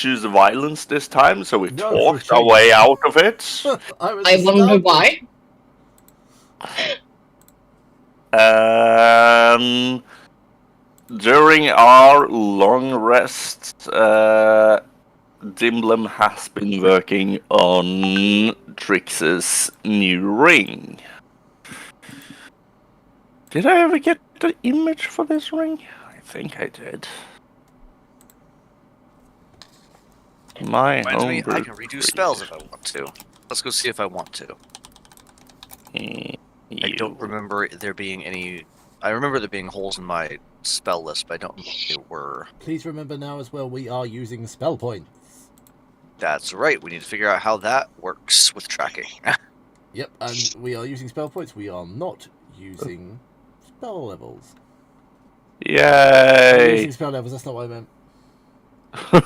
choose violence this time, so we No, talked for a our way change. out of it. I wonder why. During our long rest, Dimblem has been working on Trix's new ring. Did I ever get the image for this ring? I think I did. My Reminds me, homebrew I can redo spells if I want to. Let's go see if I want to. I don't remember there being any... I remember there being holes in my spell list, but I don't know what they were. Please remember now as well, we are using spell points. That's right, we need to figure out how that works with tracking. Yep, and we are using spell points. We are not using spell levels. Yay! Using spell levels, that's not what I meant. We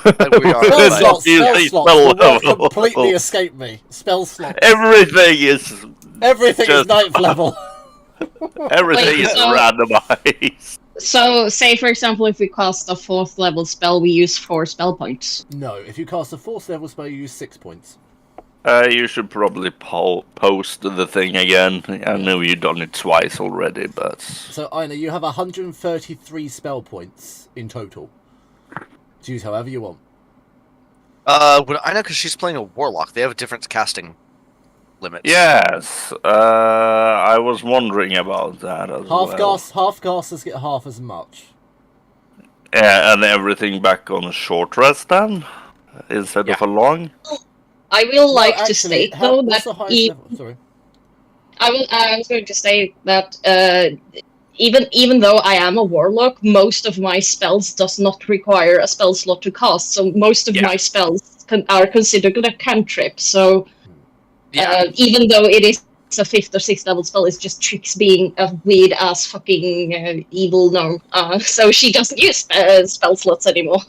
are Spell like, slots, spell Using slots. spell The word level. completely escaped me. Spell slots. Everything is Everything is just- 9th level. everything Wait, is so- randomized. So, say for example, if we cast a 4th level spell, we use 4 spell points. No, if you cast a 4th level spell, you use 6 points. You should probably post the thing again. I know you've done it twice already, but... So, Aina, you have 133 spell points in total. Choose however you want. well, I know because she's playing a warlock. They have a different casting limits. Yes, I was wondering about that as well. Half casters get half as much. Yeah, and everything back on a short rest then? Instead of a long? I will like actually, to state how- though what's that the highest level? Sorry. I was going to say that even though I am a warlock, most of my spells does not require a spell slot to cast. So most of my spells are considered a cantrip. So even though it is a 5th or 6th level spell, it's just Trix being a weird ass fucking evil gnome. So she doesn't use spell slots anymore.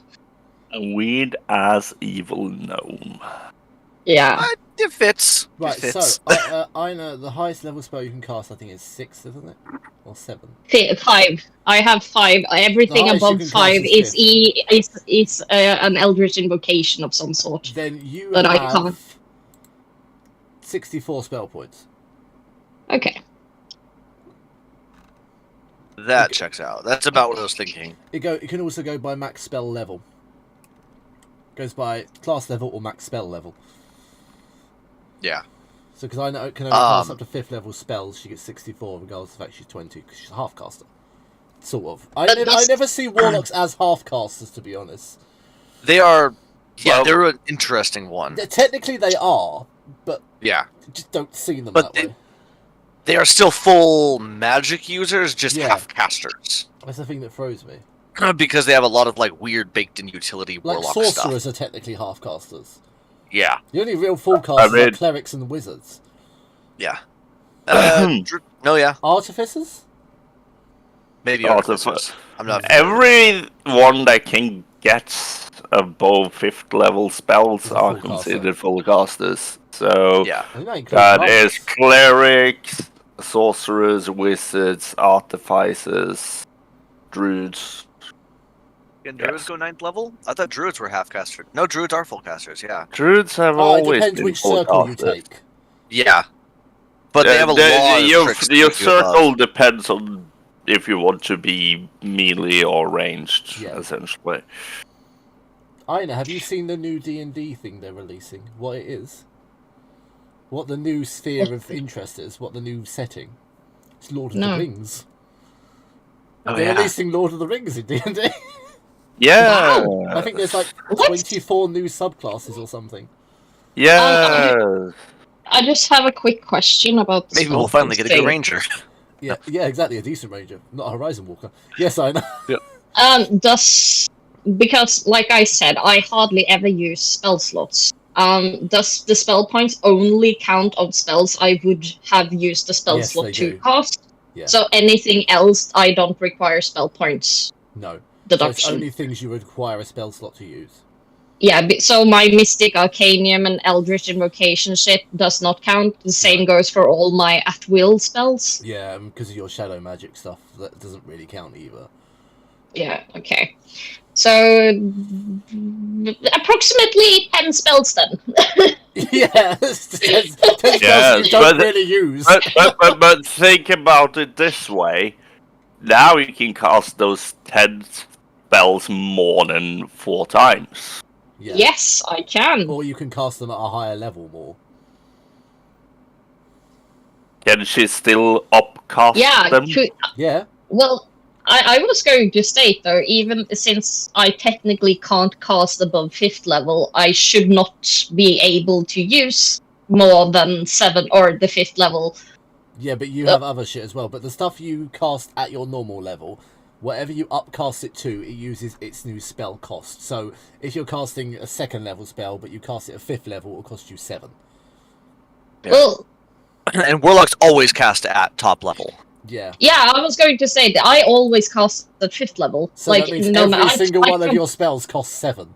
A weird ass evil gnome. Yeah. It fits. Right, It fits. so, Aina, the highest level spell you can cast, I think, is 6, isn't it? Or 7? 5. I have 5. Everything The highest you above can 5 cast is is an eldritch invocation of some sort. Then you But I have can't. 64 spell points. Okay. That checks out. That's about what I was thinking. It can also go by max spell level. Goes by class level or max spell level. Yeah. So, because Aina can only cast up to 5th level spells, she gets 64 regardless of the fact she's 20, because she's a half caster. Sort of. I never see warlocks as half casters, to be honest. They are... Yeah, Well- they're an interesting one. Technically they are, but Yeah. you just don't see them But that way. They are still full magic users, just Yeah. half casters. That's the thing that throws me. Because they have a lot of like weird baked-in utility Like warlock sorcerers stuff. are technically half casters. Yeah. The only real full casters mean- are clerics and wizards. Yeah. No, yeah. Artificers? Maybe Artificer. artificers. I'm not... Everyone that can get above 5th level spells Is a are full considered full casters. So Yeah. I think that includes that monks. is clerics, sorcerers, wizards, artificers, druids. Can druids go 9th level? I thought druids were half casters. No, druids are full casters, yeah. Druids have Oh, it always depends been which full circle you casters. take. Yeah. But they have a lot of tricks to Your do circle above. depends on if you want to be melee or ranged, Yeah. essentially. Aina, have you seen the new D&D thing they're releasing? What it is? What the new sphere of interest is? What the new setting? It's Lord of No. the Rings. Oh, They're yeah. releasing Lord of the Rings in D&D. Yeah. I think there's like What? 24 new subclasses or something. Yeah. I just have a quick question about the Maybe we'll spell finally get a thing. good ranger. Yeah, exactly. A decent ranger, not a Horizon Walker. Yes, I know. Because, like I said, I hardly ever use spell slots. Does the spell points only count on spells I would have used the spell Yes, slot they to do. cast? Yeah. So anything else, I don't require spell points No. So it's deduction. only things you require a spell slot to use. Yeah, so my Mystic Arcanium and Eldritch Invocation shit does not count. The same goes for all my at-will spells. Yeah, because of your shadow magic stuff, that doesn't really count either. Yeah, okay. So, approximately 10 spells then. Yeah, 10 spells Yeah, you don't really use. but think about it this way. Now you can cast those 10 spells more than 4 times. Yeah. Yes, I can. Or you can cast them at a higher level more. Can she still upcast Yeah, them? Yeah. well, I was going to state though, even since I technically can't cast above 5th level, I should not be able to use more than 7 or the 5th level. Yeah, but you have other shit as well. But the stuff you cast at your normal level, whatever you upcast it to, it uses its new spell cost. So if you're casting a 2nd level spell, but you cast it at 5th level, it will cost you 7. Yeah. Well, And Warlocks always cast at top level. Yeah. yeah, I was going to say that I always cast at 5th level. So that means every single one of your spells costs 7.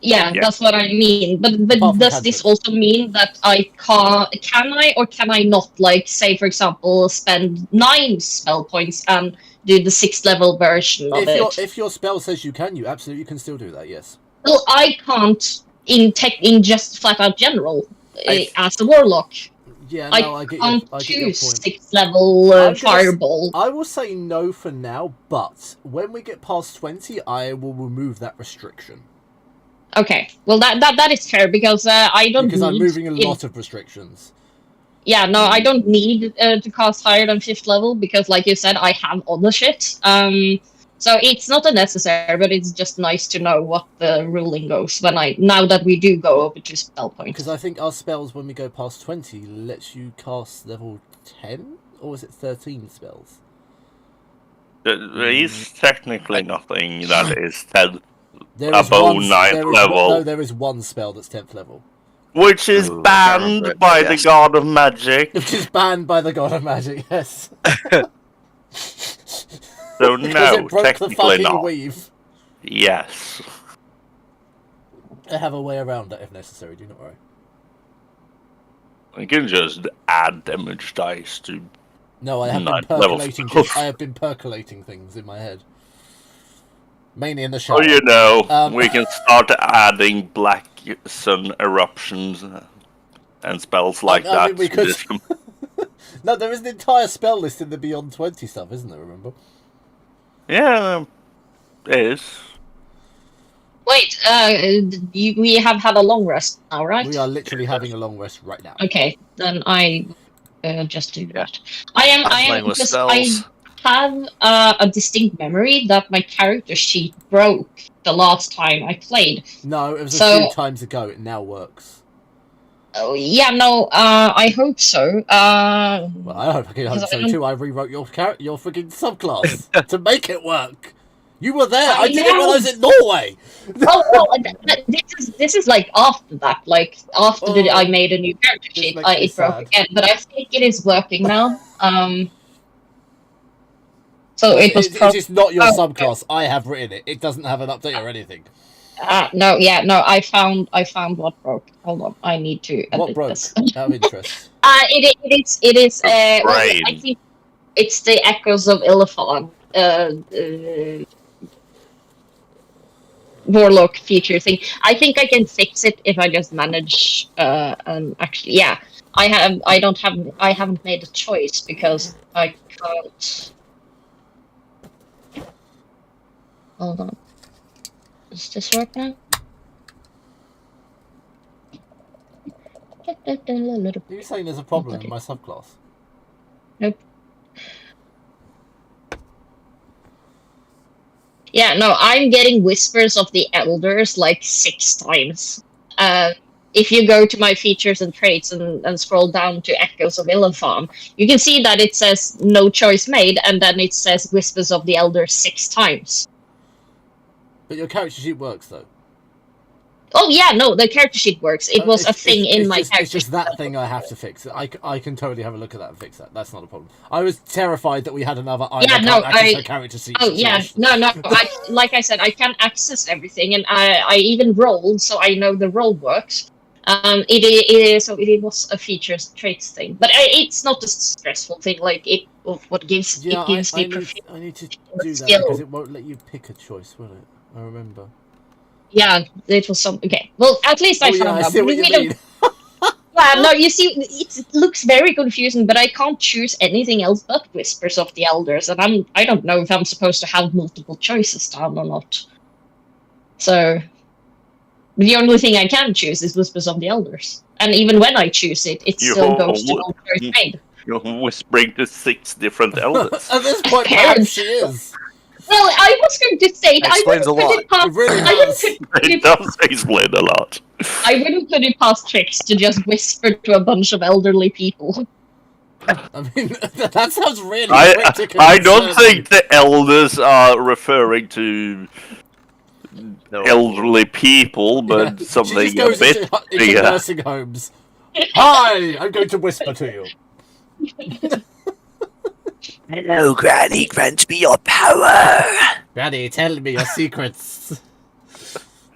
Yeah, that's what I mean. But Apart from does this cantrips. also mean that I can I or can I not, like, say for example, spend 9 spell points and do the 6th level version of it? If your spell says you can, you absolutely can still do that. Yes. Well, I can't in just flat out general as a warlock. Yeah, no, I get your can't point. choose 6th level fireball. I will say no for now, but when we get past 20, I will remove that restriction. Okay, well that is fair because I don't Because I'm need moving a lot of restrictions. Yeah, no, I don't need to cast higher than 5th level because, like you said, I have other shit. So it's not a necessary, but it's just nice to know what the ruling goes now that we do go over to spell points. Because I think our spells, when we go past 20, lets you cast level 10? Or is it 13 spells? There is technically nothing that is 10 There is above one, 9th level. No, there is one spell that's 10th level. Which is Ooh, I banned remember by it, the yes. God of Magic. Which is banned by the God of Magic, yes. So Because no, it broke the technically fucking not. weave. Yes. I have a way around that if necessary, do not worry. You can just add damage dice to... No, I have been 9th level percolating. spells. I have been percolating things in my head, mainly in the shower. Oh, you know, Um, we can start adding black sun eruptions and spells like I that. mean, we to could- this No, there is an entire spell list in the Beyond 20 stuff, isn't there? Remember? Yeah, it is. Wait, we have had a long rest now, right? We are literally having a long rest right now. Okay, then I just do that. I am playing with because I spells. have a distinct memory that my character sheet broke the last time I played. No, it was So- a few times ago. It now works. Oh yeah, no, I hope so. Well, I hope Because so I don't- too. I rewrote your freaking subclass to make it work. You were there. I I didn't know. realize it Norway. This is like after that, like after Oh, I made a new character this sheet, makes me it broke sad. again. But I think it is working now. So it was It is not your Oh, subclass. I have written it. It doesn't have an update or anything. no, I found what broke. Hold on, I need to edit What broke? this. Out of interest. It is. Well, Brain. I think it's the Echoes of Illiphon. Warlock feature thing. I think I can fix it if I just manage. Actually, yeah, I haven't made a choice because I can't. Hold on. Does this work now? Are you saying there's a problem in my subclass? Nope. Yeah, no, I'm getting Whispers of the Elders like 6 times. If you go to my features and traits and scroll down to Echoes of Illiphon, you can see that it says no choice made, and then it says Whispers of the Elders 6 times. But your character sheet works though. Oh yeah, no, the character sheet works. It was a thing in my character It's just that thing I have to fix. I can totally have a look at that and fix that. That's not a problem. I was terrified that we had another access her character sheet. Oh yeah, no. Like I said, I can access everything, and I even rolled, so I know the roll works. It was a features traits thing, but it's not a stressful thing. Like what gives Yeah, it gives me I need to do that skill. because it won't let you pick a choice, will it? I remember. Yeah, it was some. Okay, well, at least I found I out. see what you mean. Yeah, no, you see, it looks very confusing, but I can't choose anything else but Whispers of the Elders, and I don't know if I'm supposed to have multiple choices down or not. So the only thing I can choose is Whispers of the Elders, and even when I choose it, it still goes to no choice made. You're whispering to 6 different elders. At this point, perhaps she is. Well, I was going to say That explains a lot. It really does. It does explain a lot. I wouldn't put it past Trix to just whisper to a bunch of elderly people. I mean, that sounds really cryptic. I don't think the elders are referring to elderly people, but something she just goes a bit into bigger. nursing homes. Hi, I'm going to whisper to you. Hello, Granny. Grant me your power. Granny, tell me your secrets.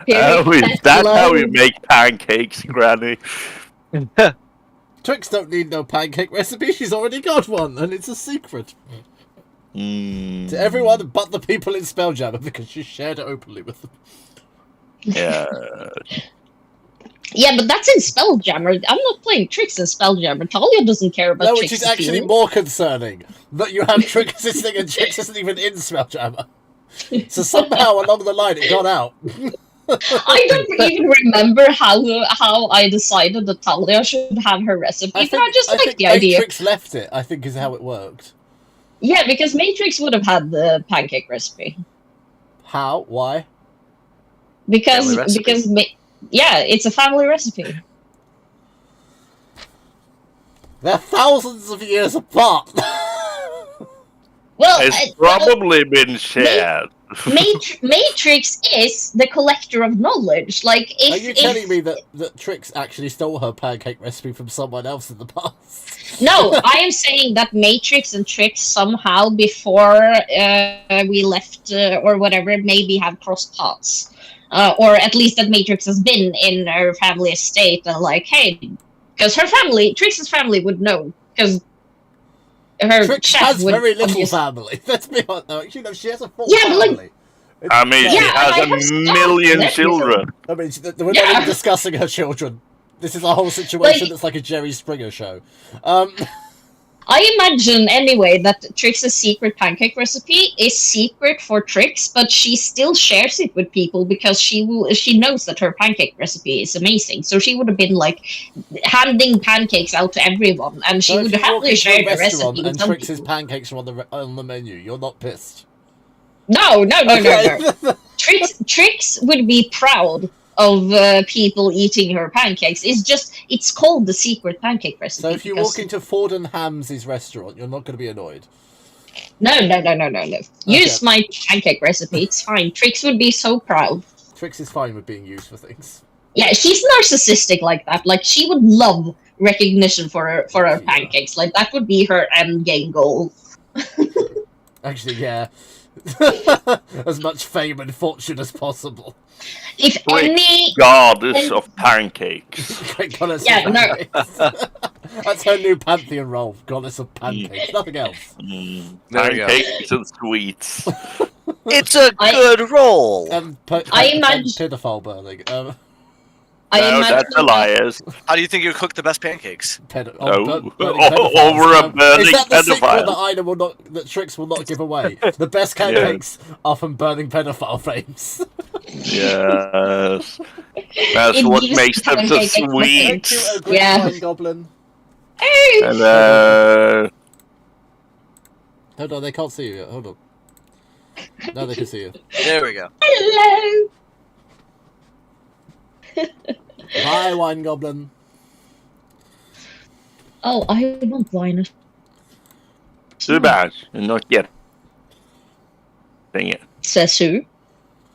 Is that how we make pancakes, Granny? Trix don't need no pancake recipe. She's already got one, and it's a secret to everyone but the people in Spelljammer because she shared it openly with them. Yeah. Yeah, but that's in Spelljammer. I'm not playing Trix in Spelljammer. Talia doesn't care about No, Trix. which is actually more concerning that you have Trix existing and Trix isn't even in Spelljammer. So somehow along the line it got out. I don't even remember how I decided that Talia should have her recipe. I just like the idea. Matrix left it, I think, is how it worked. Yeah, because Matrix would have had the pancake recipe. How? Why? Because yeah, it's a family recipe. They're thousands of years apart. Well, it's probably been shared. Matrix is the collector of knowledge. Like, are you telling me that Trix actually stole her pancake recipe from someone else in the past? No, I am saying that Matrix and Trix somehow before we left or whatever maybe have crossed paths. Or at least that Matrix has been in her family estate and like, hey, because her family, Trix's family would know, because her Trix chef has would very little family. Let's be honest. No, she has a full Like, family. I mean, she has a million children. I mean, we're not even discussing her children. This is a whole situation that's like a Jerry Springer show. I imagine, anyway, that Trix's secret pancake recipe is secret for Trix, but she still shares it with people because she knows that her pancake recipe is amazing. So she would have been, like, handing pancakes out to everyone, and she would happily share the recipe with some Trix's pancakes are on the menu. You're not pissed? No. Trix would be proud of people eating her pancakes. It's called the secret pancake recipe. So if you walk into Ford and Ham's restaurant, you're not going to be annoyed? No. Use my pancake recipe. It's fine. Trix would be so proud. Trix is fine with being used for things. Yeah, she's narcissistic like that. Like, she would love recognition for her pancakes. Like, that would be her end game goal. Actually, yeah. As much fame and fortune as possible. If any goddess of pancakes. Goddess of pancakes. That's her new pantheon role, goddess of pancakes. Nothing else. Pancakes and sweets. It's a good role. I imagine pedophile burning. No, that's Elias. How do you think you cook the best pancakes? Over a burning Is that the secret pedophile? that Trix will not give away? The best pancakes are from burning pedophile frames. Yes. That's what makes them so sweet. Yeah. Goblin. Hello. Hold on, they can't see you yet. Hold on. Now they can see you. There we go. Hello. Bye, Wine Goblin. Oh, I want wine. Too bad. You're not yet. Dang it. Says who?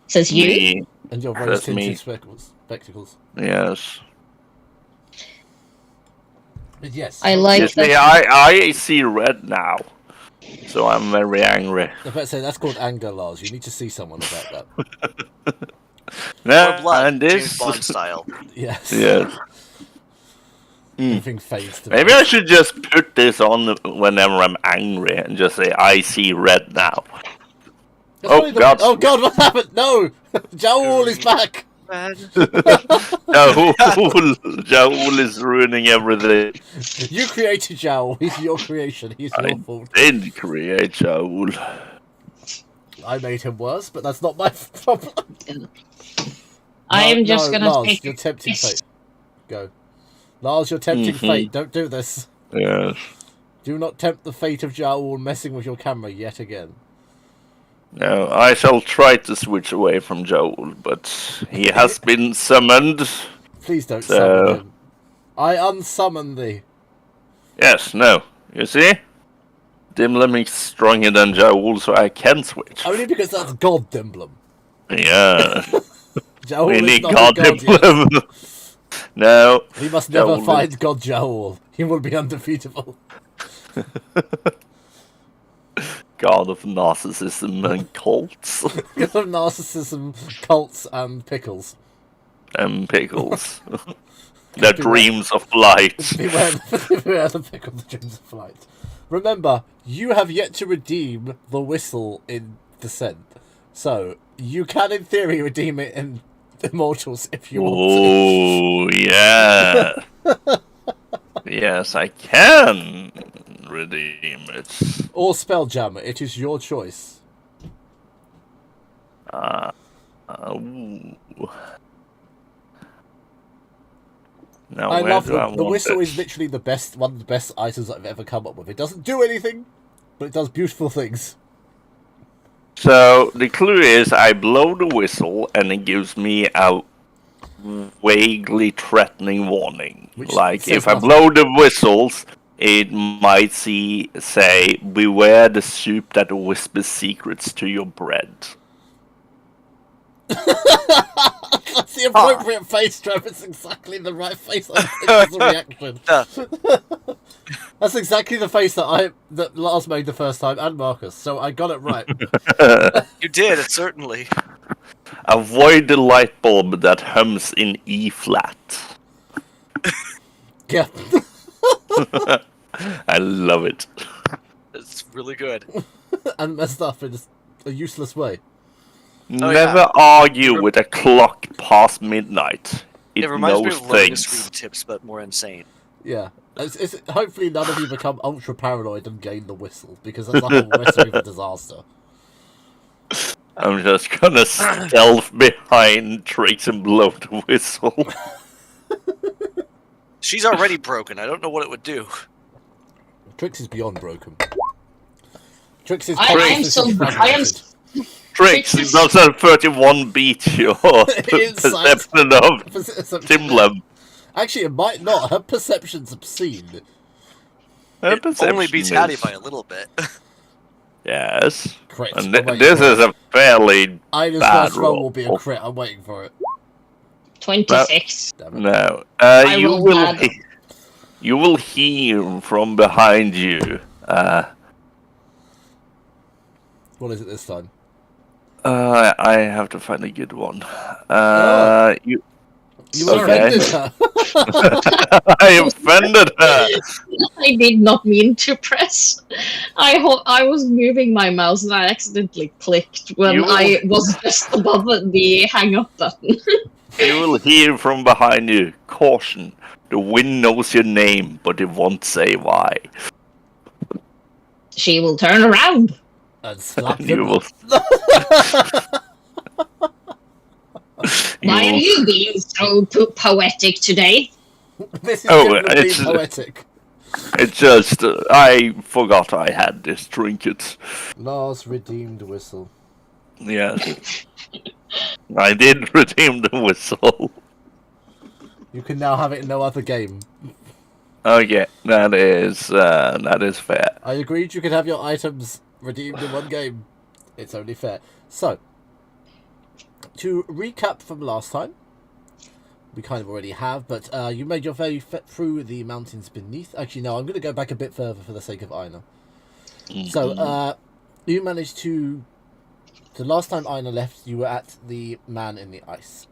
Says you? Me. And your rose-tinted spectacles. Yes. But yes. I like you see, I see red now. So I'm very angry. I was about to say, that's called anger, Lars. You need to see someone about that. No, Or blood, and this... James Bond style. Yes. Yes. Everything fades to Maybe I should just put this on whenever I'm angry and just say, I see red now. That's Oh, probably God. Oh god, what happened? No! Joel is back! Joel is ruining everything. You created Joel. He's your creation. He's your fault. I did create Joel. I made him worse, but that's not my problem. I am just gonna Lars, take you're tempting fate. Go. Lars, you're tempting fate. Don't do this. Yes. Do not tempt the fate of Joel messing with your camera yet again. No, I shall try to switch away from Joel, but he has been summoned. Please don't summon him. I unsummon thee. Yes, no. You see? Dimblem is stronger than Joel, so I can switch. Only because that's God Dimblem. Yeah. Joel We is need not God a god yet. Dimblem. No. He must never Joel find God Joel. He will be undefeatable. God of narcissism and cults. God of narcissism, cults, and pickles. And pickles. The dreams of light. Beware the pickle, the dreams of flight. Remember, you have yet to redeem the whistle in Descent. So, you can in theory redeem it in Immortals if you want Oh, yeah. Yes, I can redeem it. to. Or Spelljammer, it is your choice. Ooh. Now, I love do I the want whistle it? is literally one of the best items I've ever come up with. It doesn't do anything, but it does beautiful things. So the clue is I blow the whistle and it gives me a vaguely threatening warning. Which Like says if I nothing. blow the whistles, it might say, "Beware the soup that whispers secrets to your bread." That's the appropriate face, Trev. It's exactly the right face I think as a reaction. That's exactly the face that Lars made the first time, and Marcus. So I got it right. You did, certainly. Avoid the light bulb that hums in E flat. Yeah. I love it. It's really good. And messed up in a useless way. Never argue with a clock past midnight. It reminds me knows of loading things. screen tips, but more insane. Yeah. Hopefully none of you become ultra paranoid and gain the whistle, because that's a whole recipe for disaster. I'm just gonna stealth behind Trix and blow the whistle. She's already broken. I don't know what it would do. Trix is beyond broken. Trix is I am fragmented. Trix, does a 31 beat your perception of Timblem? Actually, it might not. Her perception's obscene. Her It only beats perception Hattie is- by a little bit. Yes. Crit. And I'm waiting this for is it. a fairly Ina's bad first roll roll. will be a crit. I'm waiting for it. 26. Damn it. No. I You rolled will bad. you will hear from behind you. What is it this time? I have to find a good one. You You Okay. offended her. I offended her. I did not mean to press. I was moving my mouse and I accidentally clicked when You- I was just above the hang up button. You will hear from behind you. Caution. The wind knows your name, but it won't say why. She will turn around. And slap You him. will. Why are you being so poetic today? This is Oh, definitely it's- poetic. It's just I forgot I had this trinket. Lars redeemed whistle. Yes, I did redeem the whistle. You can now have it in no other game. Okay, that is fair. I agreed you could have your items redeemed in one game. It's only fair. So, to recap from last time, we kind of already have, but you made your way through the mountains beneath. Actually, no, I'm going to go back a bit further for the sake of Ina. So, you managed to... The last time Ina left, you were at the man in the ice.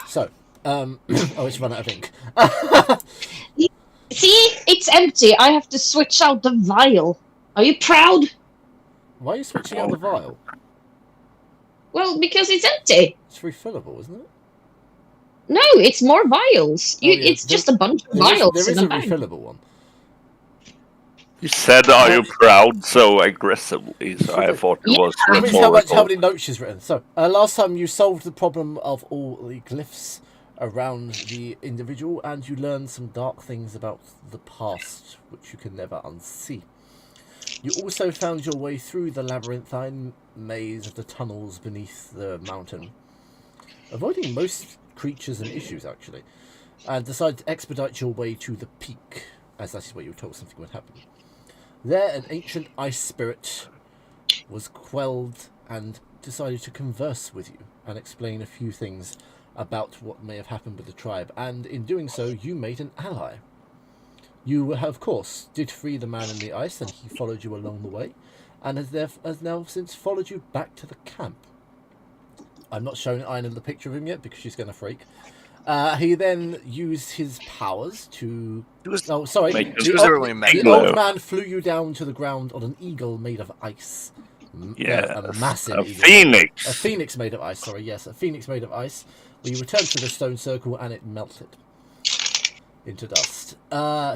So, oh, it's run out of ink. See, it's empty. I have to switch out the vial. Are you proud? Why are you switching out the vial? Well, because it's empty. It's refillable, isn't it? No, it's more vials. Oh, yeah. It's just a bunch of vials There is in a a bag. refillable one. You said, "Are you proud?" so aggressively, so I thought it was That means how rhetorical. many notes she's written. So, last time you solved the problem of all the glyphs around the individual, and you learned some dark things about the past, which you can never unsee. You also found your way through the labyrinthine maze of the tunnels beneath the mountain, avoiding most creatures and issues, actually, and decided to expedite your way to the peak, as that is where you were told something would happen. There, an ancient ice spirit was quelled and decided to converse with you and explain a few things about what may have happened with the tribe, and in doing so, you made an ally. You, of course, did free the man in the ice, and he followed you along the way, and has now since followed you back to the camp. I'm not showing Aina the picture of him yet because she's going to freak. He then used his powers to... Oh, sorry. The old man flew you down to the ground on an eagle made of ice. Yeah, a massive eagle. Phoenix. A phoenix made of ice, sorry, yes. A phoenix made of ice. Where you returned to the stone circle and it melted into dust.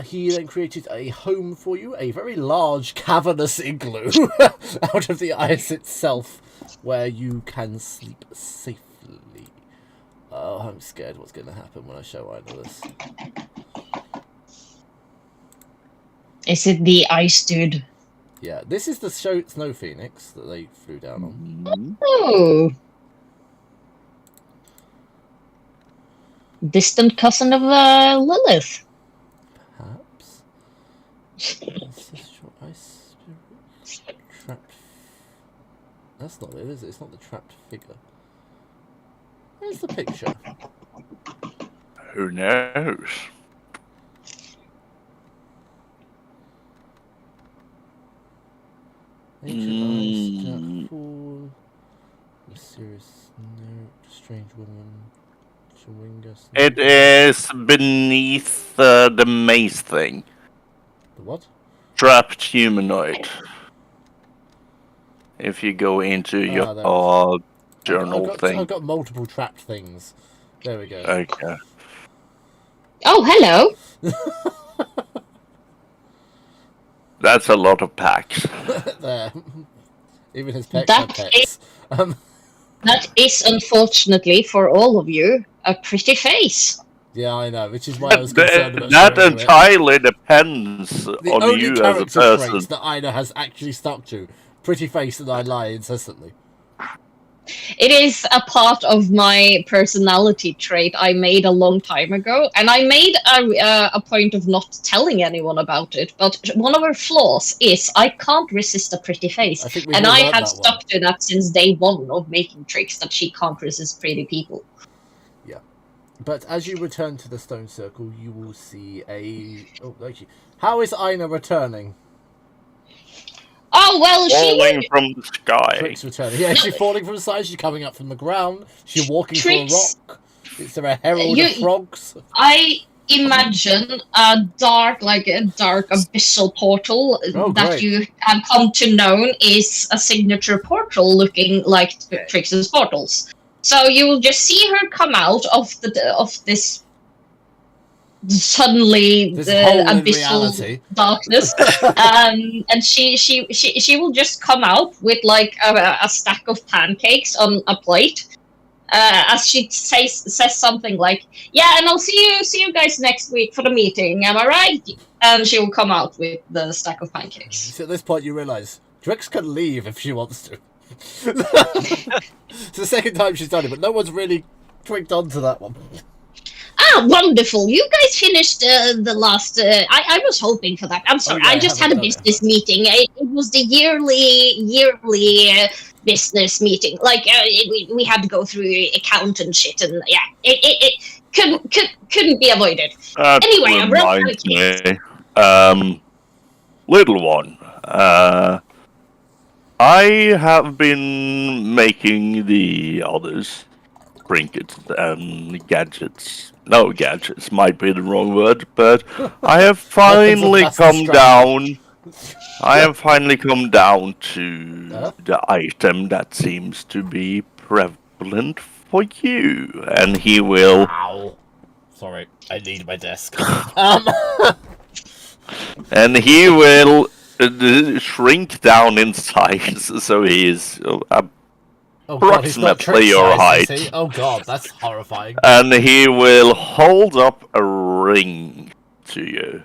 He then created a home for you, a very large cavernous igloo out of the ice itself, where you can sleep safely. Oh, I'm scared what's going to happen when I show Aina this. Is it the ice dude? Yeah, this is the snow phoenix that they flew down on. Oh. Distant cousin of Lilith. Perhaps. Ancestral ice spirit. Trapped. That's not it, is it? It's not the trapped figure. Where's the picture? Who knows? Ancient eyes, dark pool, mysterious note, strange woman, Chewinga. It is beneath the maze thing. The what? Trapped humanoid. If you go into your journal thing. I've got multiple trapped things. There we go. Okay. Oh, hello. That's a lot of packs. There. Even his pets have pets. That is, unfortunately, for all of you, a pretty face. Yeah, I know, which is why I was concerned about that showing entirely depends on you as a person. Traits that Aina has actually stuck to. Pretty face and I lie incessantly. It is a part of my personality trait I made a long time ago, and I made a point of not telling anyone about it, but one of her flaws is I can't resist a pretty face, and I have stuck to that since day one of making tricks, that she can't resist pretty people. Yeah. But as you return to the stone circle, you will see a... Oh, actually, how is Aina returning? Oh, well, falling from the sky. Trick's returning. Yeah, she's falling from the sky, she's coming up from the ground, she's walking through a rock. Is there a herald of frogs? I imagine a dark abyssal portal that you have come to know is a signature portal looking like Trix's portals. So you will just see her come out of this suddenly this the abyssal darkness, and she will just come out with like a stack of pancakes on a plate, as she says something like, "Yeah, and I'll see you guys next week for the meeting. Am I right?" And she will come out with the stack of pancakes. So at this point, you realise Trix can leave if she wants to. It's the second time she's done it, but no one's really twigged onto that one. Ah, wonderful! You guys finished the last... I was hoping for that. I'm sorry, I just had a business meeting. It was the yearly business meeting. Like, we had to go through account and shit, and yeah, it couldn't be avoided. Anyway, I brought me. Little one, I have been making the others trinkets and gadgets no, gadgets might be the wrong word, but I have Weapons of finally mass come destruction. down. I have finally come down to the item that seems to be prevalent for you, and he will. Ow. Sorry, I need my desk. And he will shrink down in size, so he is Oh god, he's not trick approximately your size, is height. he? Oh god, that's horrifying. And he will hold up a ring to you.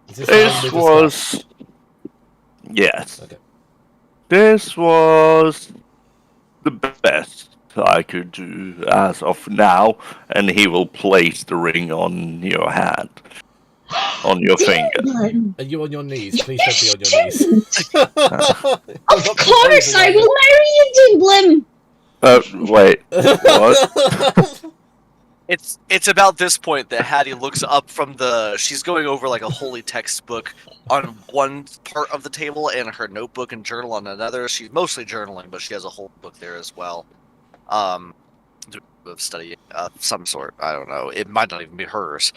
Is this how This we was. Yes. Okay. This was the best I could do as of now, and he will place the ring on your hand. On your finger. Are you on your knees? Please don't be on your knees. Of course, I will marry you, Dimblim! Wait. What? It's about this point that Hattie looks up from the. She's going over like a holy textbook on one part of the table and her notebook and journal on another. She's mostly journaling, but she has a whole book there as well. Of study of some sort. I don't know. It might not even be hers.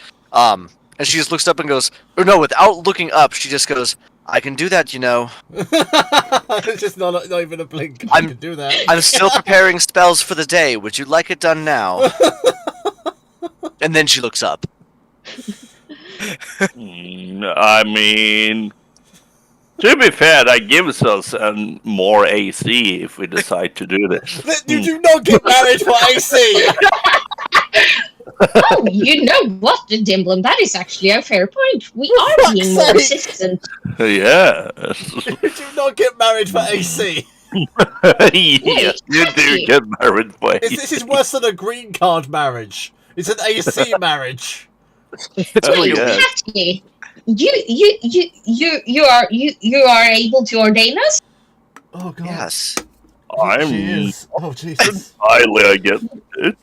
And she just looks up and goes, or no, without looking up, she just goes, "I can do that, you know." It's just not even a blink. I can do that. I'm still preparing spells for the day. Would you like it done now? And then she looks up. I mean, to be fair, that gives us more AC if we decide to do this. You do not get married for AC! Oh, you know what, Dimblim? That is actually a fair point. We are being more resistant. Yes. You do not get married for AC! Yes, you do get married for AC. This is worse than a green card marriage. It's an AC marriage. Oh, yeah. Hattie, you are able to ordain us? Oh god. Yes. I'm She is. Oh Jesus. highly against it.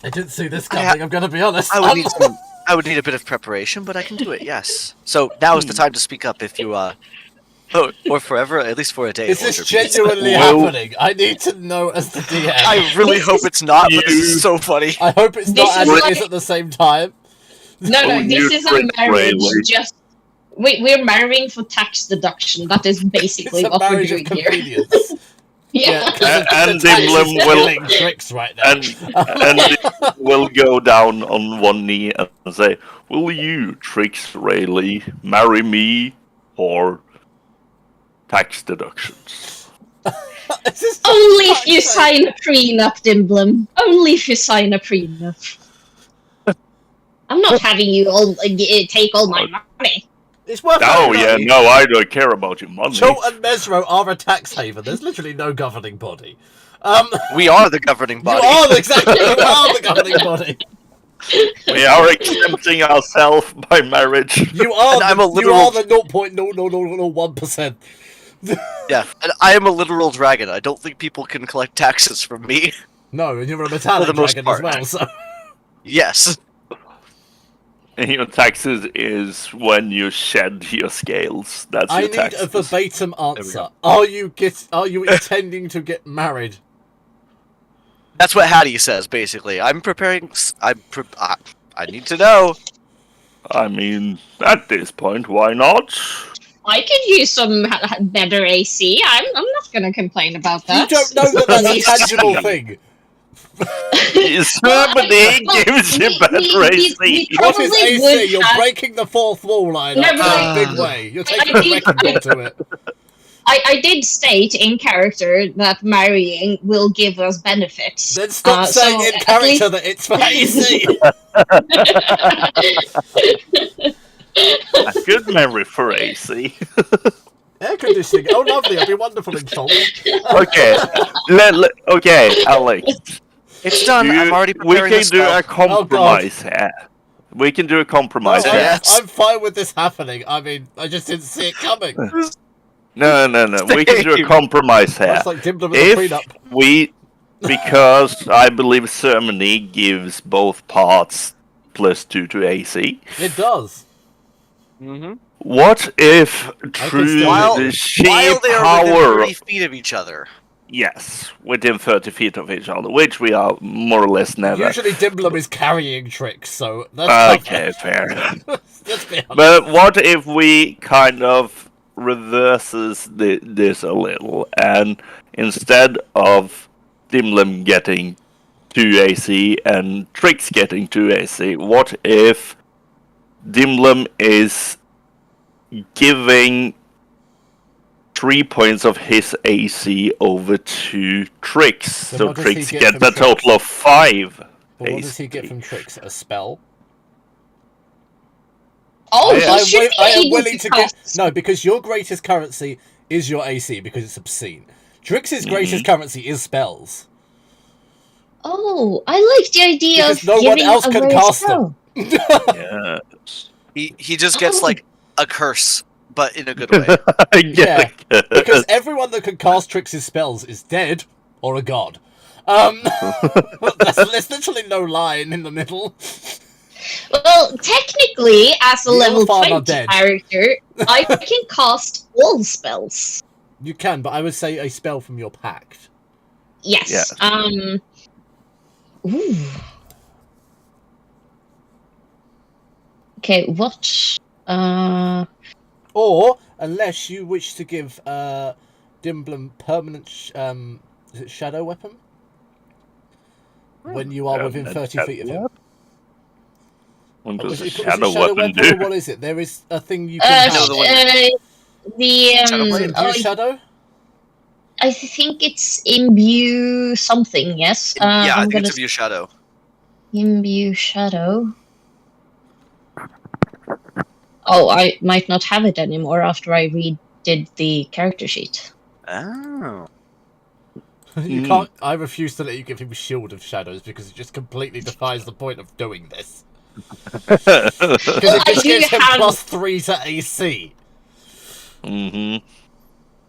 I didn't see this coming, I'm gonna be honest. I would need a bit of preparation, but I can do it. Yes. So now is the time to speak up if you or forever, at least for a day. Is this Order, please. genuinely Well- happening? I need to know as the DM. I really hope it's not, but this is so funny. I hope it's This not as is it like- is at the same time. No, Oh, this you is a tricked marriage. Rayleigh. Just we're marrying for tax deduction. That is It's basically a what we're marriage of doing here. convenience. Yeah. And the tax is Dimlim will- killing tricks right now. And it will go down on one knee and say, "Will you, Trix Rayleigh, marry me for tax deductions?" This is Only if you sign a prenup, Dimblim. Only if you sign a prenup. I'm not having you all take all my money. It's worth Oh noting yeah, that no, I don't care about your money. Jolt and Mesro are a tax haven. There's literally no governing body. We are the governing body. You are the governing body. We are exempting ourselves by marriage. You are. And I'm a You are literal- the 0.0001%. Yeah, and I am a literal dragon. I don't think people can collect taxes from me. No, and you're a metallic For the most dragon as part. well. So Yes. And your taxes is when you shed your scales. That's I your need taxes. a verbatim answer. go. Are you intending to get married? That's what Hattie says, basically. I'm preparing... I need to know. I mean, at this point, why not? I could use some better AC. I'm not gonna complain about that. You don't know that that's a tangible thing. Somebody gives you better AC. What is Probably AC? would You're have- breaking the fourth wall line No, in but a big way. You're taking I a did- wrecking ball to it. I did state in character that marrying will give us benefits. Then stop saying so in at character least- that it's for AC. I could marry for AC. Air conditioning. Oh, lovely. It'll be wonderful in Chomp. Okay, okay, Alex. It's done. I'm already we preparing can this do spell. a compromise here. We can do a compromise No, here. Yes. I'm fine with this happening. I mean, I just didn't see it coming. No. We can do a Same. compromise here. That's like Dimble with a If prenup. because I believe ceremony gives both parts +2 to AC. It does. Mm-hmm. What if can through still- the sheer While they are within power? 30 feet of each other. Yes, within 30 feet of each other, which we are more or less never. Usually Dimblum is carrying Trix, so that's Okay, fair. Let's be honest. But what if we kind of reverses this a little, and instead of Dimlim getting 2 AC and Trix getting 2 AC, what if Dimlim is giving 3 points of his AC over to Trix, so what does he Trix get gets from a total of 5 But what AC. does he get from Trix? A spell? Oh, Yeah. he should be I am able willing to get cast. no, because your greatest currency is your AC because it's obscene. Trix's greatest currency is spells. Oh, I like the idea Because of no one giving else a can rare cast spell. Yes. He just gets Oh. like a curse, but in a good way. Yeah, because everyone that can cast Trix's spells is dead or a god. There's literally no line in the middle. Well, technically, as a The level Elfar are 20 dead. character, I can cast all spells. You can, but I would say a spell from your pact. Yes. Yes. Ooh. Okay, what? Or, unless you wish to give Dimblum permanent is it shadow weapon? When you are within 30 feet of him. What Is does a it shadow shadow weapon or do? what is it? There is a thing you can no, have. the one- The Is it Infuse shadow? I think it's imbue something. Yes. Yeah, I I'm think gonna it's a view shadow. imbue shadow. Oh, I might not have it anymore after I redid the character sheet. Oh. You can't. I refuse to let you give him Shield of Shadows because it just completely defies the point of doing this. Because Well, it just I do gives him have- +3 to AC.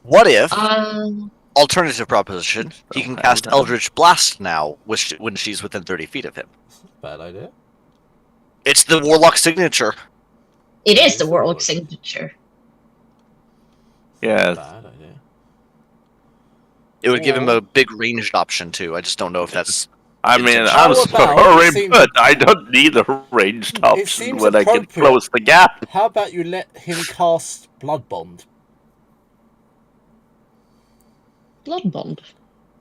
What if, Um, alternative proposition, he can cast Eldritch Blast now when she's within 30 feet of him? Bad idea. It's the Warlock signature. it That is is the the Warlock Warlock. signature. Yes. Bad idea. It would give him Oh. a big ranged option too. I just don't know if that's. I mean, How I'm about sorry, it seems- but I don't need a ranged option seems when I can appropriate. close the gap. How about you let him cast Blood Bond? Blood Bond.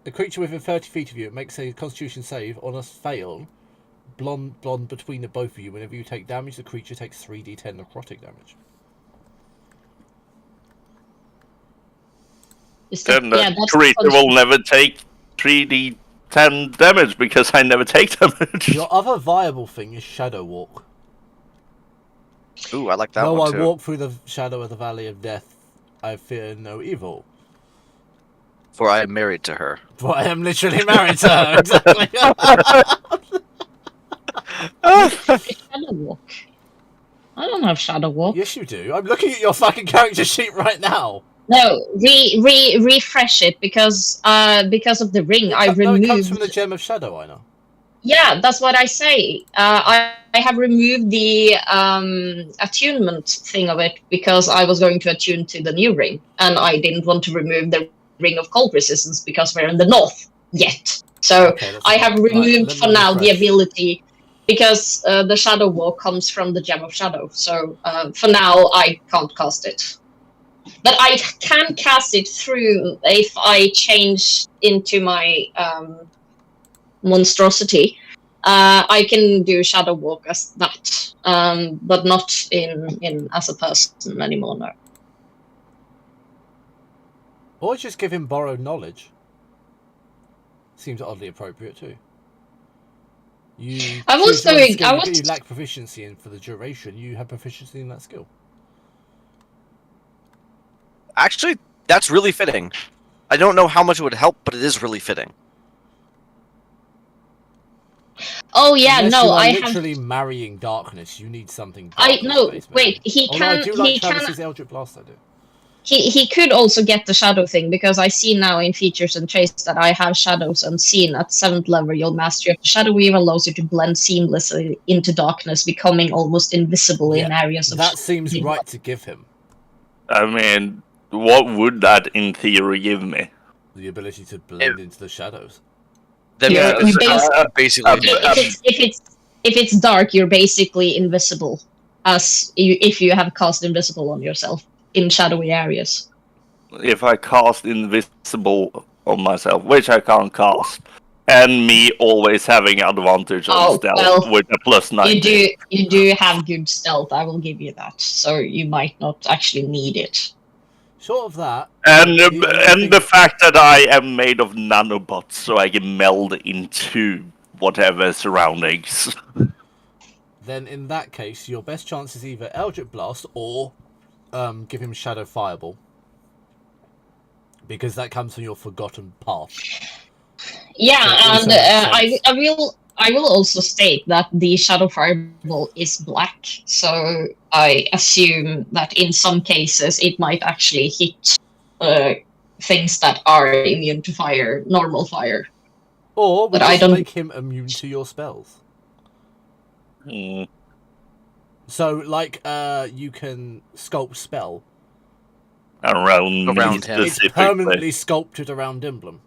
A creature within 30 feet of you makes a Constitution save. On a fail, blonde between the both of you. Whenever you take damage, the creature takes 3d10 necrotic damage. Is that, Then the that's creature the will never take 3d10 damage because I never take damage. Your other viable thing is Shadow Walk. Ooh, I like that Though one I too. walk through the shadow of the Valley of Death, I fear no evil. For I am married to her. But I am literally married to her, exactly. Shadow Walk. I don't have Shadow Walk. Yes, you do. I'm looking at your fucking character sheet right now. No, refresh it because of the ring. I No, removed. it comes from the Gem of Shadow, I know. Yeah, that's what I say. I have removed the attunement thing of it because I was going to attune to the new ring, and I didn't want to remove the ring of cold resistance because we're in the north yet. So Okay, I have removed let me for now the refresh. ability because the Shadow Walk comes from the Gem of Shadow. So for now, I can't cast it. But I can cast it through if I change into my monstrosity. I can do Shadow Walk as that, but not in as a person anymore. No. Or just give him borrowed knowledge. Seems oddly appropriate too. You I was choose one going- skill I that was- you lack proficiency in for the duration. You have proficiency in that skill. Actually, that's really fitting. I don't know how much it would help, but it is really fitting. Oh yeah, Unless no, you are I have. literally marrying darkness. You need something. I no. darkness-based, Wait, maybe. he Although I can. do like He can. Travis's Eldritch Blast. I do. He could also get the shadow thing because I see now in features and traits that I have shadows unseen at 7th level. You'll master of the shadow weave allows you to blend seamlessly into darkness, becoming almost invisible in areas of. That seems right to give him. I mean, what would that in theory give me? The ability to blend into the shadows. That Yeah, means you basically. if it's dark, you're basically invisible, if you have cast invisible on yourself in shadowy areas. If I cast invisible on myself, which I can't cast, and me always having advantage on Oh, stealth well, with a plus 90. You do have good stealth. I will give you that. So you might not actually need it. Short of that, And the only and thing- the fact that I am made of nanobots, so I can meld into whatever surroundings. then in that case, your best chance is either Eldritch Blast or give him Shadow Fireball. Because that comes from your Forgotten Path. Yeah, So and I will also state that the Shadow Fireball is black, so I assume that in some cases it might actually hit things that are immune to fire, normal fire. Or we But I just don't- make him immune to your spells. Mm. So, like, you can sculpt spell. Around Around me him. It's specifically. permanently sculpted around Dimblum.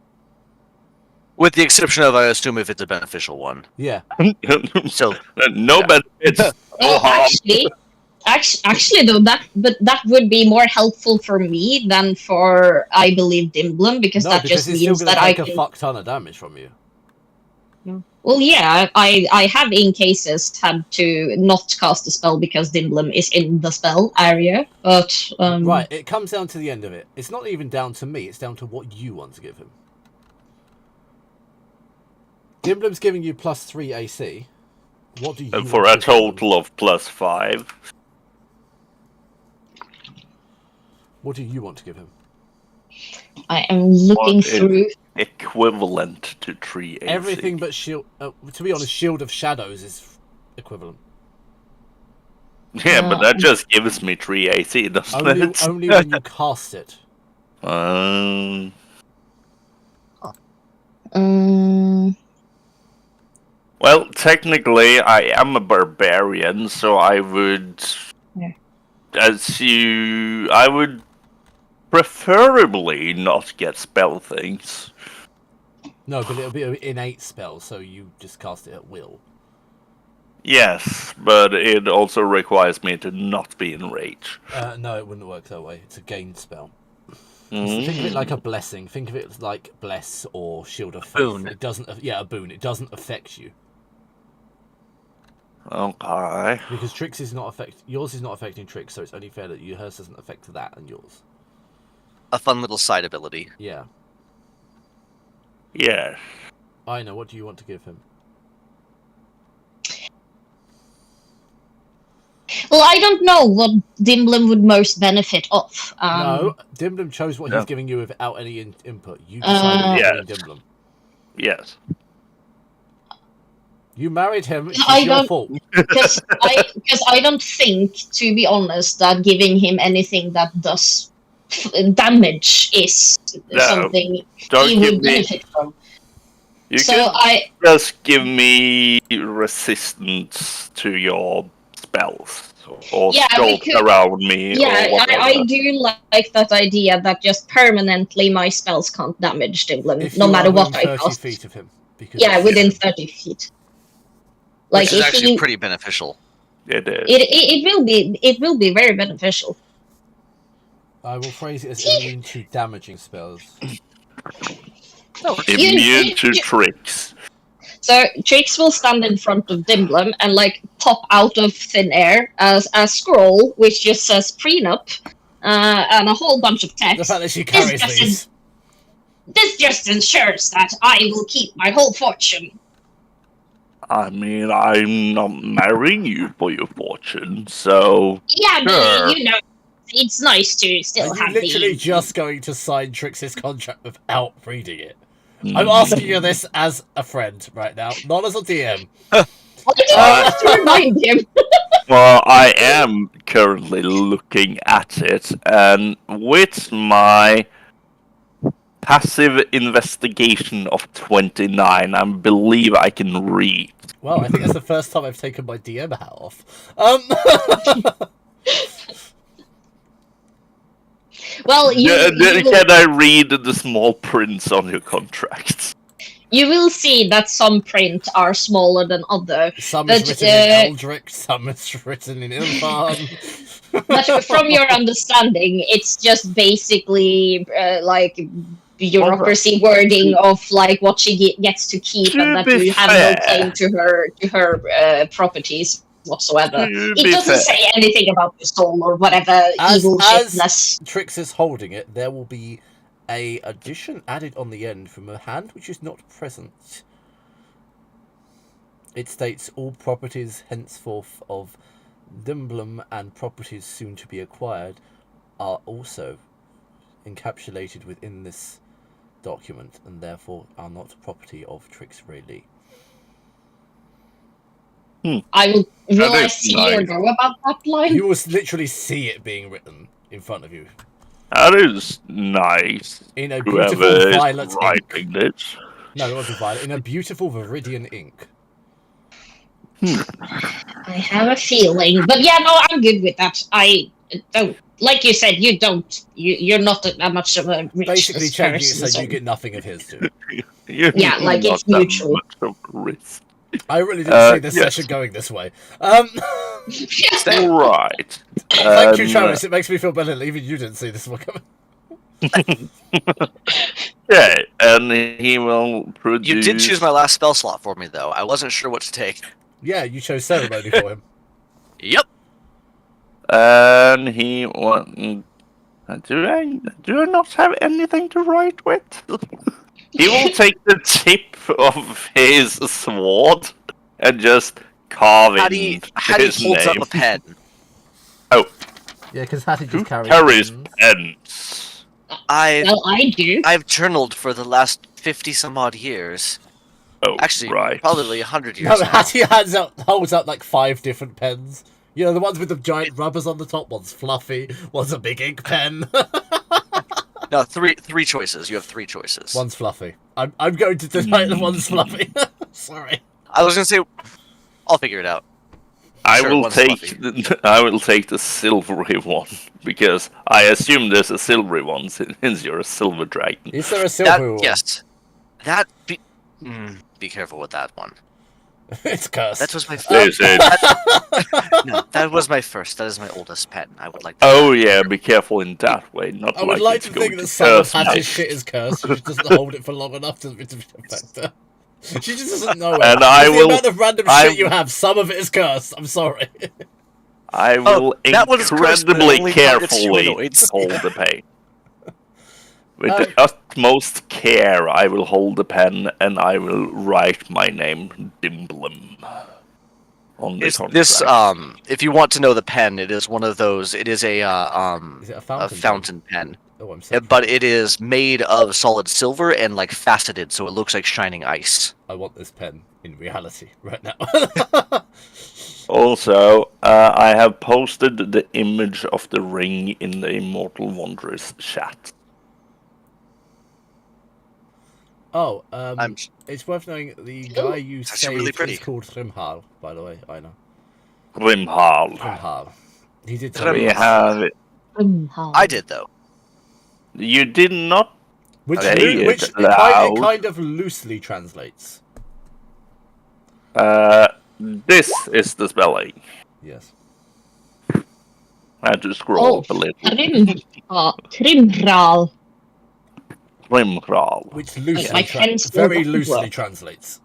With the exception of, I assume, if it's a beneficial one. Yeah. So, No yeah. benefits. No Oh, harm. actually, though, that would be more helpful for me than for, I believe, Dimblum, because No, that because just he's still means going to that I take a can. fuck ton of damage from you. Well, yeah, I have in cases had to not cast a spell because Dimblum is in the spell area, but Right, it comes down to the end of it. It's not even down to me, it's down to what you want to give him. Dimblum's giving you +3 AC. What do you For want a to give him? total of +5. What do you want to give him? I am looking What is- through. Equivalent to 3 AC. Everything but shield. To be honest, Shield of Shadows is equivalent. Yeah, but that just gives me 3 AC, doesn't it? Only when you cast it. Um, well, technically, I am a barbarian, so I would, Yeah. I would preferably not get spell things. No, but it'll be an innate spell, so you just cast it at will. Yes, but it also requires me to not be in rage. No, it wouldn't work that way. It's a gained spell. Mm. Think of it like a blessing. Think of it like bless or shield of faith. boon. It doesn't. Yeah, a boon. It doesn't affect you Okay. because Trix is not affect. Yours is not affecting Trix, so it's only fair that hers doesn't affect that and yours. a fun little side ability. Yeah, Yes. I know. What do you want to give him? Well, I don't know what Dimblum would most benefit off. No, Dimblum chose what No. he's giving you without any input. You decided what you're giving Dimblum. Yes. You married him. It's I your don't- fault. Because I don't think, to be honest, that giving him anything that does damage is No. something Don't he give would me. benefit from. You So can just give me resistance to your spells or Yeah, we scope could- around me. Yeah, or whatever. I do like that idea that just permanently my spells can't damage Dimblum, If no you matter are what within I 30 cast. feet of him. Because Yeah, it's- within 30 feet. Like Which is if actually he, pretty beneficial. It is. it will be very beneficial. I will phrase it as immune to damaging spells. Immune to you- tricks. So Trix will stand in front of Dimblum and like pop out of thin air as a scroll which just says prenup and a whole bunch of The text. fact that she carries just these. This just ensures that I will keep my whole fortune. I mean, I'm not marrying you for your fortune, so Yeah, but Sure. you know, it's nice to still Are you have literally the. just going to sign Trix's contract without reading it? mm. I'm asking you this as a friend right now, not as a DM. I just have to remind him. Well, I am currently looking at it, and with my passive investigation of 29, I believe I can read. Well, I think that's the first time I've taken my DM hat off. Well, Can I read the small prints on your contracts? you will see that some print are smaller than other. Some But, is written in Eldritch, some is written in Ilvan. But from your understanding, it's just basically like bureaucracy wording of like what she gets to keep, To and that be you have no fair. claim to her properties whatsoever. To It be doesn't fair. say anything about the soul or whatever evil shitness. Trix is holding it, there will be a addition added on the end from a hand which is not present. It states all properties henceforth of Dimblum and properties soon to be acquired are also encapsulated within this document and therefore are not property of Trix Rayleigh. Will I is see nice. or know about that line? You will literally see it being written in front of you. That is nice. In a beautiful Whoever violet is ink. writing this. No, it won't be violet. In a beautiful viridian ink. I have a feeling, but yeah, no, I'm good with that. I don't, like you said, you're not that much of a rich Basically changing it person, so you get nothing of his too. You're Yeah, like, not it's that mutual. much of a risk. I really didn't see this yes. session going this way. Right. Thank you, Travis. It makes me feel better that even you didn't see this one coming. Yeah, and he will produce... You did choose my last spell slot for me, though. I wasn't sure what to take. Yeah, you chose ceremony for him. Yep. And he will... Do I not have anything to write with? He will take the tip of his sword and just carve in Hattie his holds name. up a pen. Oh, Yeah, because Hattie who just carries pens? Well, I do. I've journaled for the last 50 some odd years. Oh, Actually, right. probably 100 years. No, now. Hattie holds out like 5 different pens. You know, the ones with the giant rubbers on the top. One's fluffy, one's a big ink pen. No, three choices. You have 3 choices. One's fluffy. I'm going to deny the one's fluffy. Sorry. I was gonna say, I'll figure it out. I Sure, will one's take fluffy. I will take the silvery one because I assume there's a silvery one since you're a silver dragon. Is there a silver one? Yes. That be careful with that one. It's cursed. That was my Is first. it? No, that was my first. That is my oldest pen. I would like. Oh yeah, be careful in that way. Not I would like it's to going think that some of curse Hattie's my- shit is cursed. She just doesn't hold it for long enough to affect her. She just doesn't know it. And I With will- the amount of random I- shit you have, some of it is cursed. I'm sorry. I will that one's cursed, but incredibly only targets carefully humanoids. hold the pen. With the utmost care, I will hold the pen and I will write my name, Dimblum, on the contract. This if you want to know the pen, it is one of those. It is a Is it a fountain? fountain pen. Oh, I'm sorry. But it is made of solid silver and like faceted, so it looks like shining ice. I want this pen in reality right now. Also, I have posted the image of the ring in the Immoratl Wanderers chat. Oh, I'm it's worth knowing the guy you actually saved really pretty. is called Hrimhal, by the way. I know. Grimhal. Hrimhal. He did tell We me. have it. I did though. You did not. Which, Say which it it loud. kind of loosely translates. This is the spelling. Yes. I had to scroll up a little. Trimral. Grimhal. Which loosely, My pen still very doesn't loosely work. translates.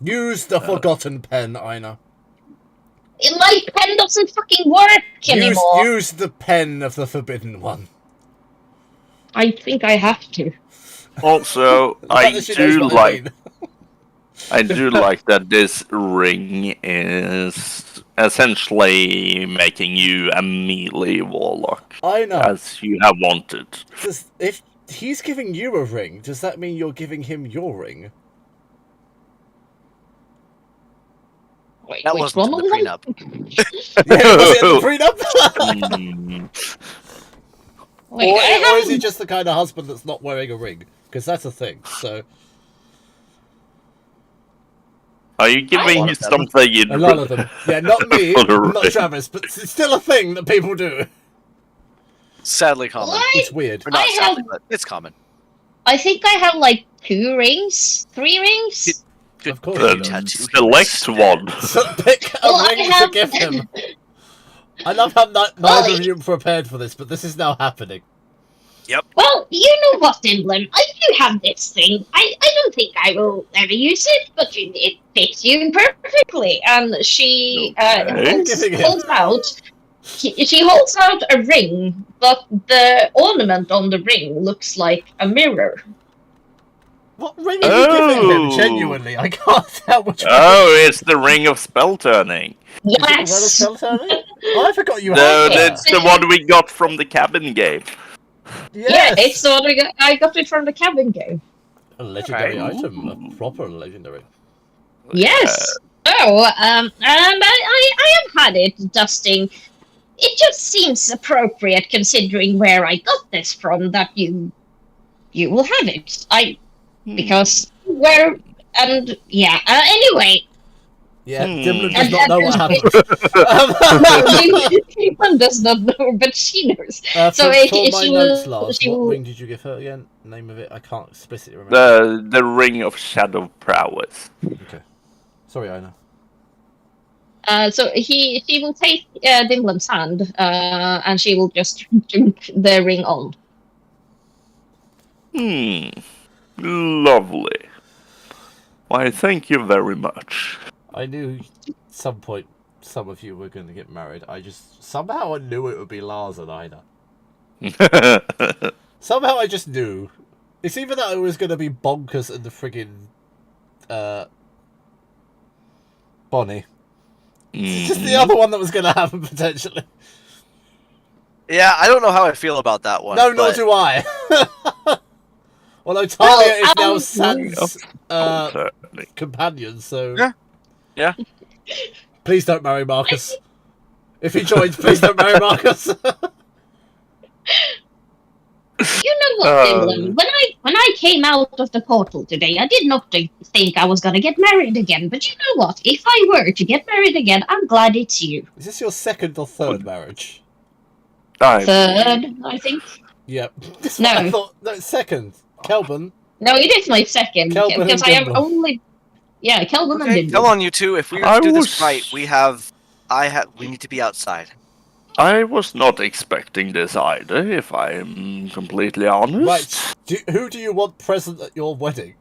Use the forgotten pen, Aina. My pen doesn't fucking work anymore. Use the pen of the forbidden one. I think I have to. Also, The fact I that she knows do what like. mean. I do like that this ring is essentially making you a melee warlock, I know. as you have wanted. If he's giving you a ring, does that mean you're giving him your ring? Wait, That which wasn't one in the of them? prenup. Yeah, was it the prenup? Hmm. Wait, or I is he just the kind of husband that's not wearing a ring? Because that's a thing. So Are you giving lot me of them. something in a lot of them. Yeah, not me, For the not ring. Travis, but it's still a thing that people do. Sadly common. What? It's weird. Or not I sadly, have- but it's common. I think I have like 2 rings, 3 rings. Of course Could you you do. tattoo him Select one. So pick a Well, I ring have- to give him. I love how neither of you prepared for this, but this is now happening. Well, you know what, Emblem? I do have this thing. I don't think I will ever use it, but it fits you perfectly. And she Okay. holds out. She holds out a ring, but the ornament on the ring looks like a mirror. What ring are you giving him? Oh. Genuinely, I can't tell which one. Oh, it's the ring of spell turning. Is it the ring of Yes. spell turning? Oh, I forgot you No, had that. that's the one we got from the cabin game. Yeah, Yes. it's the one I got it from the cabin game. A legendary Okay. item, a proper legendary. Yes. Oh, and I have had it dusting. It just seems appropriate considering where I got this from that you will have it. Because where and yeah. Anyway, Yeah, Hmm. Dimlin does And not know what no, happened. Caitlin does not know, but she knows. For So my she notes, will- Lars, she what will- ring did you give her again? Name of it? I can't explicitly remember. The ring of shadow prowess. Okay. Sorry, Ina. So she will take Dimblem's hand, and she will just drink the ring on. Lovely. Why, thank you very much. I knew at some point some of you were going to get married. Somehow I knew it would be Lars and Ina. Somehow I just knew. It's either that it was going to be Bonkers and the friggin' Bonnie. It's just the other one that was going to happen potentially. Yeah, I don't know how I feel about that one. No, nor but do I. Although Talia is now Well, Sans Certainly. companion, so... Yeah. Please don't marry Marcus. If he joins, please don't marry Marcus. You know what, Dimblem? When I came out of the portal today, I did not think I was gonna get married again. But you know what? If I were to get married again, I'm glad it's you. Is this your second or third marriage? Third, I think. Yep. That's No. what I thought. No, second. Kelvin. No, it is my second Kelvin because and I have Dimblem. only. Yeah, Kelvin okay, and come Dimblem. on, you two. If we I are to do this was- right, we need to be outside. I was not expecting this either, if I am completely honest. Right. Who do you want present at your wedding?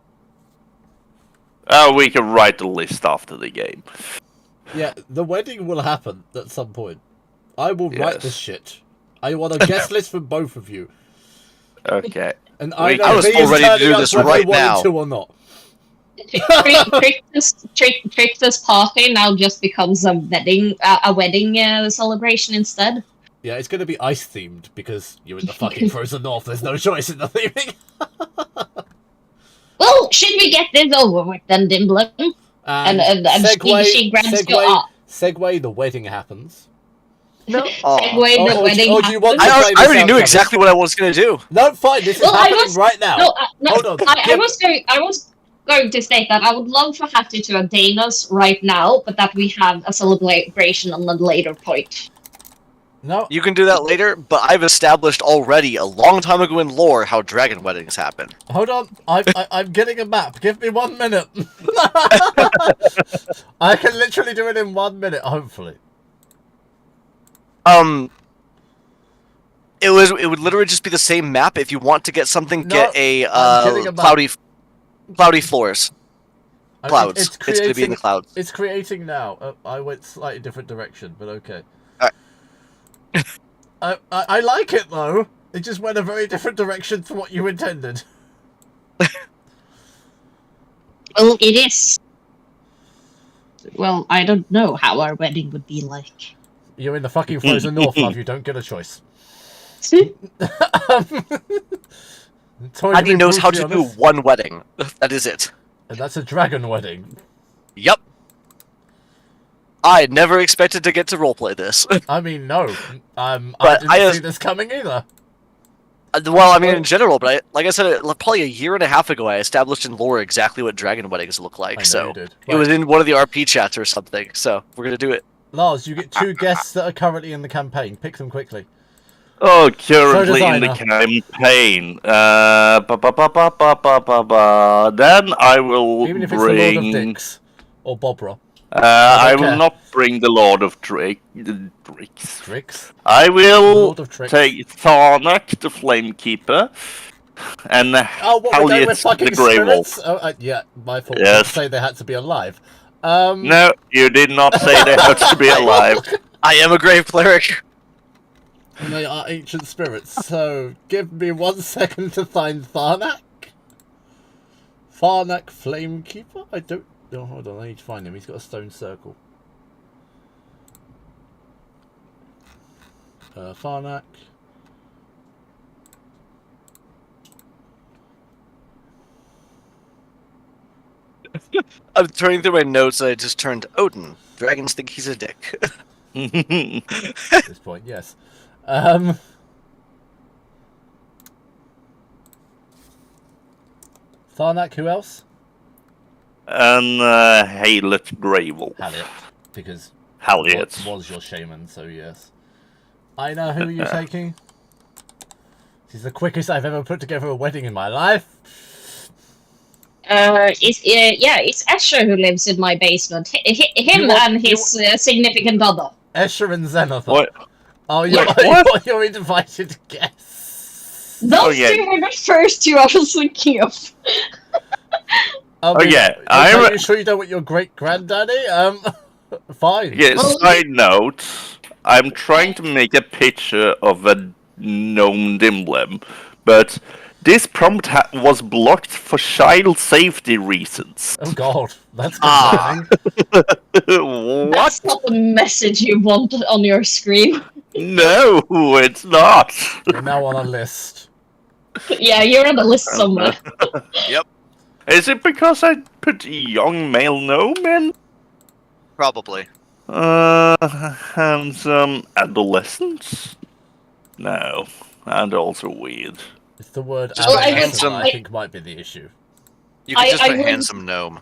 We can write the list after the game. Yeah, the wedding will happen at some point. I will write Yes. this shit. I want a guest list from both of you. Okay. And Wait, I I know was B is all ready to turning do up this whether right you wanted now. to or not. Trickster's party now just becomes a wedding celebration instead. Yeah, it's going to be ice themed because you're in the fucking frozen north. There's no choice in the theming. Well, should we get this over with then, Dimblem? And she grabs your arm. Segue, the wedding happens. No. Segue the Or wedding. do you want I to play this already out, knew Kevin? exactly what I was going to do. No, fine. This is Well, I happening was- right now. No, Hold on. I was going to state that I would love for Hattie to ordain us right now, but that we have a celebration on a later point. No. You can do that later, but I've established already a long time ago in lore how dragon weddings happen. Hold on. I'm getting a map. Give me 1 minute. I can literally do it in 1 minute, hopefully. It would literally just be the same map. If you want to get something, No, get a I'm getting a map. cloudy floors. I mean, Clouds. It's It's going to be in creating. the clouds. It's creating now. I went slightly different direction, but okay. I like it though. It just went a very different direction from what you intended. Well, it is. Well, I don't know how our wedding would be like. You're in the fucking frozen north, love. You don't get a choice. Hattie knows how to do one wedding. That is it. And that's a dragon wedding. Yep. I never expected to get to roleplay this. I mean, no. I But didn't see this coming either. Well, I mean, in general, but like I said, probably a year and a half ago, I established in lore exactly what dragon weddings look like. I know So you did. it was in one of the RP chats or something. So we're gonna do it. Lars, you get 2 guests that are currently in the campaign. Pick them quickly. Oh, currently in the designer. campaign. Then I will Even if it's the Lord of bring. Dicks or Bobra. I don't will care. not bring the Lord of Drakes. Drix? I The will Lord of Tricks. take Tharnak, the Flamekeeper, and Oh, what, we're going with Halyet, the fucking Grey Wolf. spirits? Oh, yeah, my fault. We didn't Yes. say they had to be alive. No, you did not say they had to be alive. I am a grave cleric. And they are ancient spirits, so give me 1 second to find Tharnak. Tharnak Flamekeeper? I don't... Oh, hold on, I need to find him. He's got a stone circle. Tharnak. I'm turning through my notes. I just turned Odin. Dragons think he's a dick. At this point, yes. Tharnak, who else? And Halyet, Grey Wolf. Halyet, because Halyet. was your shaman, so yes. I know who you're taking. This is the quickest I've ever put together a wedding in my life. It's Asher who lives in my basement. Him and his significant other. Escher and Zenithar. What? Oh, you're invited guests. Those two were the first two I was thinking of. Are you sure you don't want your great granddaddy? Fine. Yes, side note. I'm trying to make a picture of a gnome dimblem, but this prompt was blocked for child safety reasons. Oh god, that's concerning. What? That's not the message you want on your screen. No, it's not. You're now on a list. Yeah, you're on the list somewhere. Yep. Is it because I put young male gnome in? Probably. Handsome adolescents? No, and also weird. It's the word Just adolescent I think might be the issue. You could just put would- handsome gnome.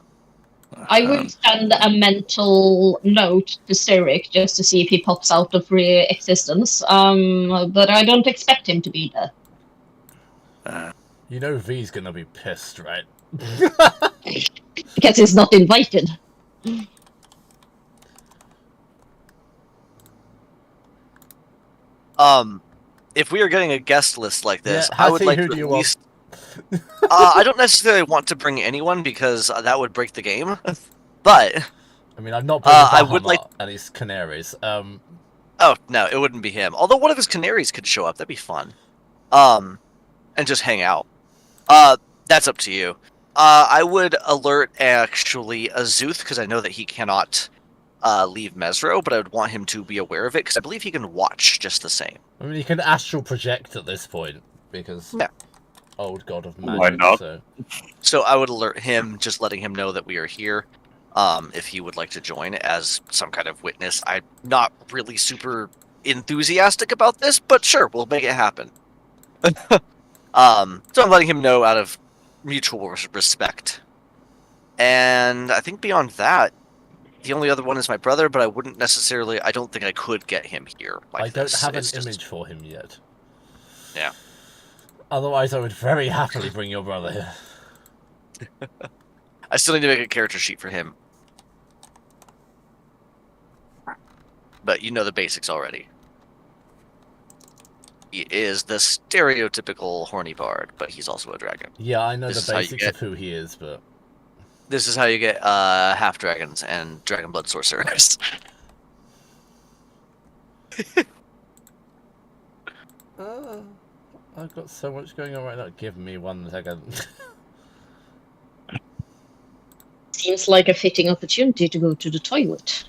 I would send a mental note to Cyric just to see if he pops out of existence. But I don't expect him to be there. You know V's gonna be pissed, right? Because he's not invited. If we are getting a guest list like this, Yeah, I would like who to do you at want? least. I don't necessarily want to bring anyone because that would break the game. But I mean, I'm not bringing I would like. and his canaries. Oh no, it wouldn't be him. Although one of his canaries could show up, that'd be fun. And just hang out. That's up to you. I would alert actually Azuth because I know that he cannot leave Mesro, but I would want him to be aware of it because I believe he can watch just the same. I mean, he can astral project at this point because old god of magic. Why not? So I would alert him, just letting him know that we are here. If he would like to join as some kind of witness. I'm not really super enthusiastic about this, but sure, we'll make it happen. So I'm letting him know out of mutual respect. And I think beyond that, the only other one is my brother, but I wouldn't necessarily. I don't think I could get him here. I don't have an image for him yet. Yeah. Otherwise, I would very happily bring your brother here. I still need to make a character sheet for him. But you know the basics already. He is the stereotypical horny bard, but he's also a dragon. Yeah, I know the basics of who he is, but... This is how you get half dragons and dragon blood sorcerers. I've got so much going on right now. Give me 1 second. Seems like a fitting opportunity to go to the toilet.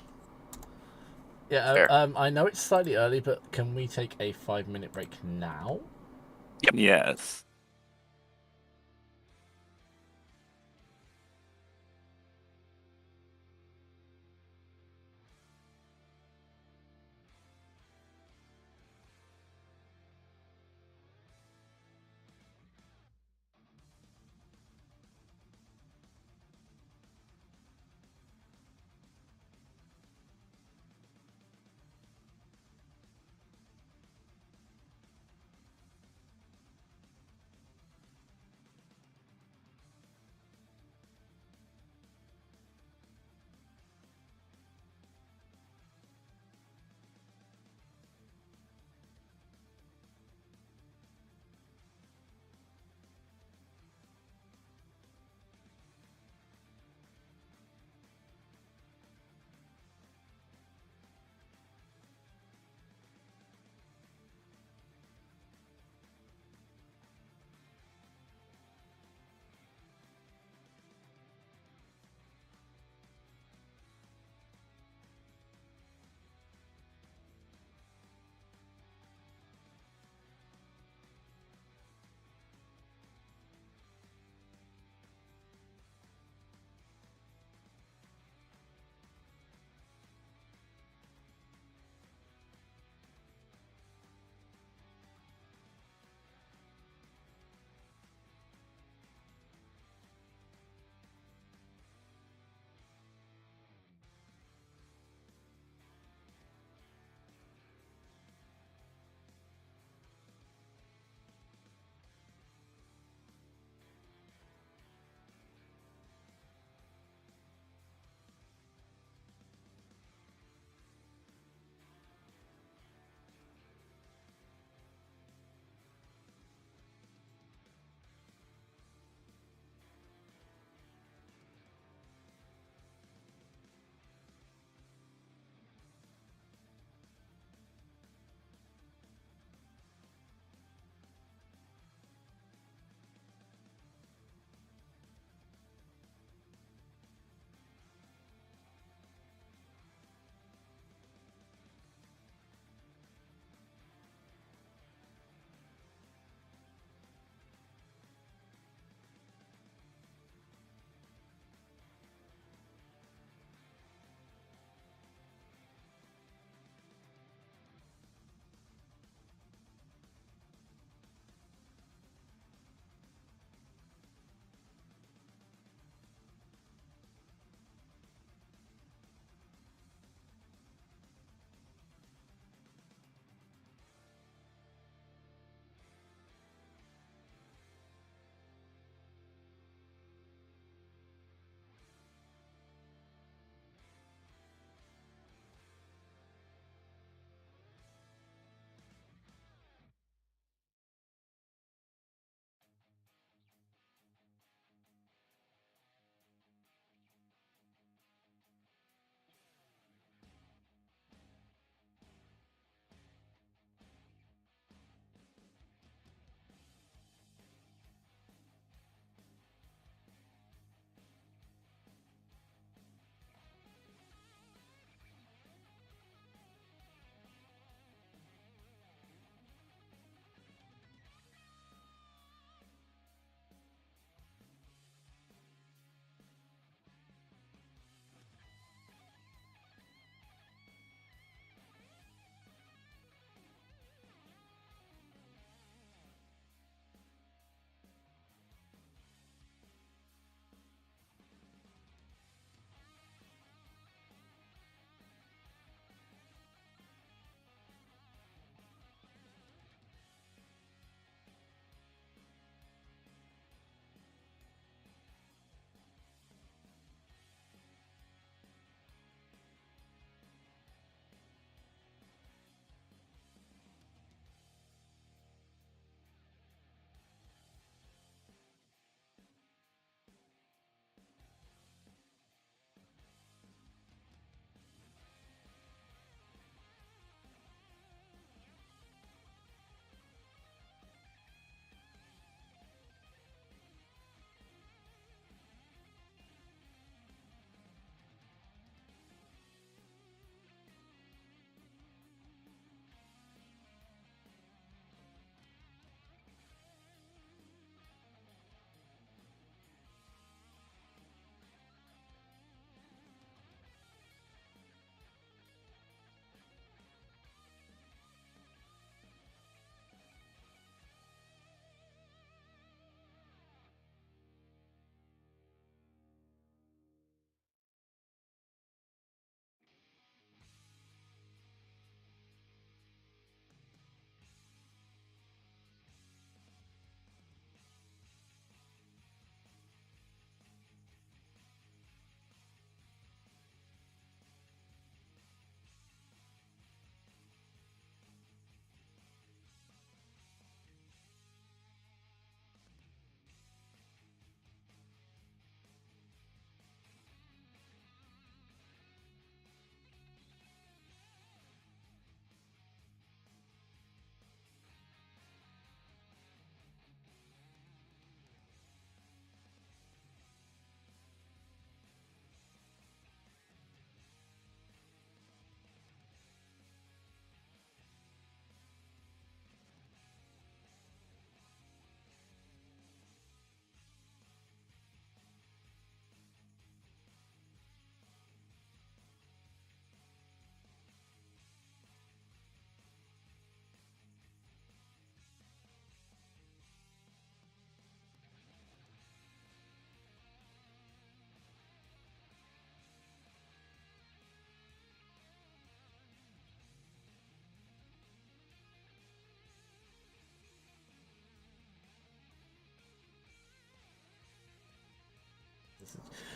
Yeah, I know it's slightly early, but can we take a 5-minute break now? Yep. Yes.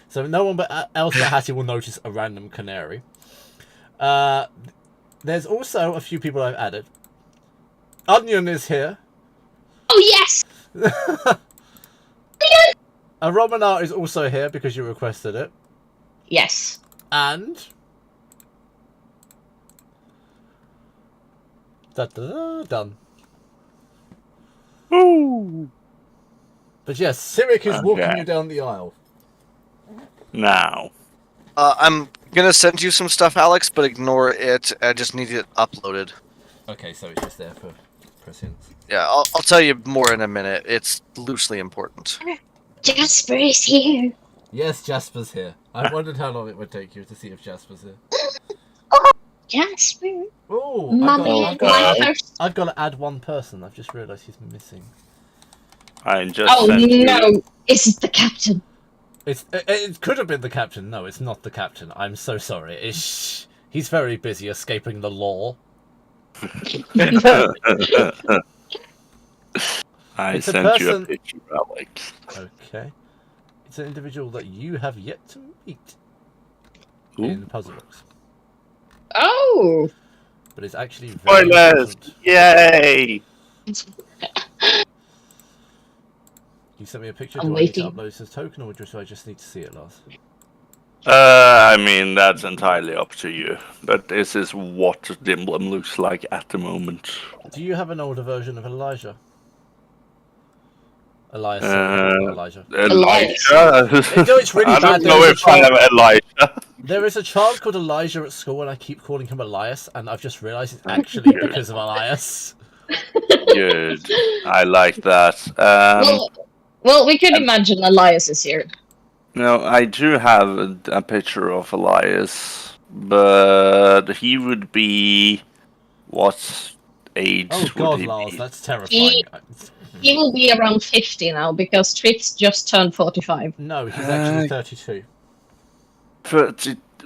So no one else but Hattie will notice a random canary. There's also a few people I've added. Onion is here. Oh yes. A Romanar is also here because you requested it. Yes. And done. Ooh. But yes, Cyric is walking Okay. you down the aisle. Now. I'm gonna send you some stuff, Alex, but ignore it. I just need it uploaded. Okay, so it's just there for prescience. Yeah, I'll tell you more in a minute. It's loosely important. Jasper is here. Yes, Jasper's here. I wondered how long it would take you to see if Jasper's here. Jasper. Oh, Mummy, I've got my to add one person. I've just realised he's missing. I just Oh sent you. no! Is it the captain? It could have been the captain. No, it's not the captain. I'm so sorry. He's very busy escaping the law. I It's a sent you a person- picture, Alex. Okay. It's an individual that you have yet to meet Ooh. in Puzzle Books. Oh. But it's actually very Spoilers! important. Yay! You sent me a picture. I'm Do I need to waiting. upload this as token, or do I just need to see it, Lars? I mean, that's entirely up to you. But this is what the emblem looks like at the moment. Do you have an older version of Elijah? Elias, sorry, not Elijah. Elijah? No, it's really I bad. don't know if I have Elijah. There is a child called Elijah at school, and I keep calling him Elias, and I've just realised it's actually because of Elias. Good. I like that. Well, we could imagine Elias is here. No, I do have a picture of Elias, but he would be what age Oh would God, he Lars, be? that's terrifying. He will be around 50 now because Tritz just turned 45. No, he's actually 32.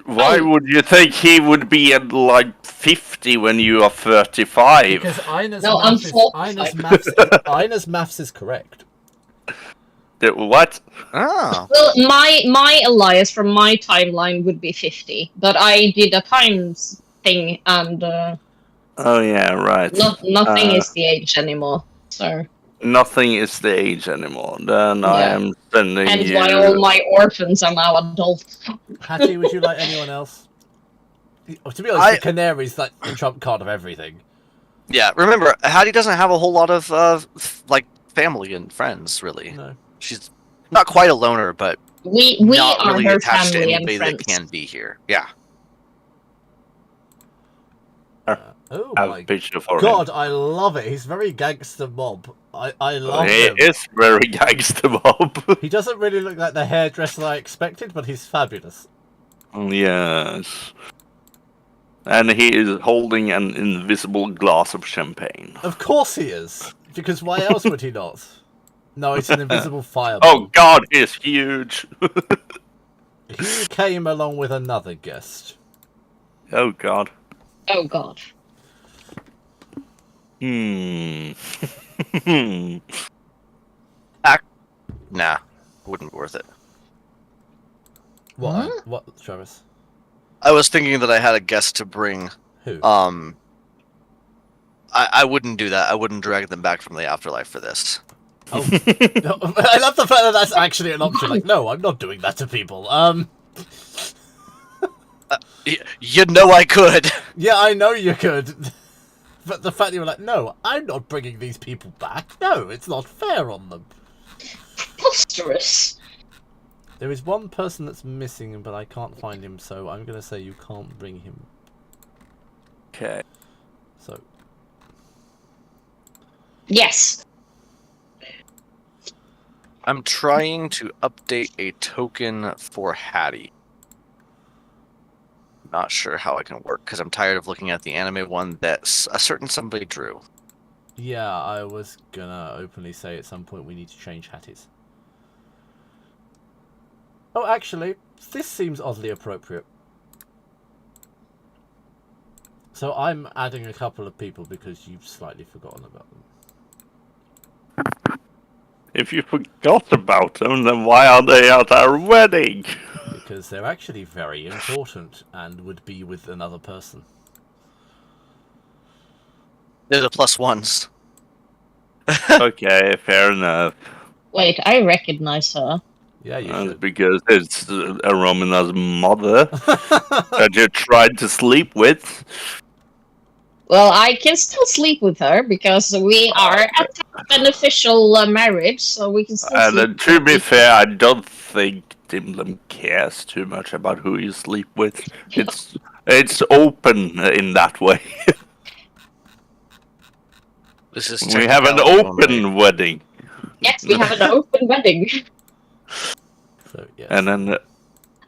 Why would you think he would be at like 50 when you are 35? Because Ina's No, I'm Ina's maths is correct. What? Oh. Well, my Elias from my timeline would be 50, but I did a times thing and Oh yeah, right. nothing is the age anymore. So Nothing is the age anymore. Then I Yeah. am sending hence you. why all my orphans are now adults. Hattie, would you like anyone else? To be honest, the canary's like the trump card of everything. Yeah, remember, Hattie doesn't have a whole lot of like family and friends, really. No. She's not quite a loner, but We not are really her attached to family and anybody friends. that can be here. Yeah. Oh I have my a picture for God, him. I love it. He's very gangster mob. I love He him. is very gangster mob. He doesn't really look like the hairdresser I expected, but he's fabulous. Yes. And he is holding an invisible glass of champagne. Of course he is. Because why else would he not? No, it's an invisible fireball. Oh God, he's huge. He came along with another guest. Oh God. Oh God. Hmm. Nah, wouldn't be worth it. What? Huh? What, Travis? I was thinking that I had a guest to bring. Who? I wouldn't do that. I wouldn't drag them back from the afterlife for this. Oh. I love the fact that that's actually an option. Like, no, I'm not doing that to people. You know I could. Yeah, I know you could. But the fact you were like, no, I'm not bringing these people back. No, it's not fair on them. Preposterous. There is one person that's missing, but I can't find him, so I'm going to say you can't bring him. Okay. So, Yes. I'm trying to update a token for Hattie. Not sure how it can work because I'm tired of looking at the anime one that a certain somebody drew. yeah, I was going to openly say at some point we need to change Hattie's. Oh, actually, this seems oddly appropriate. So I'm adding a couple of people because you've slightly forgotten about them. If you forgot about them, then why are they at our wedding? Because they're actually very important and would be with another person. They're the +1s. Okay, fair enough. Wait, I recognize her. Yeah, you That's should. because it's Romina's mother that you tried to sleep with. Well, I can still sleep with her because we are at an official marriage, so we can still sleep. And to be fair, I don't think Dimblem cares too much about who you sleep with. It's open in that way. This is We have an technicality only. open wedding. Yes, we have an open wedding. So, yes. And then,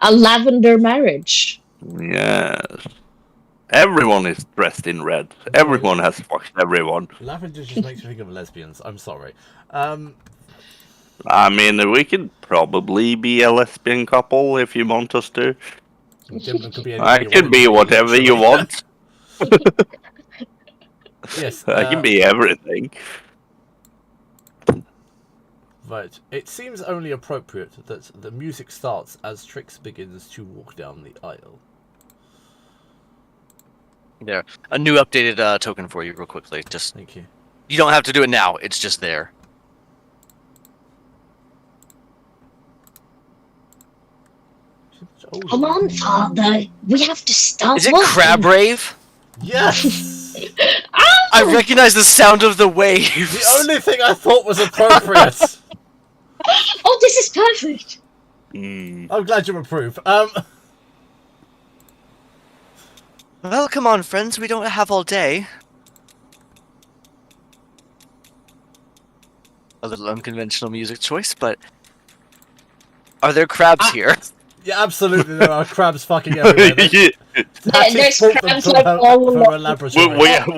A lavender marriage. yes. Everyone is dressed in red. Everyone has fucked everyone. Lavender just makes me think of lesbians. I'm sorry. I mean, we could probably be a lesbian couple if you want us to. Dimblem could be I anything you can want be to whatever you literally. want. Yes. I can be everything. Right. It seems only appropriate that the music starts as Trix begins to walk down the aisle. There. A new updated token for you real quickly. Just Thank you. you don't have to do it now. It's just there. Come on, Father. We have to start. Is it walking. Crab Rave? Yes! I recognize the sound of the waves. The only thing I thought was appropriate. Oh, this is perfect. I'm glad you approve. Well, come on, friends. We don't have all day. A little unconventional music choice, but are there crabs here? Yeah, absolutely, there are crabs fucking everywhere. There's Brought them crabs from like her- all from along. her laboratory.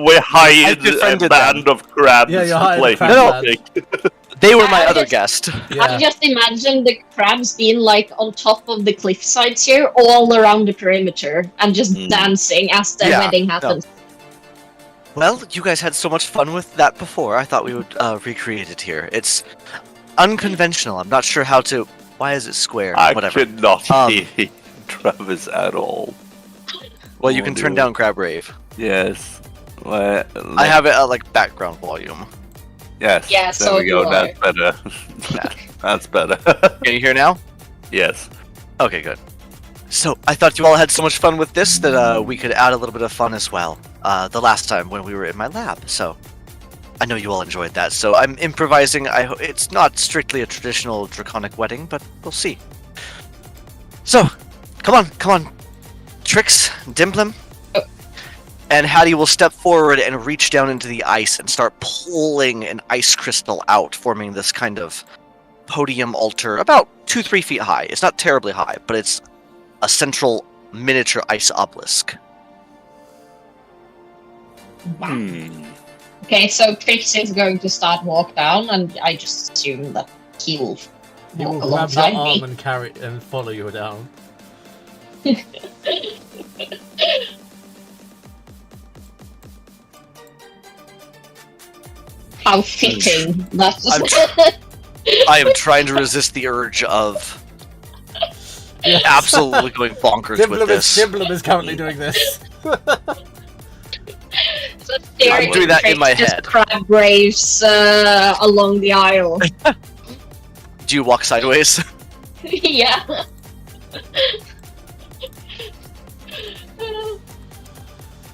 We hired a defended band of crabs Yeah, you to hired play a crab music. They were my I other just- guest. Yeah. I just imagine the crabs being like on top of the cliff sides here, all around the perimeter, and just dancing as the Yeah, wedding no. happens. Well, you guys had so much fun with that before. I thought we would recreate it here. It's unconventional. I'm not sure how to. Why is it square? I Whatever. could not Um, hear Travis at all. Well, you can turn down Crab Rave. Yes. I have it at like background volume. Yes. Yeah, there so we go. do That's better. That's better. Can you hear now? Yes. Okay, good. So I thought you all had so much fun with this that we could add a little bit of fun as well. The last time when we were in my lab, so I know you all enjoyed that. So I'm improvising. It's not strictly a traditional draconic wedding, but we'll see. So, come on, Trix, Dimplem, and Hattie will step forward and reach down into the ice and start pulling an ice crystal out, forming this kind of podium altar about 2-3 feet high. It's not terribly high, but it's a central miniature ice obelisk. Okay, so Trix is going to start walk down, and I just assume that he will He will walk grab your alongside arm me. and carry and follow you down. How fitting. That's I am trying to resist the urge of Yes. absolutely going bonkers with this. Dimblem is currently doing this. I'm doing that in my just head. Crab raves along the aisle. Do you walk sideways? Yeah.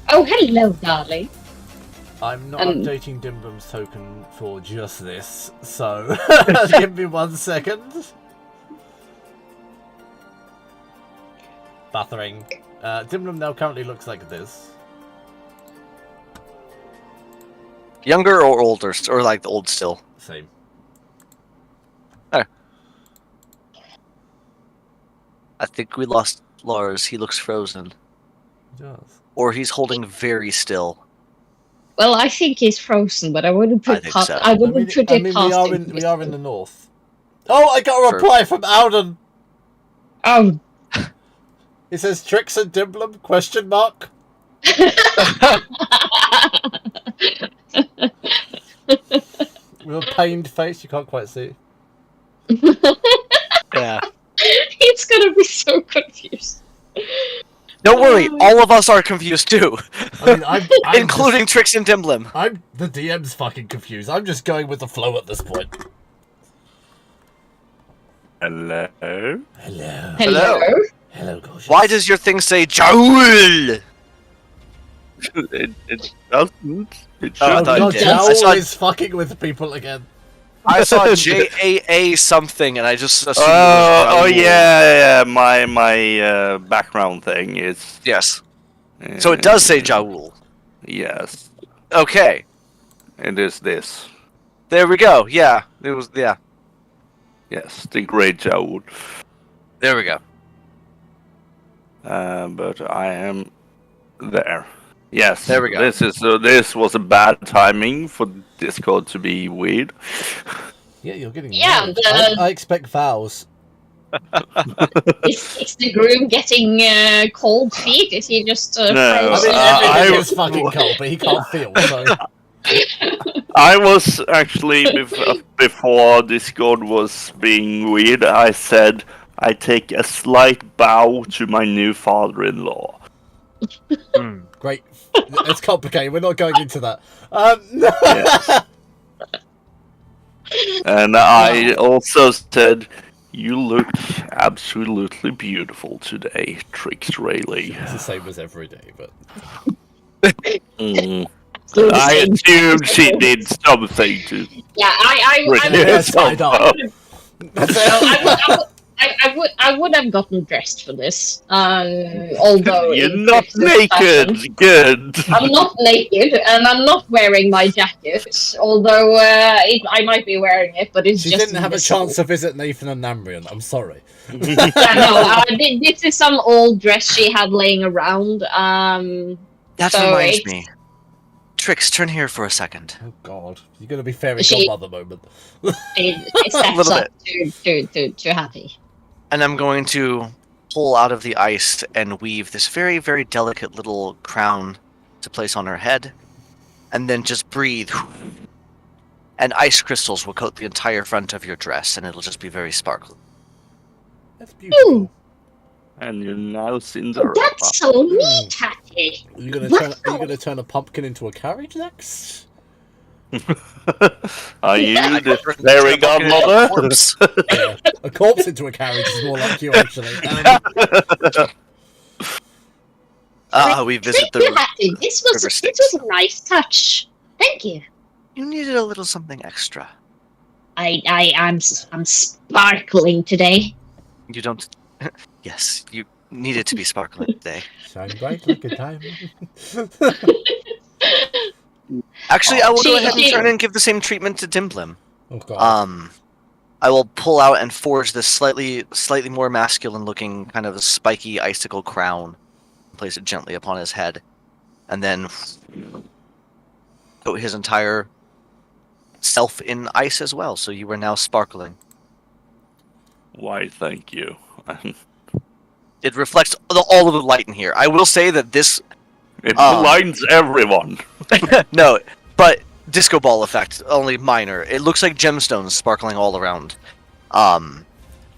Oh, hello, darling. I'm not updating Dimblem's token for just this, so give me 1 second. Buffering. Dimblem now currently looks like this. Younger or older? Or like the old still? Same. I think we lost Lars. He looks frozen. He does. Or he's holding very still. Well, I think he's frozen, but I wouldn't put think past. so. I wouldn't put it we past are him. we are in the north. Oh, I got a reply from Alden. Oh, It says Trix and Dimblem? Question mark. With a pained face, you can't quite see. Yeah. He's gonna be so confused. Don't worry, all of us are confused too, I mean, I'm including Trix and Dimblim. I'm the DM's fucking confused. I'm just going with the flow at this point. Hello. Hello. Hello. Hello, gorgeous. Why does your thing say Jowl? It doesn't. It Oh, I Oh should. thought god, it did. Jowl I saw- is fucking with people again. I saw JAA something, and I just assumed it was Oh Jowl. yeah. My background thing is. Yes. So it does say Jowl. Yes. Okay. It is this. There we go. Yeah. It was. Yeah. Yes, the great Jowl. There we go. But I am there. Yes. There we go. This was a bad timing for Discord to be weird. Yeah, you're getting Yeah, married. the- I expect vows. Is the groom getting cold feet? Is he just No, I mean, I- everything is fucking cold, but he can't feel, so... I was actually before Discord was being weird. I said I take a slight bow to my new father-in-law. Hmm. Great. It's complicated, we're not going into that. Yes. And I also said, "You look absolutely beautiful today, Trix Rayleigh." It's the same as every day, but... Mm. I assumed she did something to. Yeah, I Rick would. Yes, I know. I would have gotten dressed for this. Although You're in not Trix's fashion, naked. Good. I'm not naked, and I'm not wearing my jacket. Although I might be wearing it, but it's She just. didn't have a invisible. chance to visit Nathan and Namrian, I'm sorry. Yeah, no, this is some old dress she had laying around. That So reminds it's- me. Trix, turn here for a second. Oh god, you're gonna be fairy She- godmother moment. It sets little up to happy. And I'm going to pull out of the ice and weave this very, very delicate little crown to place on her head. And then just breathe. And ice crystals will coat the entire front of your dress, and it'll just be very sparkly. That's beautiful. And you're now Cinderella. That's so neat, Hattie. Are you gonna turn a pumpkin into a carriage next? Are you the Turn fairy a pumpkin into a godmother? corpse. Yeah, a corpse into a carriage is more like you, actually. We visit Thank you, the. Hattie. This was River Styx. a nice touch. Thank you. You needed a little something extra. I'm sparkling today. You don't. Yes, you needed to be sparkling today. Shine bright like a diamond. Actually, I will go She- ahead and she- turn and give the same treatment to Dimblim. Oh god. I will pull out and forge this slightly more masculine-looking, kind of spiky icicle crown, and place it gently upon his head, and then coat his entire self in ice as well. So you are now sparkling. Why, thank you. It reflects all of the light in here. I will say that this It blinds everyone. no, but disco ball effect, only minor. It looks like gemstones sparkling all around. I'm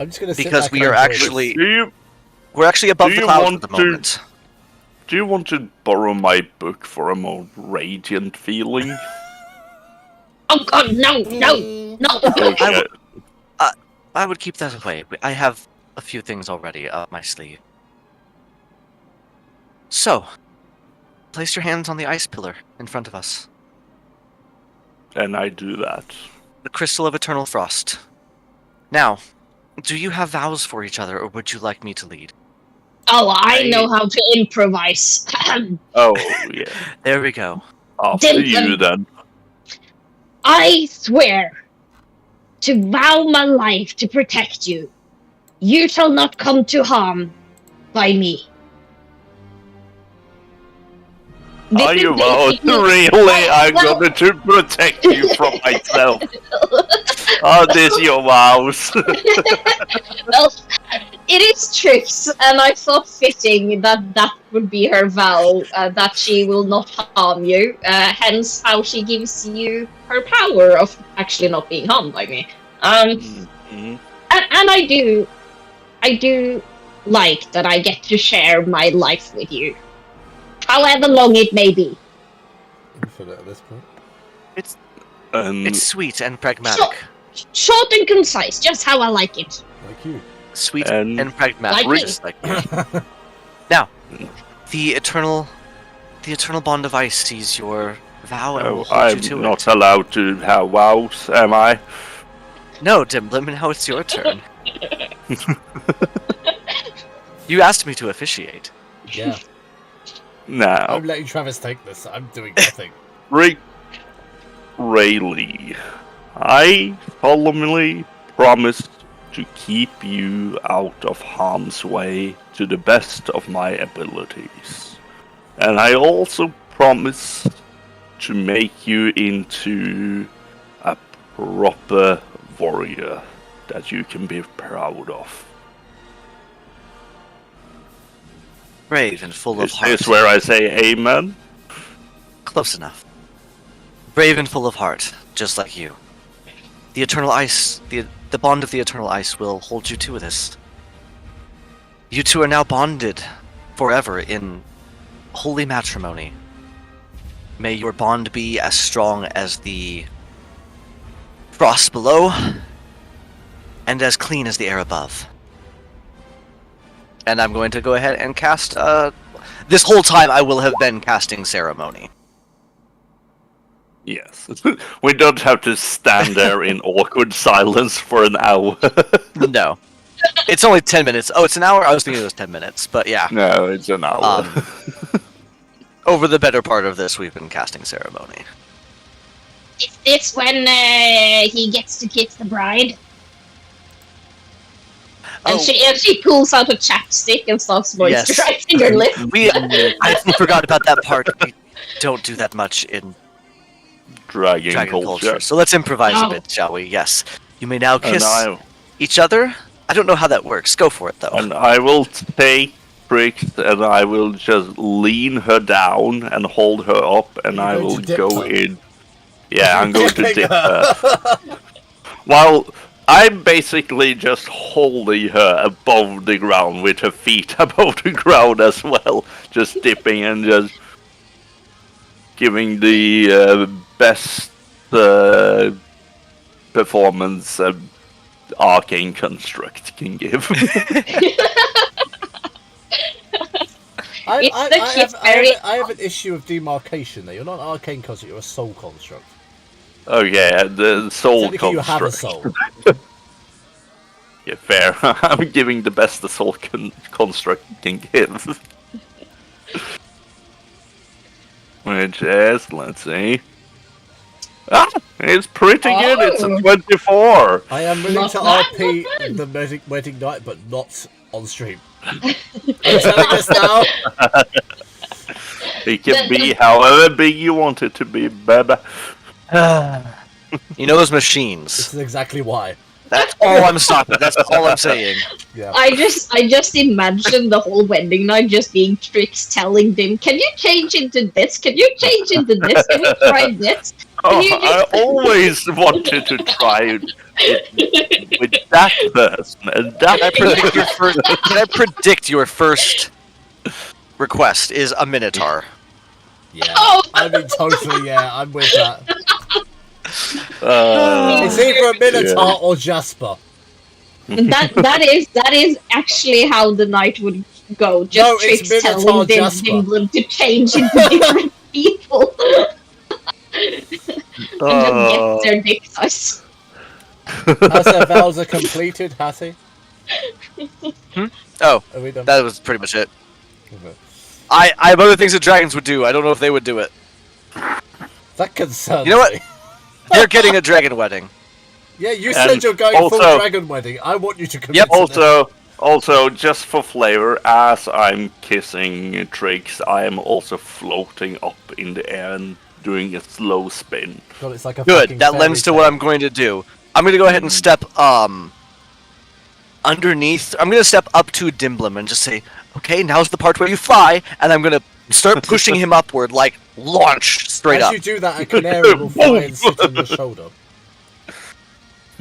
just gonna sit because back we and are enjoy actually- this. We're actually above Do the you clouds want at the to- moment. Do you want to borrow my book for a more radiant feeling? Oh God, no, no. Okay. I would keep that away. I have a few things already up my sleeve. So, place your hands on the ice pillar in front of us. And I do that. The crystal of eternal frost. Now, do you have vows for each other, or would you like me to lead? Oh, I I- know how to improvise. Oh, yeah. There we go. After Then- you, then. I swear to vow my life to protect you. You shall not come to harm by me. This Are is you about basically- really? I'm Well- going to protect you from myself. Are this your vows? Well, it is Trix, and I thought fitting that that would be her vow, that she will not harm you, hence how she gives you her power of actually not being harmed by me. Mhm. And I do like that I get to share my life with you, however long it may be. Infinite at this point. It's sweet and pragmatic. Short and concise, just how I like it. Like you. Sweet And- and pragmatic, Like me. just like me. Now, the eternal bond of ice sees your vow and will hold you to I'm not it. allowed to have vows, am I? No, Dimblim, now it's your turn. You asked me to officiate. Yeah. Now, I'm letting Travis take this. I'm doing nothing. Rayleigh, I solemnly promise to keep you out of harm's way to the best of my abilities. And I also promise to make you into a proper warrior that you can be proud of. Brave and full of Is heart. this where I say amen? Close enough. Brave and full of heart, just like you. The eternal ice, the bond of the eternal ice will hold you to this. You two are now bonded forever in holy matrimony. May your bond be as strong as the frost below, and as clean as the air above. And I'm going to go ahead and cast, this whole time I will have been casting ceremony. Yes. We don't have to stand there in awkward silence for an hour. No. It's only 10 minutes. Oh, it's an hour? I was thinking it was 10 minutes, but yeah. No, it's an hour. Over the better part of this, we've been casting ceremony. Is this when he gets to kiss the bride? And she pulls out a chapstick and starts moisturizing her lips. I forgot about that part. We don't do that much in Dragon culture. So let's improvise a bit, shall we? Yes. You may now kiss And each other. I don't know how that works. Go for it, though. And I will take Trix and I will just lean her down and hold her up, and I will go in. Yeah, I'm going to dip her. While I'm basically just holding her above the ground with her feet above the ground as well, just dipping and just giving the best performance Arcane Construct can give. I have an issue of demarcation there. You're not an arcane construct, you're a soul construct. Oh yeah, the soul Technically construct. you have a soul. Yeah, fair. I'm giving the best the soul construct can give. Which is, let's see. Ah, it's pretty good. It's a 24. I am willing to RP the wedding night, but not on stream. Are you telling us now? It can be however big you want it to be, baby. You know those machines. This is exactly why. That's all I'm stopping. That's all I'm saying. Yeah. I just imagine the whole wedding night just being Trix telling them, "Can you change into this? Can you change into this? Can we try this?" Oh, I always wanted to try it with that person. And that Can I predict your first request is a Minotaur? Yeah. Oh! I mean, totally, yeah, I'm with that. Uh, It's either a Minotaur or Jasper. that is actually how the night would go. Just No, it's Trix Minotaur telling Jasper. Dimblin to change into different people. And just get their dick size. Has their vows are completed, Hattie? Oh, Are we done? that was pretty much it. Okay. I have other things that dragons would do. I don't know if they would do it. That concerns You know what? me. You're getting a dragon wedding. Yeah, you said you're going full also- dragon wedding. I want you to commit Yep, to that. Also, just for flavor, as I'm kissing Trix, I am also floating up in the air and doing a slow spin. God, it's like a Good. fucking That fairy lends to what tale. I'm going to do. I'm going to go ahead and step underneath. I'm going to step up to Dimblum and just say, "Okay, now's the part where you fly," and I'm going to start pushing him upward, like launch straight As up. you do that, a canary will fly and sit on your shoulder.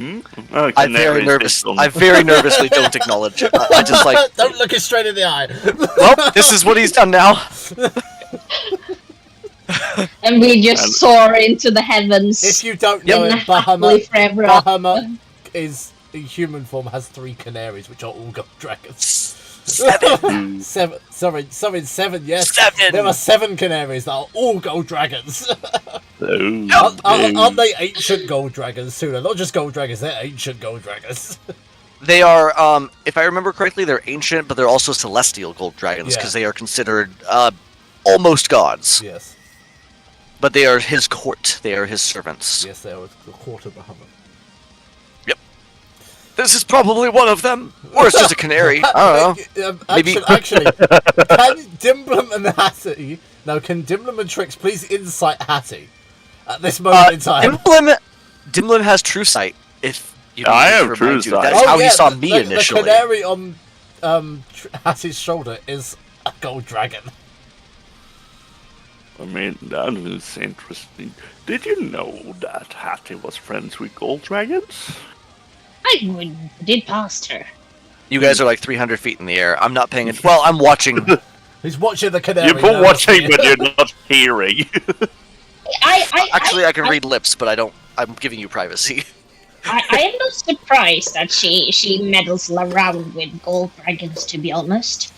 I very nervously don't acknowledge it. I just like Don't look it straight in the eye. well, this is what he's done now. And we just soar into the heavens. If you don't know in it, happily forever after. Bahamut is in human form has 3 canaries, which are all gold dragons. 7. Seven. Yes, 7. there are 7 canaries that are all gold dragons. Oh, Aren't they ancient gold dragons too? They're not just gold dragons; they're ancient gold dragons. They are, if I remember correctly, they're ancient, but they're also celestial gold dragons because they are considered almost gods. Yes. But they are his court. They are his servants. Yes, they are the court of Bahamut. Yep. This is probably one of them, or it's just a canary. I don't know. Maybe. Actually, can Dimblum and Hattie? No, can Dimblum and Trix please insight Hattie at this moment in time? Dimblum has true sight. If you I have true sight. That's how he saw me initially. The canary on Hattie's shoulder is a gold dragon. I mean, that was interesting. Did you know that Hattie was friends with gold dragons? I did past her. You guys are like 300 feet in the air. I'm not paying it. Well, I'm watching. He's watching the canary. You're both watching, but you're not hearing. Actually, I can read lips, but I don't. I'm giving you privacy. I am not surprised that she meddles around with gold dragons, to be honest.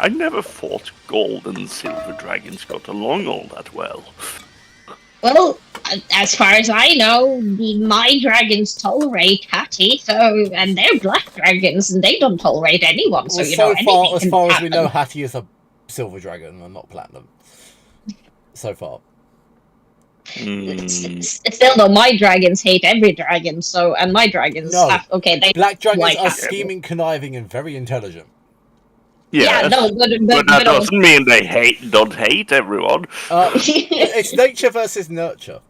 I never thought gold and silver dragons got along all that well. Well, as far as I know, my dragons tolerate Hattie, and they're black dragons, and they don't tolerate anyone. So well, as far as we know, Hattie is a silver dragon and not platinum. So far. Still, though, my dragons hate every dragon. And my dragons black dragons are scheming, conniving, and very intelligent. Yeah, no, but that doesn't mean they don't hate everyone. It's nature versus nurture,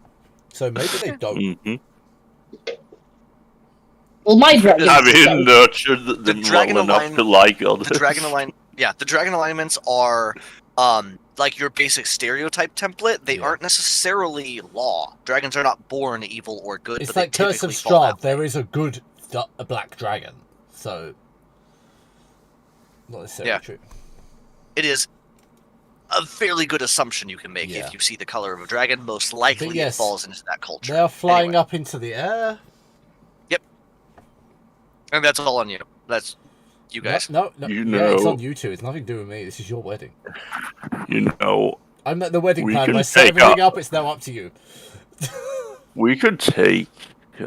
so maybe they don't. Mm-hmm. Well, my dragons. I mean, nurture the dragon well enough to like others. The dragon alignments are like your basic stereotype template. They aren't necessarily law. Dragons are not born evil or good. It's but like Curse of Strahd. There is a black dragon, so. Not necessarily true. It is a fairly good assumption you can make if you see the color of a dragon. Most likely it falls into that culture. They are flying up into the air. Yep. And that's all on you. That's you guys. No. It's on you two. It's nothing to do with me. This is your wedding. You know. I'm not the wedding planner. I set everything up. It's now up to you. We could take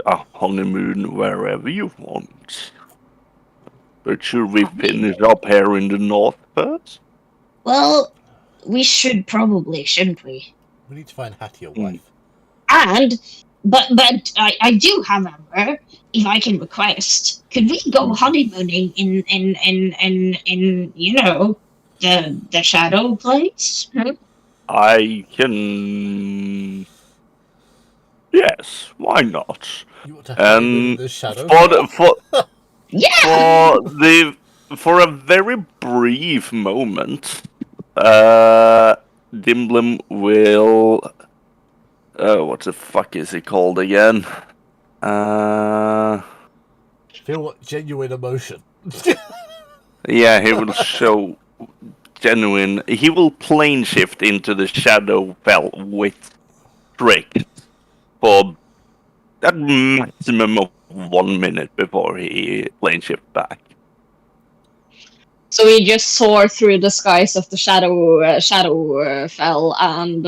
a honeymoon wherever you want. But should we finish up here in the north first? Well, we should probably, shouldn't we? We need to find Hattie, your wife. But I do, however, if I can request, could we go honeymooning in the shadow place? I can. Yes, why not? You want to honeymoon in the shadow? Yeah. For a very brief moment, Dimblum will. What the fuck is it called again? Feel what genuine emotion. Yeah, he will show genuine. He will plane shift into the shadow belt with Drake for a maximum of 1 minute before he plane shift back. So we just soar through the skies of the shadow fell, and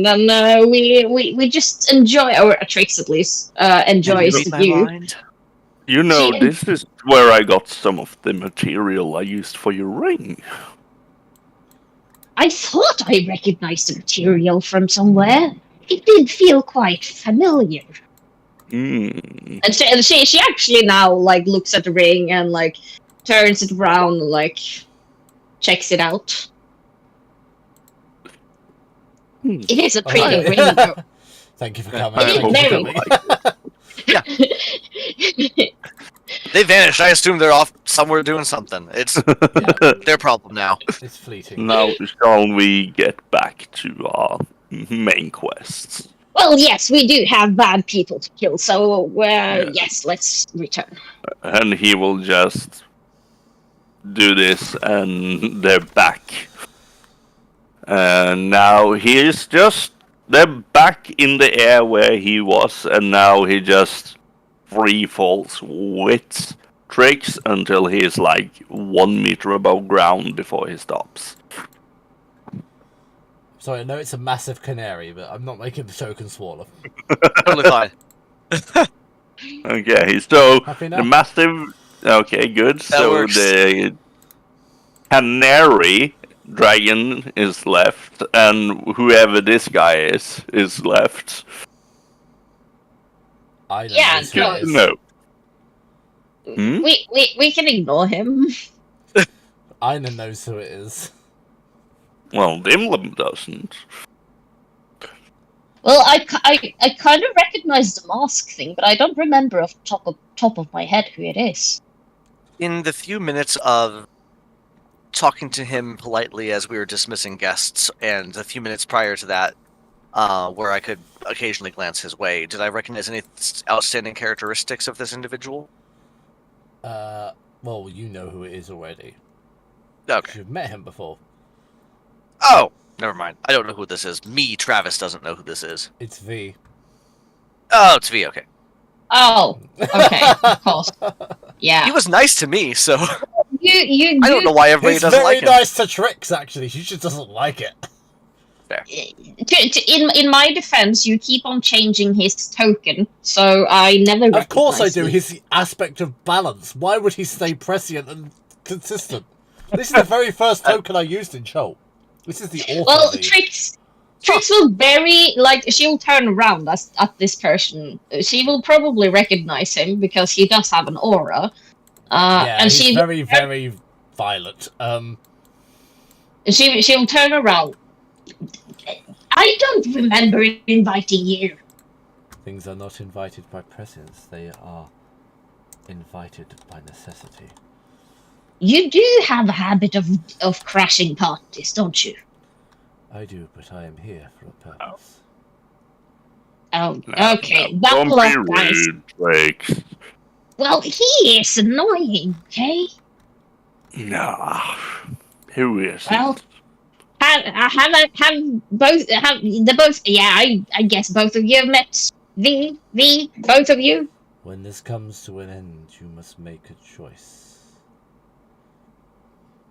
then we just enjoy, or Trix at least enjoys the view. You know, this is where I got some of the material I used for your ring. I thought I recognized the material from somewhere. It did feel quite familiar. And she actually now looks at the ring and turns it around and checks it out. It is a pretty ring, though. Thank you for coming. It is very. Yeah. They vanished. I assume they're off somewhere doing something. It's their problem now. It's fleeting. Now shall we get back to our main quests? Well, yes, we do have bad people to kill, so yes, let's return. And he will just do this, and they're back. And now they're back in the air where he was, and now he just free falls with tricks until he's like 1 meter above ground before he stops. Sorry, I know it's a massive canary, but I'm not making the token smaller. Totally fine. Okay, so Happy the now? massive. Okay, good. So works. the canary dragon is left, and whoever this guy is left. I don't Yeah, know who no. it is. No. Hmm? We can ignore him. Aina knows who it is. Well, Dimlim doesn't. Well, I kind of recognize the mask thing, but I don't remember off top of my head who it is. In the few minutes of talking to him politely as we were dismissing guests, and a few minutes prior to that, where I could occasionally glance his way, did I recognize any outstanding characteristics of this individual? Well, you know who it is already. Okay. You've met him before. Oh, never mind. I don't know who this is. Me, Travis, doesn't know who this is. It's V. Oh, it's V. Okay. Oh, okay, of course. Yeah. He was nice to me, so You I don't know why everybody He's doesn't very like him. nice to Trix, actually. She just doesn't like it. In my defense, you keep on changing his token, so I never. Of course I do. him. His aspect of balance. Why would he stay prescient and consistent? This is the very first token I used in Cho. This is the author. Well, lead. Trix will very she'll turn around at this person. She will probably recognize him because he does have an aura. Yeah, and he's very, very violent. she'll turn around. I don't remember inviting you. Things are not invited by presence. They are invited by necessity. You do have a habit of crashing parties, don't you? I do, but I am here for a purpose. Oh, No, okay. no, Battle don't of be guys. rude, Drake. Well, he is annoying, okay? No. Who is Well, it? have both. Yeah, I guess both of you have met V, both of you. When this comes to an end, you must make a choice.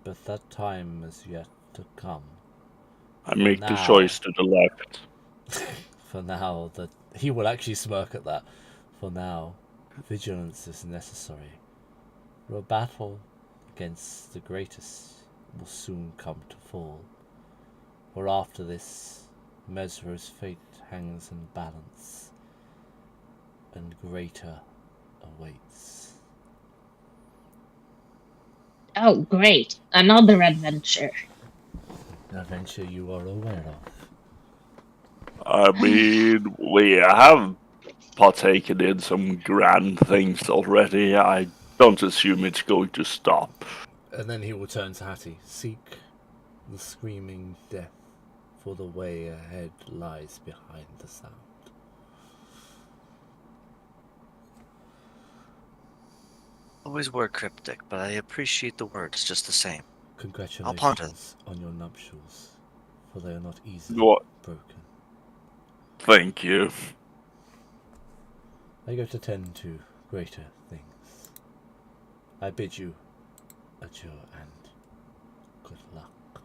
But that time is yet to come. I make the now. choice to the left. For now, that he will actually smirk at that. For now, vigilance is necessary. For a battle against the greatest will soon come to fall. For after this, Mesro's fate hangs in balance, and greater awaits. Oh, great! Another adventure. An adventure you are aware of. I mean, we have partaken in some grand things already. I don't assume it's going to stop. And then he will turn to Hattie. Seek the screaming death, for the way ahead lies behind the sound. Always were cryptic, but I appreciate the words just the same. Congratulations on your nuptials, for they are not easily What? broken. Thank you. I go to tend to greater things. I bid you adieu and good luck.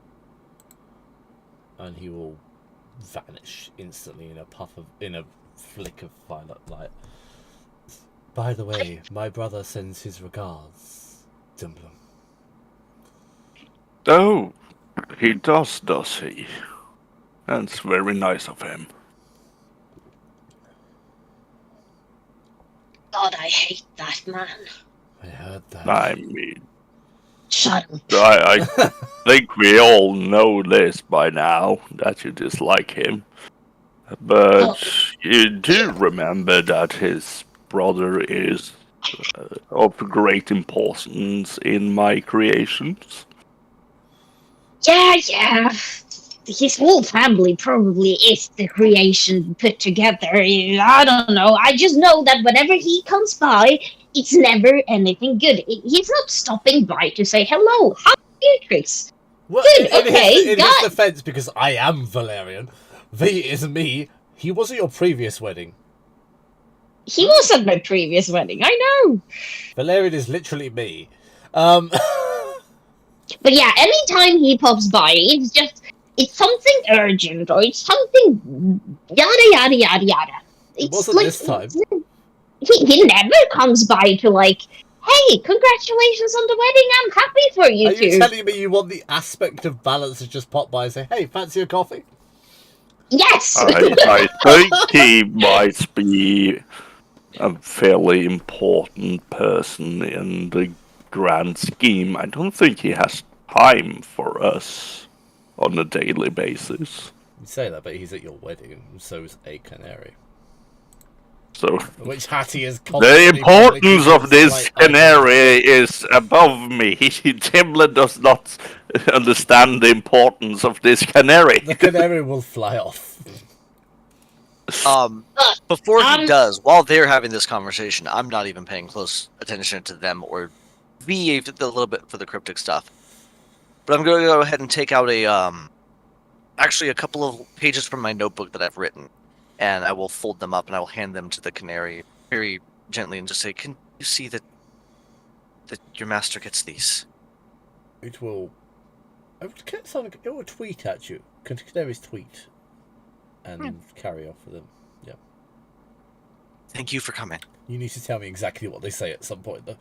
And he will vanish instantly in a flick of violet light. By the way, my brother sends his regards, Dimblum. Oh, he does he? That's very nice of him. God, I hate that man. I heard that. I mean, Shut up. I think we all know this by now, that you dislike him. But you do remember that his brother is of great importance in my creations. Yeah. his whole family probably is the creation put together. I don't know. I just know that whenever he comes by, it's never anything good. He's not stopping by to say hello. How are you, Trix? Well, Good, in his got- defense, because I am Valerian, V is me. He was at your previous wedding. He was at my previous wedding. I know. Valerian is literally me. But yeah, anytime he pops by, it's something urgent or it's something yada yada yada yada. It It's wasn't this time. He never comes by to like, hey, congratulations on the wedding. I'm happy for you Are two. you telling me you want the aspect of balance to just pop by and say, hey, fancy a coffee? Yes. I think he might be a fairly important person in the grand scheme. I don't think he has time for us on a daily basis. You say that, but he's at your wedding, and so is a canary. So Which Hattie is the constantly importance of this like, canary is above me. Timlin does not understand the importance of this canary. The canary will fly off. Before he does, while they're having this conversation, I'm not even paying close attention to them or V a little bit for the cryptic stuff. But I'm going to go ahead and take out actually a couple of pages from my notebook that I've written, and I will fold them up and I will hand them to the canary very gently and just say, "Can you see that your master gets these?" It will. It will tweet at you. Canaries tweet and carry off with them. Yeah. Thank you for coming. You need to tell me exactly what they say at some point, though.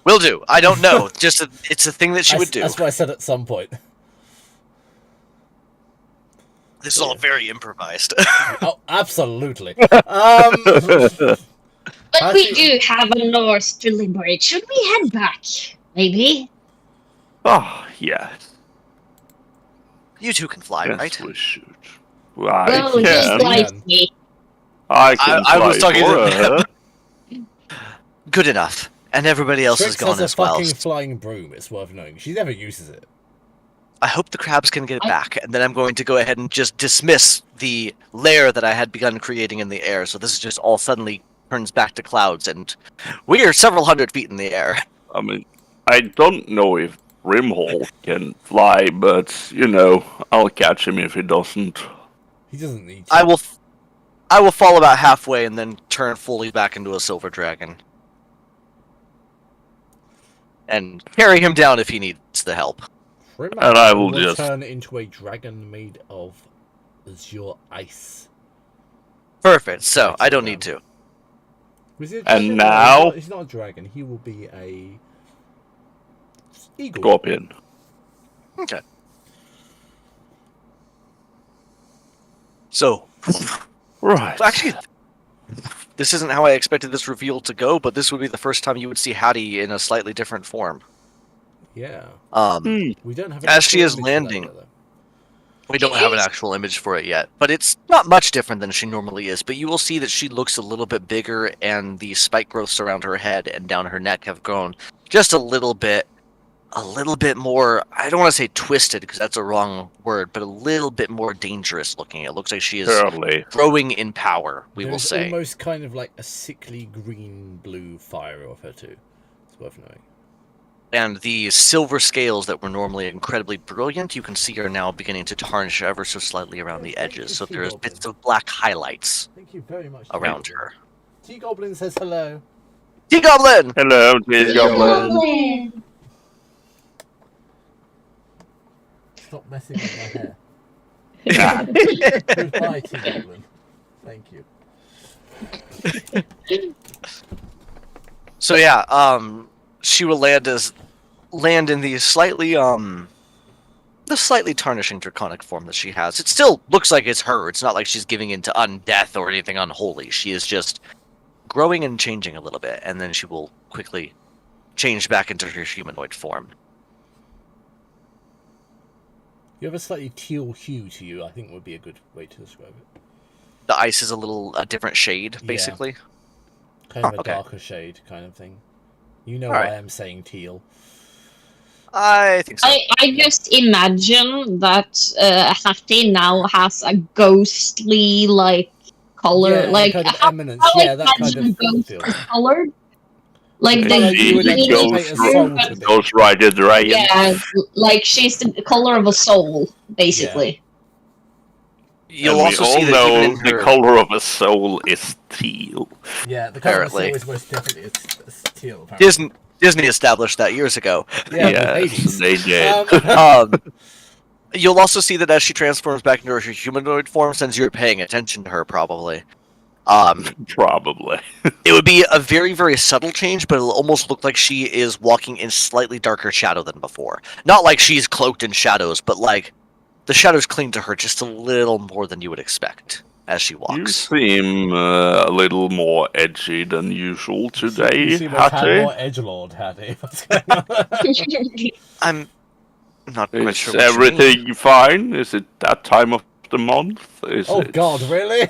Will do. I don't know. It's a thing that she would do. That's what I said at some point. This is all very improvised. Oh, absolutely. But we do have a north to liberate. Should we head back? Maybe? Oh, yes. You two can fly, Yes, right? we should. Well, he can. likes me. I can I was fly talking for to her. Good enough. And everybody else Trix is gone has a as well. fucking flying broom, it's worth knowing. She never uses it. I hope the crabs can get it back, and then I'm going to go ahead and just dismiss the lair that I had begun creating in the air, so this is just all suddenly turns back to clouds, and we are several hundred feet in the air. I mean, I don't know if Rimhall can fly, but, I'll catch him if he doesn't. He doesn't need to. I will fall about halfway and then turn fully back into a silver dragon. And carry him down if he needs the help. And I will just turn into a dragon made of azure ice. Perfect, so I don't need to. And now... He's not a dragon, he will be a... eagle. Scorpion. Okay. So... Right. Actually, this isn't how I expected this reveal to go, but this would be the first time you would see Hattie in a slightly different form. Yeah. We don't have as she is image for that landing, yet, though. we don't have an actual image for it yet, but it's not much different than she normally is. But you will see that she looks a little bit bigger, and the spike growths around her head and down her neck have grown just a little bit more. I don't want to say twisted because that's a wrong word, but a little bit more dangerous looking. It looks like she is growing in power. We will say almost kind of like a sickly green-blue fire of her too. It's worth knowing. And the silver scales that were normally incredibly brilliant, you can see are now beginning to tarnish ever so slightly around the edges. So there's bits of black highlights Thank you very much around her. T-Goblin says hello. T-Goblin! Hello, T-Goblin. Stop messing with my hair. Goodbye, T-Goblin. Thank you. So yeah, she will land in the slightly tarnishing draconic form that she has. It still looks like it's her. It's not like she's giving into undeath or anything unholy. She is just growing and changing a little bit, and then she will quickly change back into her humanoid form. You have a slightly teal hue to you, I think would be a good way to describe it. The ice is a different shade, basically. Kind of a darker shade kind of thing. You know All right. I am saying teal. I think so. I just imagine that Hattie now has a ghostly color, Yeah, like kind of how eminence. I Yeah, that kind imagine of a ghost feel. color, like It's the like you would She anticipate a goes, soul to be. Ghost Rider Dragon. yeah, like she's the color of a soul, basically. You'll And we also all see that even know in the her. color of a soul is teal. Yeah, the color of the soul Apparently. is most definitely it's teal. Apparently. Disney established that years ago. Yeah, with Yes, Hades. they did. You'll also see that as she transforms back into her humanoid form, since you're paying attention to her, probably. Probably. It would be a very, very subtle change, but it'll almost look like she is walking in slightly darker shadow than before. Not like she's cloaked in shadows, but like the shadows cling to her just a little more than you would expect as she You walks. seem a little more edgy than usual today, You seem like Hattie. more edgelord, Hattie. What's going on? I'm not quite Is sure what you mean. everything fine? Is it that time of the month? Is Oh it... God, really?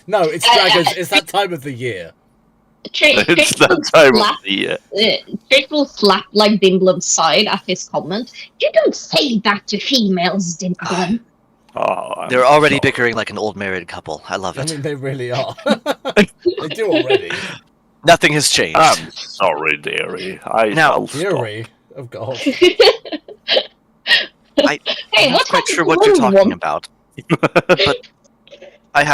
No, it's dragons. It's that time of the year. It's that time of the year. Trick will slap like Dimblin's side at his comment. You don't say that to females, Dimblin. Oh, They're already bickering like an old married couple. I love I it. mean, they really are. They do already. Nothing has changed. I'm sorry, dearie. I'll stop. Fury. Oh God. I'm Hey, not what quite happened sure to what you're Little talking One? about. But I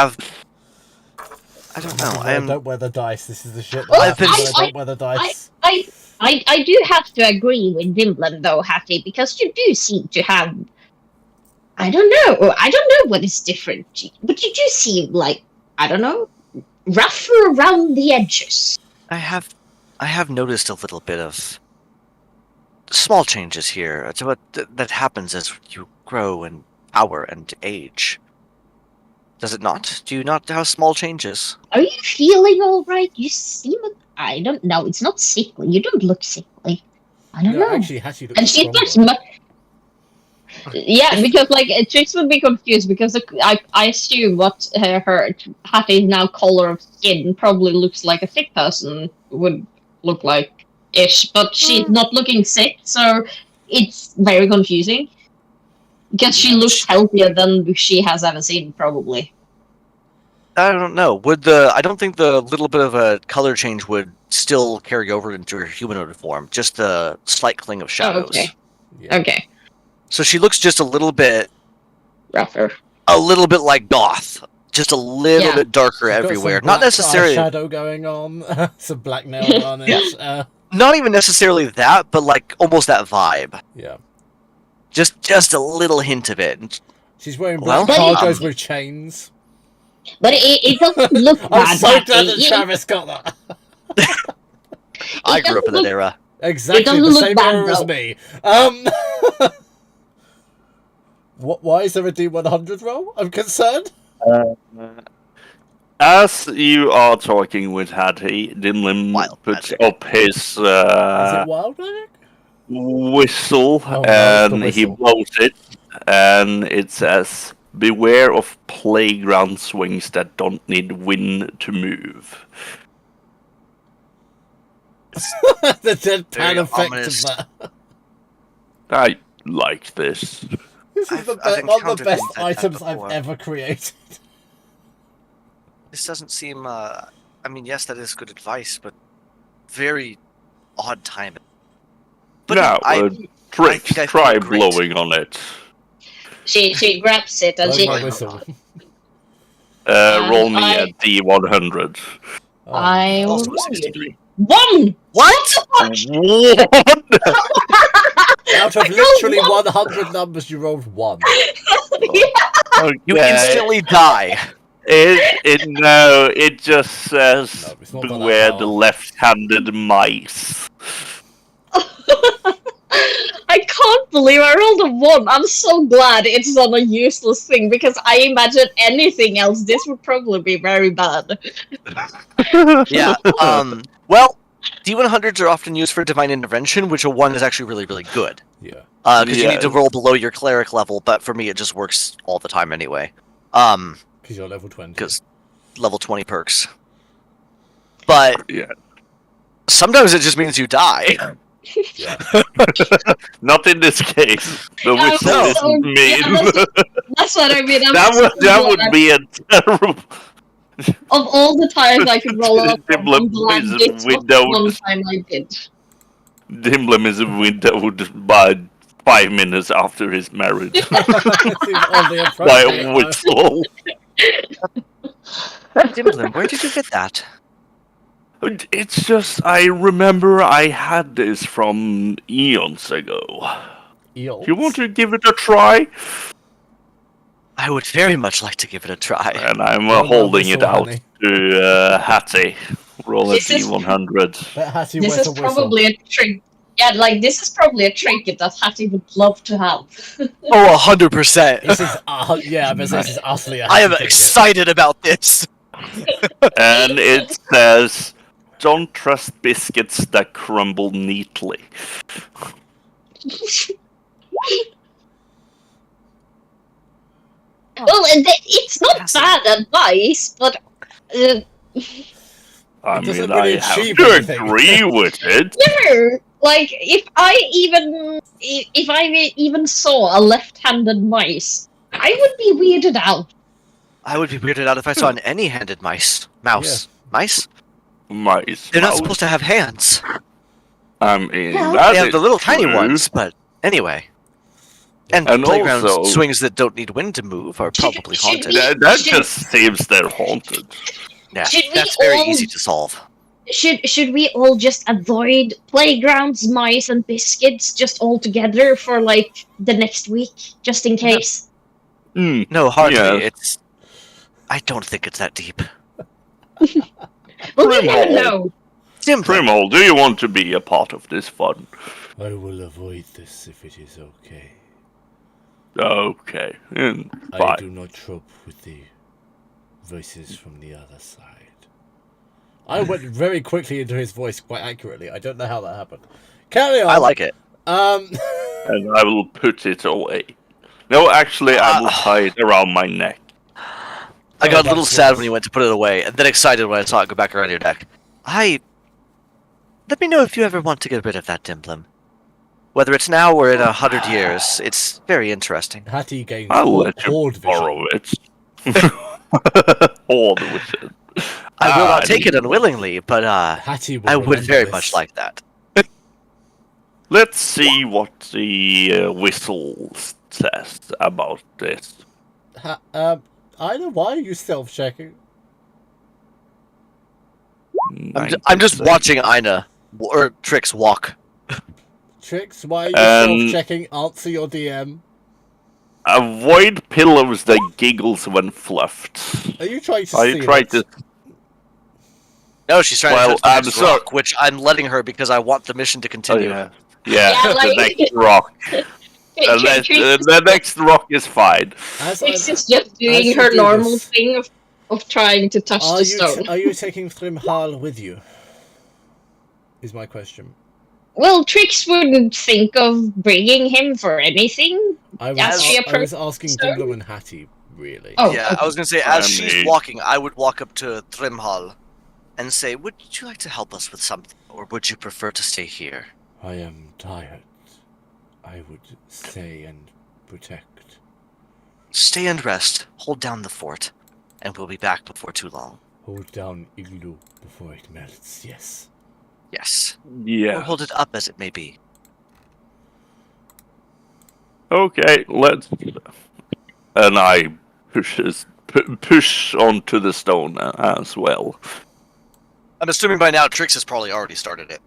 don't know. I am. Don't wear the dice. This is the shit. Well, That happens when I I- don't wear the dice. I do have to agree with Dimblin though, Hattie, because you do seem to have. I don't know what is different, but you do seem like, I don't know, rougher around the edges. I have noticed a little bit of small changes here. It's what that happens as you grow in power and age. Does it not? Do you not have small changes? Are you feeling all right? You seem. I don't know. It's not sickly. You don't look sickly. I don't No, know. actually, Hattie looks And she stronger. looks yeah, because Trix would be confused because I assume what her Hattie's now color of skin probably looks like a sick person would look like ish, but she's not looking sick, so it's very confusing. Because she looks healthier than she has ever seen, probably. I don't know. I don't think the little bit of a color change would still carry over into her humanoid form. Just the slight cling of shadows. Okay. Yeah. Okay. So she looks just a little bit Rougher. like goth. Just a little bit darker She's got everywhere. some Not black necessarily. shadow going on. Some black nail varnish. Not even necessarily that, but like almost that vibe. Yeah. Just a little hint of it. She's wearing black Well, cargos with chains. But it doesn't look I'm bad. so glad that Hattie. Travis got that. I grew up in that look- era. Exactly doesn't the look same bad, era as though. me. Why is there a D100 roll? I'm concerned. As you are talking with Hattie, Dimlim Wild puts magic. up his Is it wild magic? whistle Oh, no, it's and the he whistle. blows it, and it says, "Beware of playground swings that don't need wind to move." The deadpan Very effect ominous. of that. I like this. This is I've one of the encountered best things like that items I've before. ever created. This doesn't seem. I mean, yes, that is good advice, but very odd timing. But Now, Trix, think I try feel great. blowing on it. She grabs it and Blow she. my whistle. Roll me I- a D100. Oh, I will also roll you 63. one. What? What? Out of literally 100 numbers, you rolled one. You Okay. instantly die. It just says No, it's not got that beware power. the left-handed mice. I can't believe I rolled a 1. I'm so glad it's not a useless thing because I imagine anything else, this would probably be very bad. Yeah. Well, D100s are often used for divine intervention, which a 1 is actually really, really good. Yeah. Because you need to Yes. roll below your cleric level, but for me it just works all the time anyway. Because you're level 20. Because level 20 perks. But Yeah. sometimes it just means you die. Yeah. Not in this case. The I whistle was isn't so- mean. yeah, that's what I mean. that would be a terrible. Of all the times I could roll up on Dimblem blank, is this was the windowed. one time I did. Dimblem is windowed by 5 minutes after his marriage Seems oddly by appropriate. a whistle. Dimblem, where did you get that? It's just I remember I had this from eons ago. Eels. If you want to give it a try, I would very much like to give it a try. and I'm Roll holding that it whistle, out honey. to Hattie. Roll a This is- D100. Bet Hattie This wet is a whistle. probably a trick. Yeah, like this is probably a trinket that Hattie would love to have. Oh, 100%. This is yeah, but this is utterly. I am excited about this. And it says, "Don't trust biscuits that crumble neatly." Well, it's not bad advice, but I It doesn't mean, really I have achieve to anything. agree with it. no, like if I even saw a left-handed mice, I would be weirded out. I would be weirded out if I saw an any-handed mouse. Mice. Mice? Mice. They're not mouse. supposed to have hands. I mean, Well, that They have is the little tiny true. ones, but anyway. And, And playground also- swings that don't need wind to move are probably should haunted. we- That just seems they're haunted. Yeah, should we that's very all- easy to solve. Should we all just avoid playgrounds, mice, and biscuits just all together for like the next week, just in case? Hmm. No, hardly. Yeah. It's. I don't think it's that deep. Well, we never Primhole. know. Simply. Primhole, do you want to be a part of this fun? I will avoid this if it is okay. Okay. I Fine. do not trope with the voices from the other side. I went very quickly into his voice quite accurately. I don't know how that happened. Carry on. I like it. And I will put it away. No, actually, I will tie it around my neck. I got a little that's sad nice. when you went to put it away, and then excited when I saw it go back around your neck. Let me know if you ever want to get rid of that dimplum. Whether it's now or in 100 years, it's very interesting. Hattie gains I'll let you horde vision. borrow it. Horde vision. I will not take it unwillingly, but Hattie will I would remember very this. much like that. Let's see what the whistle says about this. Ida, why are you self-checking? I'm just watching Ina or Trix walk. Trix, why are you Um, self-checking? Answer your DM. Avoid pillows that giggles when fluffed. Are you trying to I steal tried it? to. No, she's trying Well, to touch the I'm next sorry. rock, which I'm letting her because I want the mission to Oh, continue. yeah, Yeah, like- the next rock. The next rock is fine. As Trix I- is just as doing you her do normal this- thing of trying to touch Are the you, stone. are you taking Thrimhal with you? Is my question. Well, Trix wouldn't think of bringing him for anything. I was, As she I was approaches asking stone? Dimblum and Hattie, really. Oh, Yeah, okay. I was gonna say, as I she's mean- walking, I would walk up to Thrimhal and say, "Would you like to help us with something, or would you prefer to stay here?" I am tired. I would stay and protect. Stay and rest. Hold down the fort, and we'll be back before too long. Hold down Igloo before it melts, yes. Yes. Or Yeah. hold it up as it may be. Okay, let's. And I push onto the stone as well. I'm assuming by now Trix has probably already started it.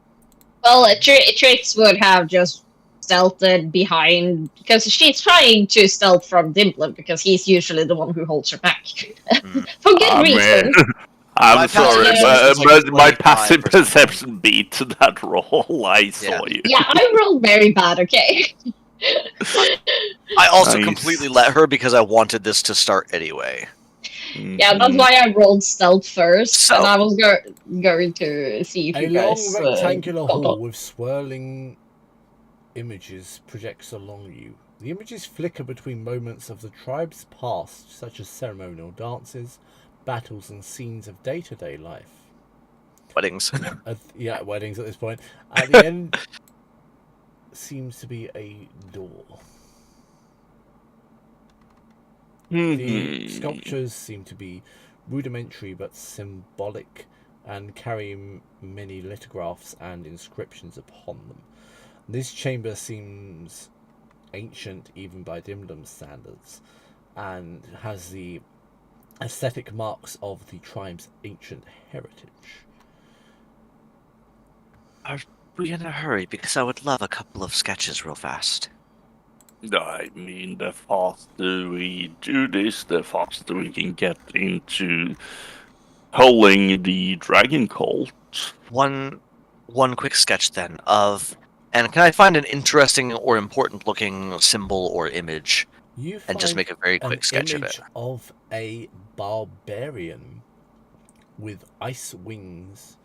Well, Trix would have just stealthed behind because she's trying to stealth from Dimplum because he's usually the one who holds her back for good Ah, reason. man. I'm My sorry, passive but, perception is but my 25 passive or something. perception beat that roll. I saw you. Yeah, I rolled very bad. Okay. I also Nice. completely let her because I wanted this to start anyway. Yeah, that's why I rolled stealth first, So- and I was going to see if A you long guys. rectangular got hall on. with swirling images projects along you. The images flicker between moments of the tribe's past, such as ceremonial dances, battles, and scenes of day-to-day life. Weddings. Yeah, weddings at this point. At the end, seems to be a door. Hmm. The sculptures seem to be rudimentary but symbolic and carry many lithographs and inscriptions upon them. This chamber seems ancient even by Dimdum's standards and has the aesthetic marks of the tribe's ancient heritage. Are we in a hurry? Because I would love a couple of sketches real fast. I mean, the faster we do this, the faster we can get into pulling the dragon cult. One quick sketch then of, and can I find an interesting or important looking symbol or image, You and just find make a very an quick sketch of image it? of a barbarian with ice wings,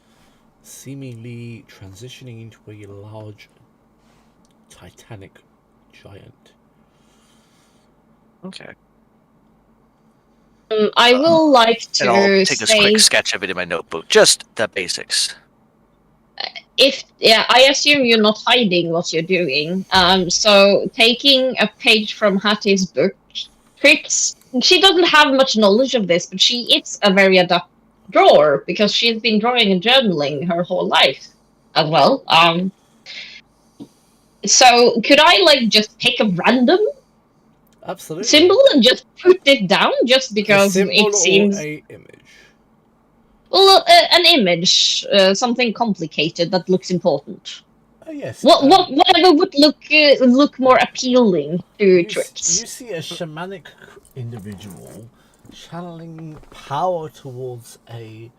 seemingly transitioning into a large titanic giant. Okay. I will like And I'll to take a say, quick sketch of it in my notebook, just the basics. I assume you're not hiding what you're doing. So taking a page from Hattie's book, Trix, she doesn't have much knowledge of this, but she is a very adept drawer because she's been drawing and journaling her whole life as well. So could I like just pick a random Absolutely. symbol and just put it down just A because symbol it seems or a image? well an image, something complicated that looks important. Oh yes. Whatever would look more appealing to You Trix. see a shamanic individual channeling power towards a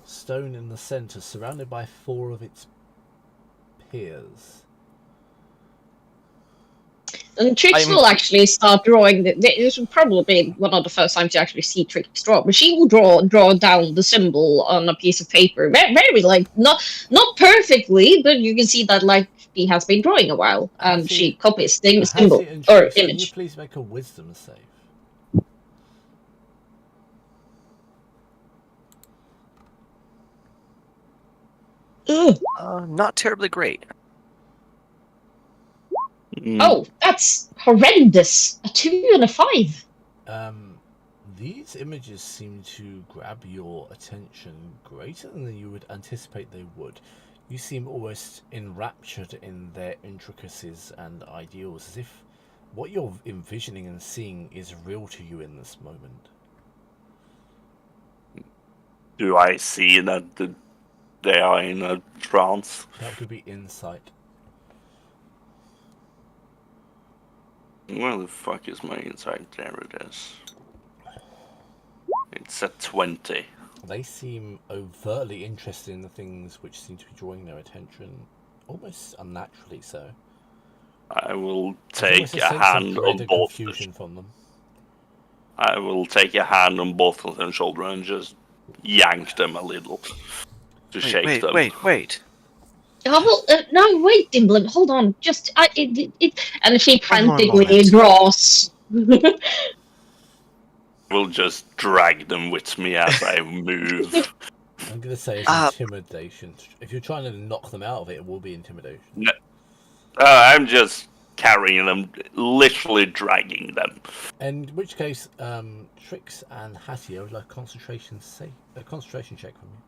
stone in the center, surrounded by 4 of its peers. And Trix will actually start drawing. This will probably be one of the first times you actually see Trix draw, but she will draw down the symbol on a piece of paper, very like not perfectly, but you can see that like she has been drawing a while, and she copies the symbol and or Trix, can you image. please make a wisdom save? Not terribly great. Oh, that's horrendous! A 2 and a 5. These images seem to grab your attention greater than you would anticipate they would. You seem almost enraptured in their intricacies and ideals, as if what you're envisioning and seeing is real to you in this moment. Do I see that they are in a trance? That could be insight. Where the fuck is my insight? There it is. It's at 20. They seem overtly interested in the things which seem to be drawing their attention, almost unnaturally so. I will There's take a hand on both. Confusion from them. I will take a hand on both of their shoulder and just yank them a little to shake them. Wait. Oh, well, no, wait, Dimblin, hold on. Just, and she One more frantically moment. draws. Will just drag them with me as I move. I'm going to say it's intimidation. If you're trying to knock them out of it, it will be intimidation. No, I'm just carrying them, literally dragging them. In which case, Trix and Hattie, I would like a concentration check from you.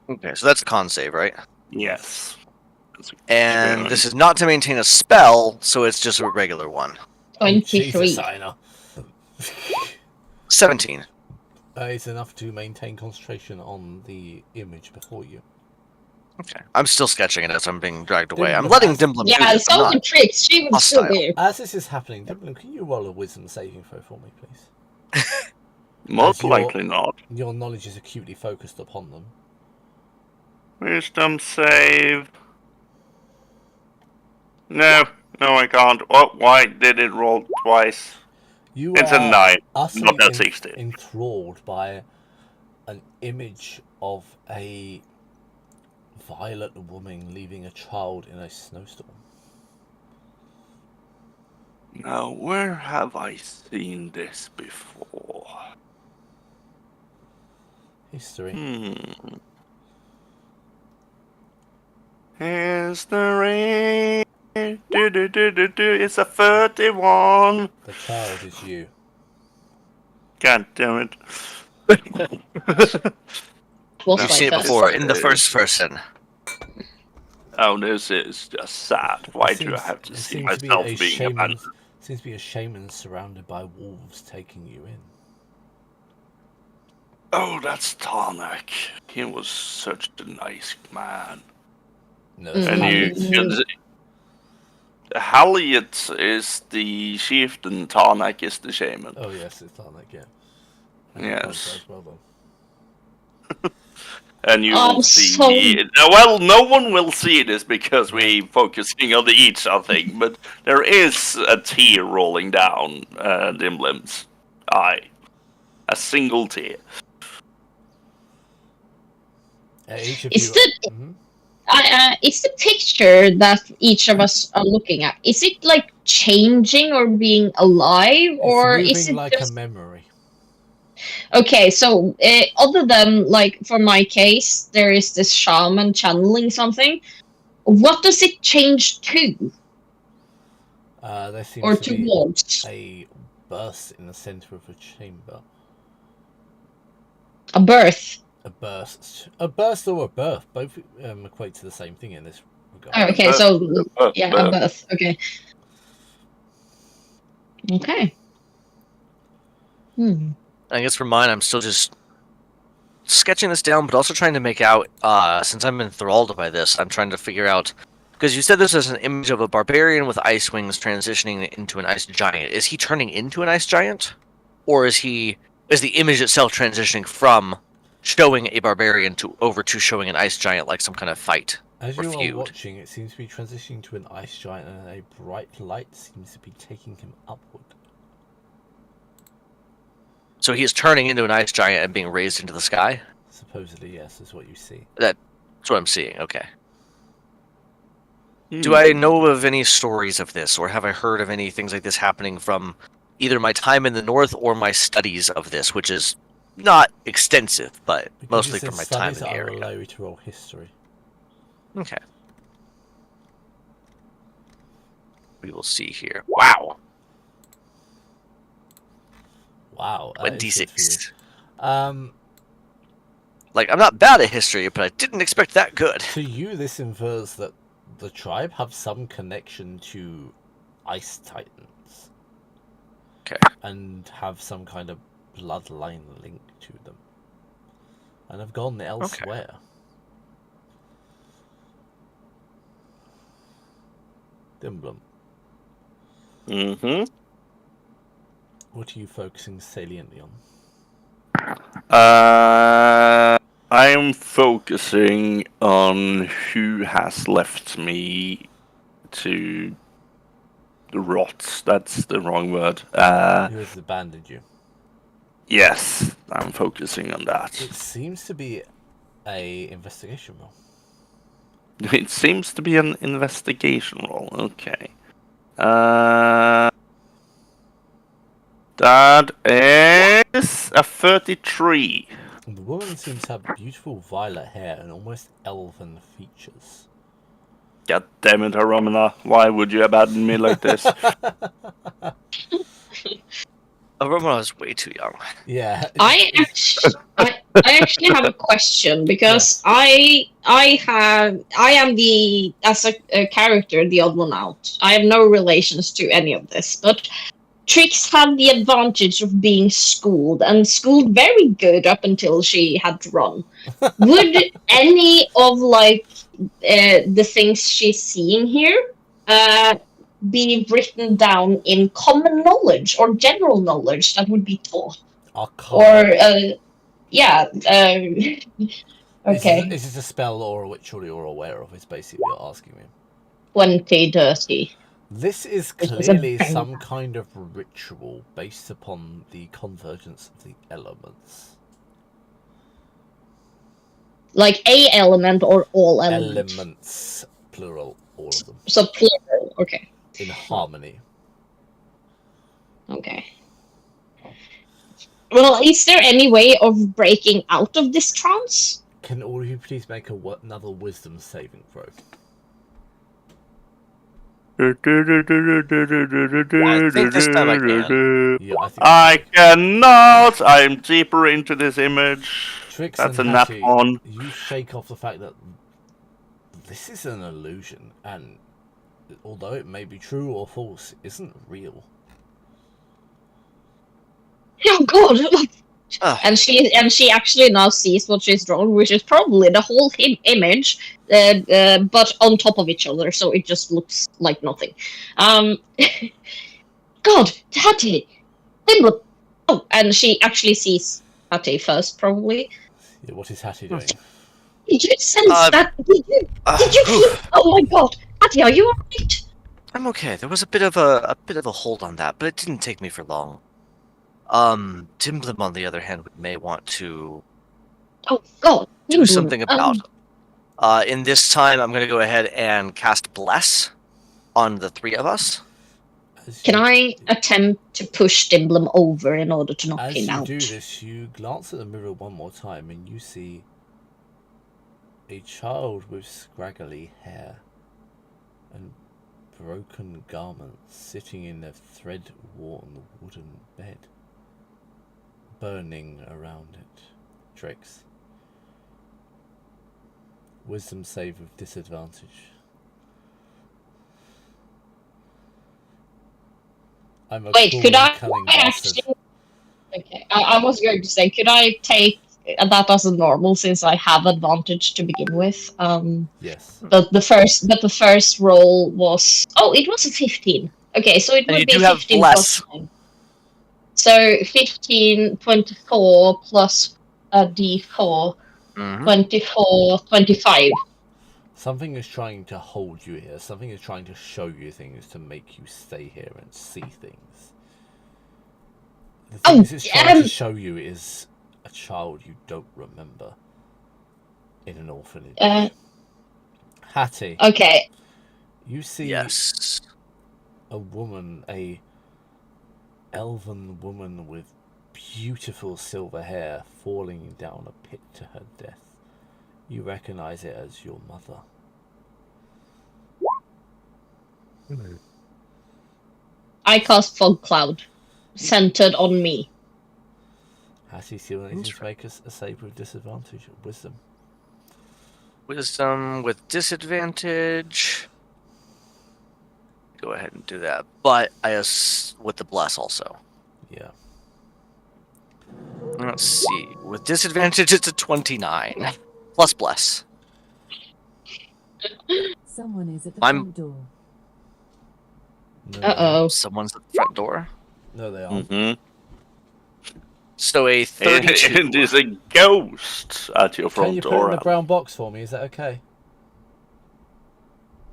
Okay, so that's a con save, right? Yes. And this is not to maintain a spell, so it's just a regular one. 23. I know. 17. It's enough to maintain concentration on the image before you. Okay. I'm still sketching it as I'm being dragged away. Dimblin I'm letting has- Dimblin do Yeah, this. I'm so not- would Trix. She would still hostile. be. As this is happening, Dimblin, can you roll a wisdom saving throw for me, please? Most As likely not. Your knowledge is acutely focused upon them. Wisdom save. No, I can't. Oh, why did it roll twice? You It's are a 9, utterly not a 16. enthralled by an image of a violet woman leaving a child in a snowstorm. Now, where have I seen this before? History. Here's the ring. It's a 31. The child is you. God damn it. Was You've my seen it first. before in the first person. Oh, this is just sad. Why do I have to It see seems to be myself a being shaman. abandoned? Seems to be a shaman surrounded by wolves taking you in. Oh, that's Tarnak. He was such a nice man. No, that's And you Halliot. can see Halliot is the chieftain, Tarnak is the shaman. Oh yes, it's Tarnak. Yeah. Yes. Well done. And you will So see. Well, no one will see this because we focusing on the each thing, but there is a tear rolling down Dimblim's eye. A single tear. Each of Is you. the is the picture that each of us are looking at? Is it like changing or being alive, or It's is moving it like just a memory. okay? So other than like for my case, there is this shaman channeling something. What does it change to There or seems to be towards? a burst in the center of a chamber. A birth. A burst or a birth, both equate to the same thing in this regard. Oh, okay, birth, so yeah, a birth. birth. Okay. Okay. I guess for mine, I'm still just sketching this down, but also trying to make out, since I'm enthralled by this, I'm trying to figure out, because you said this is an image of a barbarian with ice wings transitioning into an ice giant. Is he turning into an ice giant? Or is the image itself transitioning from showing a barbarian to showing an ice giant, like some kind of fight As or you are feud? watching, it seems to be transitioning to an ice giant, and a bright light seems to be taking him upward. So he is turning into an ice giant and being raised into the sky? Supposedly, yes, is what you see. That's what I'm seeing, okay. Do I know of any stories of this, or have I heard of any things like this happening from either my time in the north or my studies of this, which is not extensive, but Because mostly it says from my time in studies the are area. allow you to roll history. Okay. We will see here. Wow. Wow, that is good for 26. you. Like, I'm not bad at history, but I didn't expect that good. To you, this infers that the tribe have some connection to ice titans. Okay. And have some kind of bloodline link to them. And have gone elsewhere. Dimblum. Mm-hmm. What are you focusing saliently on? I am focusing on who has left me to rot. That's the wrong word. Who has abandoned you? Yes, I'm focusing on that. It seems to be a investigation roll. It seems to be an investigation roll. Okay. That is a 33. The woman seems to have beautiful violet hair and almost elven features. God damn it, Aromina. Why would you abandon me like this? Aroma is way too young. Yeah. I actually have a question because Yes. I am the as a character the odd one out. I have no relations to any of this, but Trix had the advantage of being schooled and schooled very good up until she had to run. Would any of like the things she's seeing here be written down in common knowledge or general knowledge that would be taught? Or yeah, okay. Is this a spell or a ritual you're aware of? Is basically what you're asking me. 20 dirty. This is Which is a clearly bang. some kind of ritual based upon the convergence of the elements. Like a element or all elements? Elements, plural, all of them. So plural, okay. In harmony. Okay. Well, is there any way of breaking out of this trance? Can all of you please make another wisdom saving throw? I think this time I can. Yeah, I think I cannot. I'm deeper into this image. Trix That's and a nat Hattie, one. you shake off the fact that this is an illusion, and although it may be true or false, isn't real. Oh God! Ugh. And she actually now sees what she's drawn, which is probably the whole image, but on top of each other, so it just looks like nothing. God, Hattie, Dimble. Oh, and she actually sees Hattie first, probably. Yeah, what is Hattie doing? Did you sense that? Did you Whew. feel? Oh my God, Hattie, are you alright? I'm okay. There was a bit of a hold on that, but it didn't take me for long. Timblim, on the other hand, may want to Oh God, do Dimble, something about. In this time, I'm going to go ahead and cast Bless on the three of us. Can I attempt to push Dimblem over in order to knock As him you out? do this, you glance at the mirror one more time and you see a child with scraggly hair and broken garments sitting in a thread-worn wooden bed, burning around it. Trix. Wisdom save with disadvantage. I'm a Wait, cruel could and I cunning bastard. actually? Okay, I was going to say, could I take that as a normal since I have advantage to begin with? Yes. But the first roll was it was a 15. Okay, so it And would you be do have 15 Bless. plus 9. So 15, 24 plus a d4, 24, 25. Something is trying to hold you here. Something is trying to show you things to make you stay here and see things. The things it's trying to show you is a child you don't remember in an orphanage. Hattie. Okay. You see Yes. a woman, a elven woman with beautiful silver hair falling down a pit to her death. You recognize it as your mother. I cast Fog Cloud, centered on me. Hattie still needs to make a save with disadvantage. Wisdom. Wisdom with disadvantage. Go ahead and do that. But with the Bless also. Yeah. Let's see. With disadvantage, it's a 29. Plus Bless. Someone is at the front door. Uh-oh. Someone's at the front door. No, they aren't. Mm-hmm. So a 32. And there's a ghost at your front Can you door. put it in the brown box for me? Is that okay?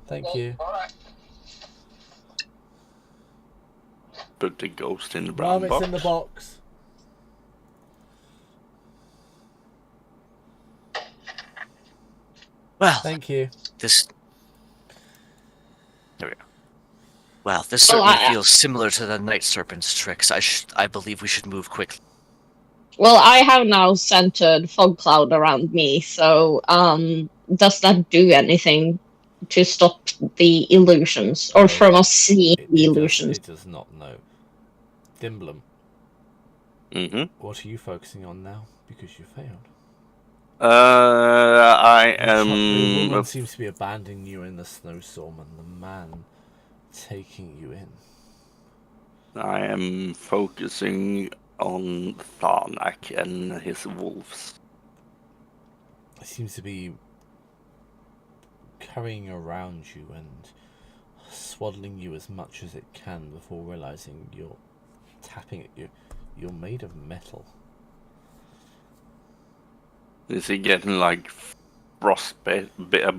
Thank you. Put the ghost in the brown Mum, box. it's in the box. Well, thank you. There we go. Well, this certainly feels similar to the Night Serpent's tricks. I believe we should move quickly. Well, I have now centered Fog Cloud around me, so does that do anything to stop the illusions, or from us seeing the illusions? It does not know. Dimblem. Mm-hmm. What are you focusing on now? Because you failed. I am. The woman seems to be abandoning you in the snowstorm, and the man taking you in. I am focusing on Tharnak and his wolves. It seems to be carrying around you and swaddling you as much as it can before realizing you're tapping at you. You're made of metal. Is he getting like frostbite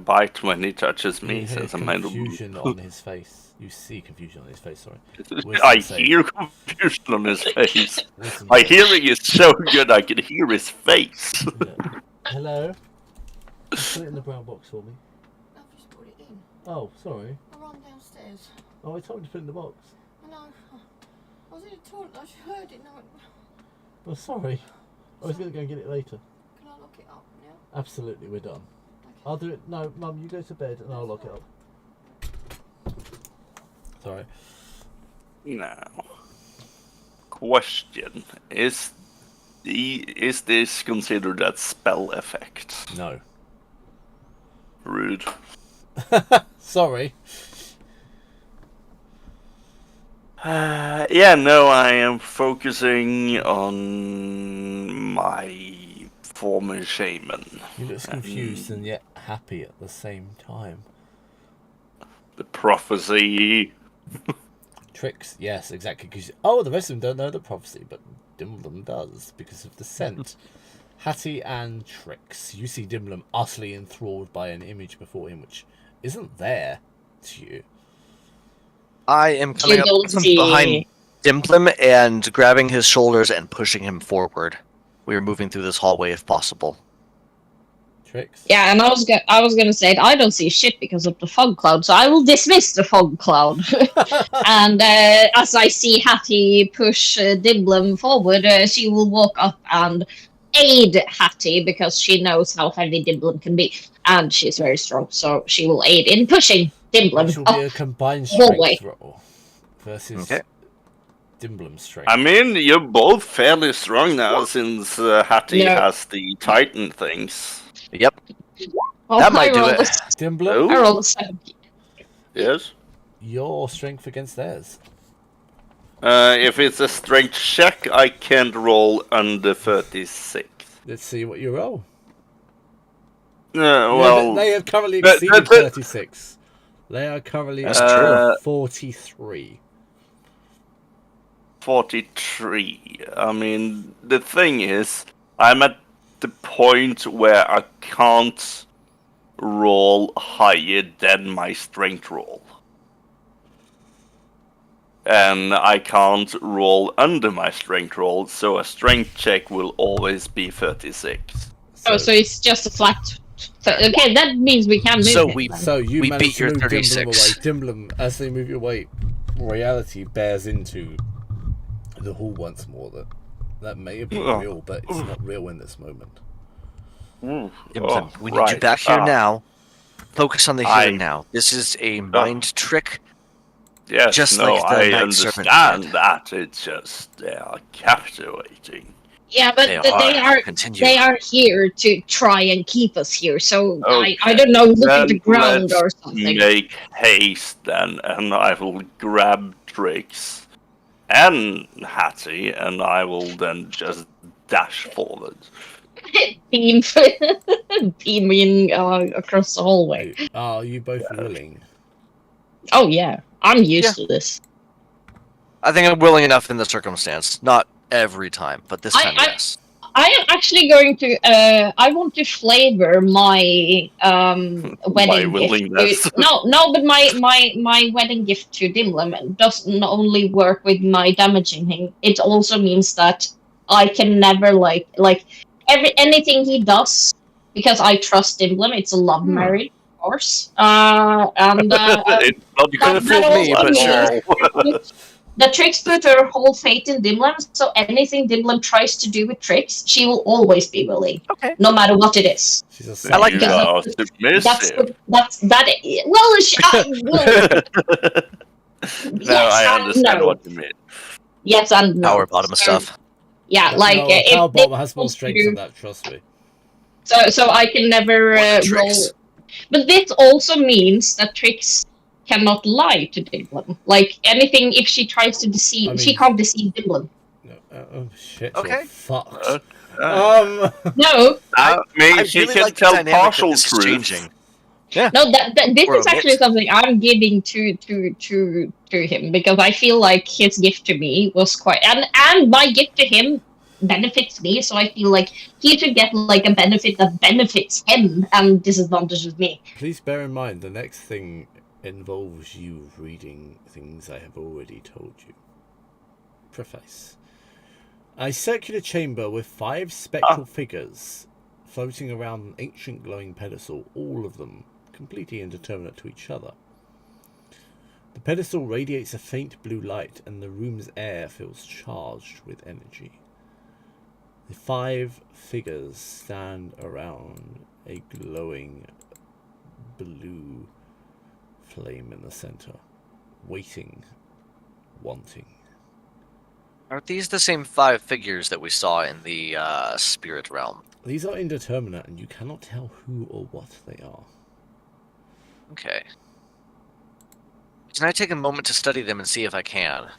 bite when he touches me? Since confusion on his face. You see confusion on his face, sorry. I hear confusion on his face. My hearing is so good I can hear his face. Yeah. Hello? Just put it in the brown box for me. I've just put it in. Oh, sorry. I ran downstairs. Oh, I told you to put it in the box. I know. I was in the toilet. I heard it. No. Oh, sorry. I was going to go and get it later. Can I lock it up now? Absolutely, we're done. Okay. I'll do it. No, Mum, you go to bed and I'll lock it up. Sorry. Now, question: Is this considered a spell effect? No. Rude. Sorry. Yeah, no, I am focusing on my former shaman. He looks confused and yet happy at the same time. The prophecy. Tricks, yes, exactly. Because the rest of them don't know the prophecy, but Dimblum does because of the scent. Hattie and Tricks. You see Dimblum utterly enthralled by an image before him, which isn't there to you. I am coming You up don't from see- behind Dimplum and grabbing his shoulders and pushing him forward. We are moving through this hallway if possible. Tricks. Yeah, and I was gonna say I don't see shit because of the fog cloud, so I will dismiss the fog cloud. And as I see Hattie push Dimblum forward, she will walk up and aid Hattie because she knows how heavy Dimblum can be, and she's very strong, so she will aid in pushing Dimblum Which will up be a combined hallway. strength roll versus Okay. Dimblum's strength. I mean, you're both fairly strong now since Hattie No. has the Titan things. Yep. Oh, That might do rolled it. Dimblum, I Oh, rolled a 70. yes. your strength against theirs. If it's a strength check, I can't roll under 36. Let's see what you roll. Well, They have currently but- exceeded but- 36. They are currently That's at true. 43. 43. I mean, the thing is, I'm at the point where I can't roll higher than my strength roll. And I can't roll under my strength roll, so a strength check will always be 36. Oh, so it's just a flat. Okay, that means we can move So him we- then. So you We managed beat to your move Dimblum 36. away. Dimblum, as they move you away, reality bears into the hall once more. That may have been real, but it's not real in this moment. Dimplum, we need you back here now. Focus on the here and now. This is a mind trick. Yes, Just no, like the I Night Serpent understand did. that. It's just they are captivating. Yeah, but they Continue. are here to try and keep us here. So I Okay, don't know, look at the then ground let's or something. Make haste then, and I will grab Trix and Hattie, and I will then just dash forward. Beam, beaming across the hallway. Are you both willing? Oh yeah, I'm used to this. I think I'm willing enough in the circumstance. Not every time, but this time, yes. I am actually going to. I want to flavor my wedding willingness. gift. No, but my wedding gift to Dimlam doesn't only work with my damaging him. It also means that I can never like anything he does because I trust Dimlam. It's a love marriage, of course. And It's not You could have that fooled me, also but sure. means the Trix put her whole fate in Dimlam, so anything Dimlam tries to do with Trix, she will always be willing, Okay. no matter what it is. She's a I like You that. are submissive. No, I understand what you mean. Yes and no. Power bottom stuff. Yeah, like no, if Power they Bomb has more want to strength do- than that. Trust me. So I can never Or the roll. Trix. But this also means that Trix cannot lie to Dimlam. Like anything, if she tries to deceive, I mean- she can't deceive Dimlam. No, oh shit! Okay. You're fucked. I No, mean, she really can like the tell dynamic partial that this is truth. changing. no, that this Or is omit. actually something I'm giving to him because I feel like his gift to me was quite, and my gift to him benefits me, so I feel like he should get like a benefit that benefits him and disadvantages me. Please bear in mind the next thing involves you reading things I have already told you. Preface. A circular chamber with 5 spectral figures floating around an ancient glowing pedestal, all of them completely indeterminate to each other. The pedestal radiates a faint blue light and the room's air feels charged with energy. The 5 figures stand around a glowing blue flame in the center. waiting, wanting. Are these the same 5 figures that we saw in the spirit realm? These are indeterminate, and you cannot tell who or what they are. Okay. Can I take a moment to study them and see if I can?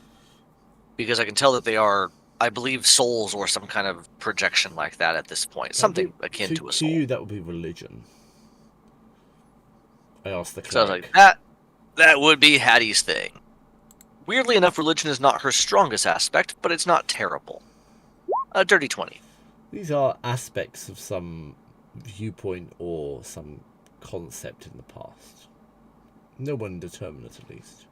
Because I can tell that they are, I believe, souls or some kind of projection like that at this point. Something akin to a soul. To you, that would be religion. I asked the So I was cleric. like, that would be Hattie's thing. Weirdly enough, religion is not her strongest aspect, but it's not terrible. A dirty 20. These are aspects of some viewpoint or some concept in the past. No one determinate, at least.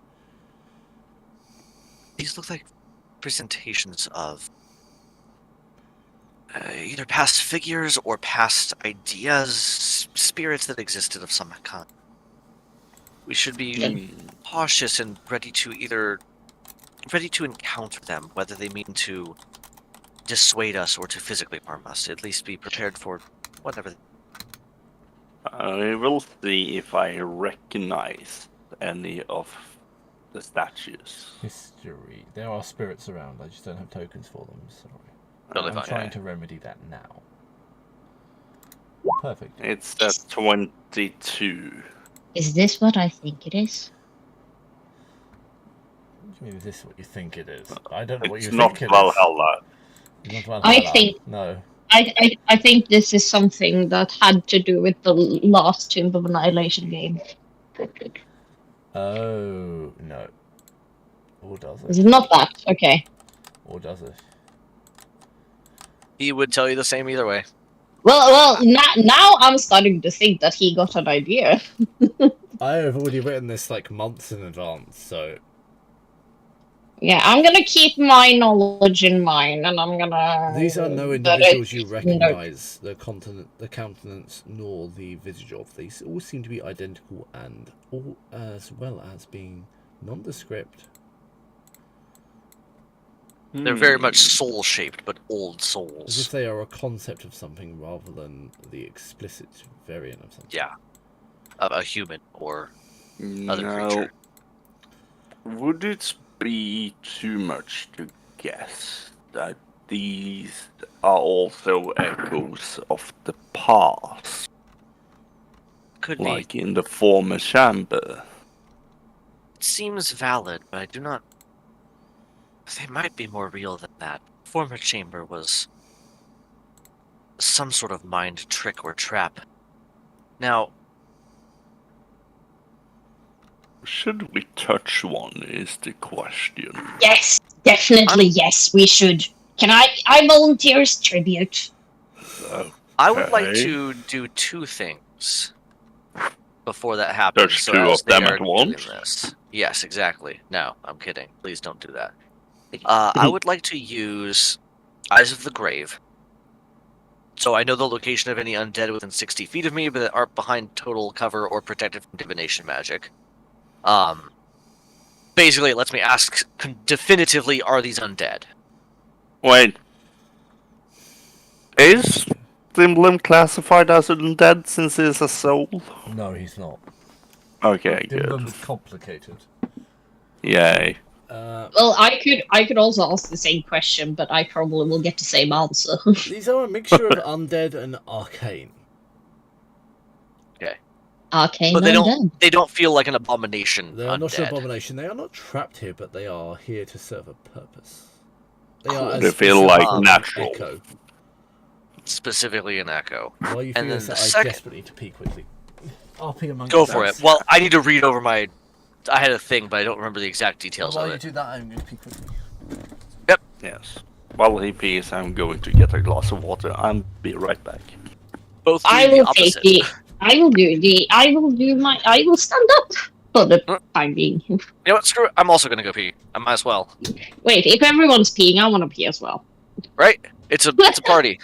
These look like presentations of either past figures or past ideas, spirits that existed of some kind. We should be cautious and ready to encounter them, whether they mean to dissuade us or to physically harm us. At least be prepared for whatever. I will see if I recognize any of the statues. History. There are spirits around. I just don't have tokens for them. Sorry. Totally I'm fine. trying to remedy that now. Perfect. It's at 22. Is this what I think it is? What do you mean, is this what you think it is? I don't know what you It's not think it Valhalla. is. Not Valhalla. I think No. I think this is something that had to do with the last Tomb of Annihilation game. Oh, no. Or does Is it? it not that? Okay. Or does it? He would tell you the same either way. Well, now I'm starting to think that he got an idea. I have already written this like months in advance, so Yeah, I'm gonna keep my knowledge in mind, and I'm gonna. these are no individuals you recognise the countenance nor the visage of. These all seem to be identical and all as well as being nondescript. They're very much soul-shaped, but old souls. As if they are a concept of something rather than the explicit variant of something. Yeah. A human or other creature. Would it be too much to guess that these are also echoes of the past? Could be. Like in the former chamber? It seems valid, but I do not. They might be more real than that. Former chamber was some sort of mind trick or trap. Now, Should we touch one is the question. Yes, definitely. Yes, we should. Can I volunteer as tribute? I would like Okay. to do 2 things before that happens. Touch so 2 as of them they are at once? doing this. Yes, exactly. No, I'm kidding. Please don't do that. I would like to use Eyes of the Grave. So I know the location of any undead within 60 feet of me, but that aren't behind total cover or protected from divination magic. Basically, it lets me ask definitively, are these undead? Wait. Is Dimblem classified as undead since he's a soul? No, he's not. Okay, good. Dimblum's complicated. Yay. Well, I could also ask the same question, but I probably will get the same answer. These are a mixture of undead and arcane. Arcane But undead. they don't feel like an abomination. They are not an undead. abomination. They are not trapped here, but they are here to serve a purpose. They Cool. are as They feel specific like as natural. Echo. Specifically an echo. While you And figure then this the out, I second... desperately need to pee quickly. I'll pee among Go for it. yourselves. Well, I need to read over my... I had a thing, but I don't remember the exact details While of you it. do that, I'm going to pee quickly. Yes. While he pees, I'm going to get a glass of water. I'll be right back. Both I doing the will take opposite. the. I will stand up for the time being. You know what? Screw it. I'm also going to go pee. I might as well. Wait, if everyone's peeing, I want to pee as well. Right? It's a party.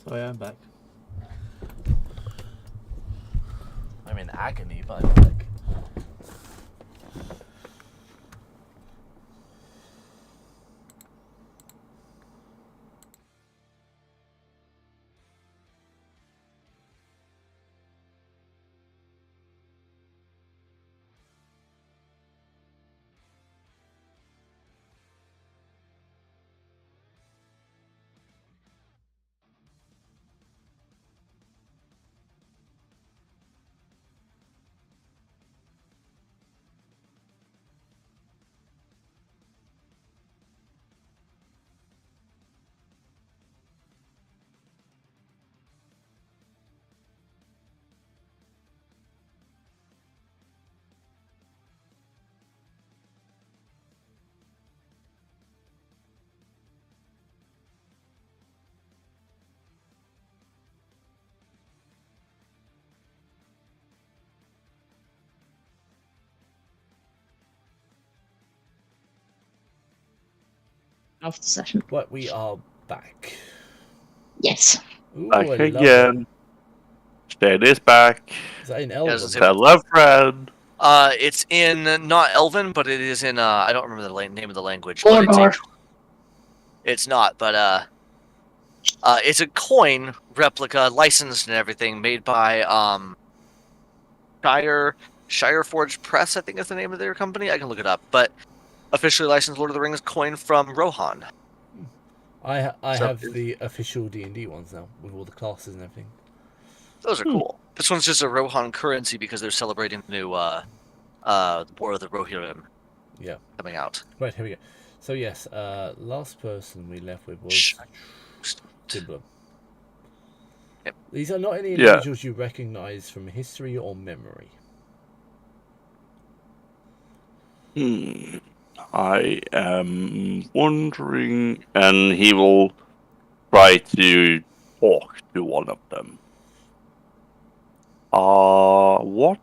Oh yeah, I'm back. I'm in agony, but I'm back. Of the session. What, we are back. Yes. Ooh, Back I love again. it. Shed is back. Is that in Yeah, Elven? Hello, friend. It's in not Elven, but it is in I don't remember the name of the language. But Mordor. it's not, but it's a coin replica, licensed and everything, made by Shire Forge Press, I think is the name of their company. I can look it up, but officially licensed Lord of the Rings coin from Rohan. I So- have the official D&D ones now, with all the classes and everything. Those are cool. This one's just a Rohan currency because they're celebrating the new War of the Rohirrim Yeah. coming out. Right, here we go. So yes, last person we left with was Shh. Tibbler. Yep. These are not any Yeah. individuals you recognize from history or memory. I am wondering, and he will try to talk to one of them. What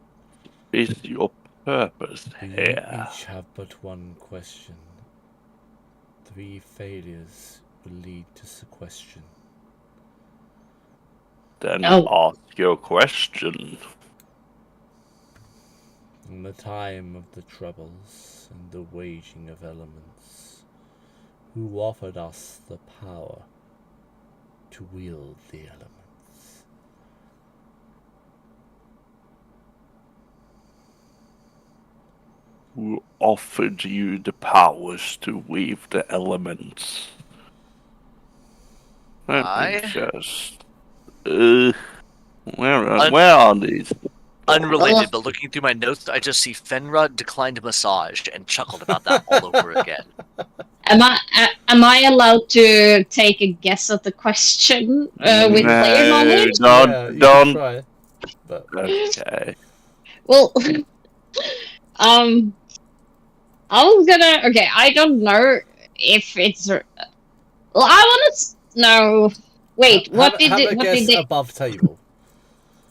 is your purpose You here? each have but one question. 3 failures will lead to sequestration. Then Oh. ask your question. In the time of the troubles and the waging of elements, who offered us the power to wield the elements? Who offered you the powers to weave the elements? Let me just. Where are these? Unrelated, but looking through my notes, I just see Fenra declined massage and chuckled about that all over again. Am I allowed to take a guess at the question with player knowledge? Yeah, you can Don't. try. But Okay. Well, I was gonna. Okay, I don't know if it's. Well, I want to know. Wait, what did have it? a What guess did they? above table.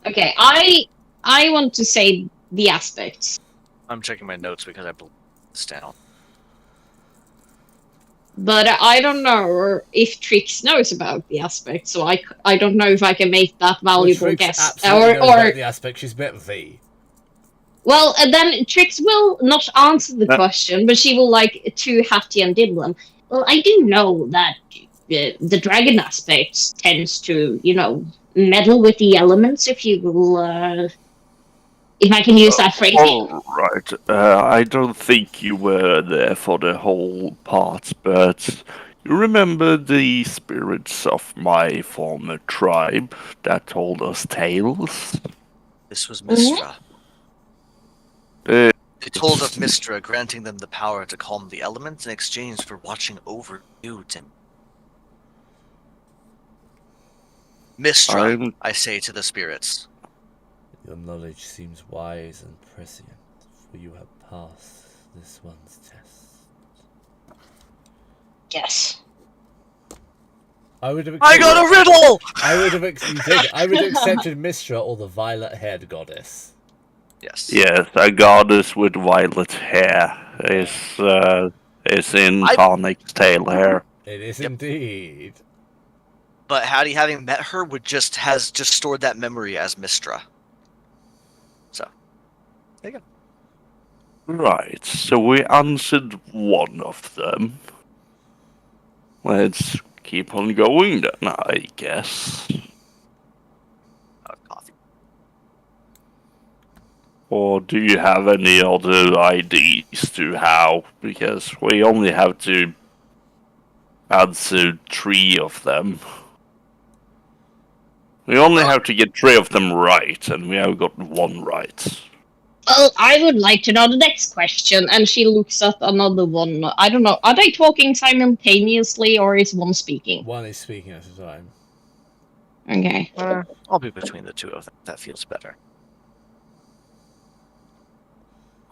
Okay, I want to say the aspects, I'm checking my notes because I blew this down. but I don't know if Trix knows about the aspects, so I don't know if I can make that valuable Trix guess. absolutely knows about the aspect. She's met V. Well, then Trix will not answer the question, but she will like to Hattie and Diblin. Well, I do know that the dragon aspect tends to, meddle with the elements. If you will, if I can use that phrasing. All right. I don't think you were there for the whole part, but you remember the spirits of my former tribe that told us tales? This was Mistra. Uh, They told of Mistra, granting them the power to calm the elements in exchange for watching over you, Tim. Mistra, I'm- I say to the spirits. Your knowledge seems wise and prescient, for you have passed this one's test. Yes. I would have. I got a riddle! I would have. I would have accepted Mistra or the violet-haired goddess. Yes. Yes, a goddess with violet hair is in Tarnik's tale here. It is indeed. but Hattie, having met her, has just stored that memory as Mistra. So, there you go. Right, so we answered one of them. Let's keep on going then, I guess. Coffee. Or do you have any other ideas to how? Because we only have to answer 3 of them. We only have to get 3 of them right, and we have got 1 right. Well, I would like to know the next question. And she looks at another one. I don't know. Are they talking simultaneously or is one speaking? One is speaking at a time. Okay. I'll be between the two of them. That feels better.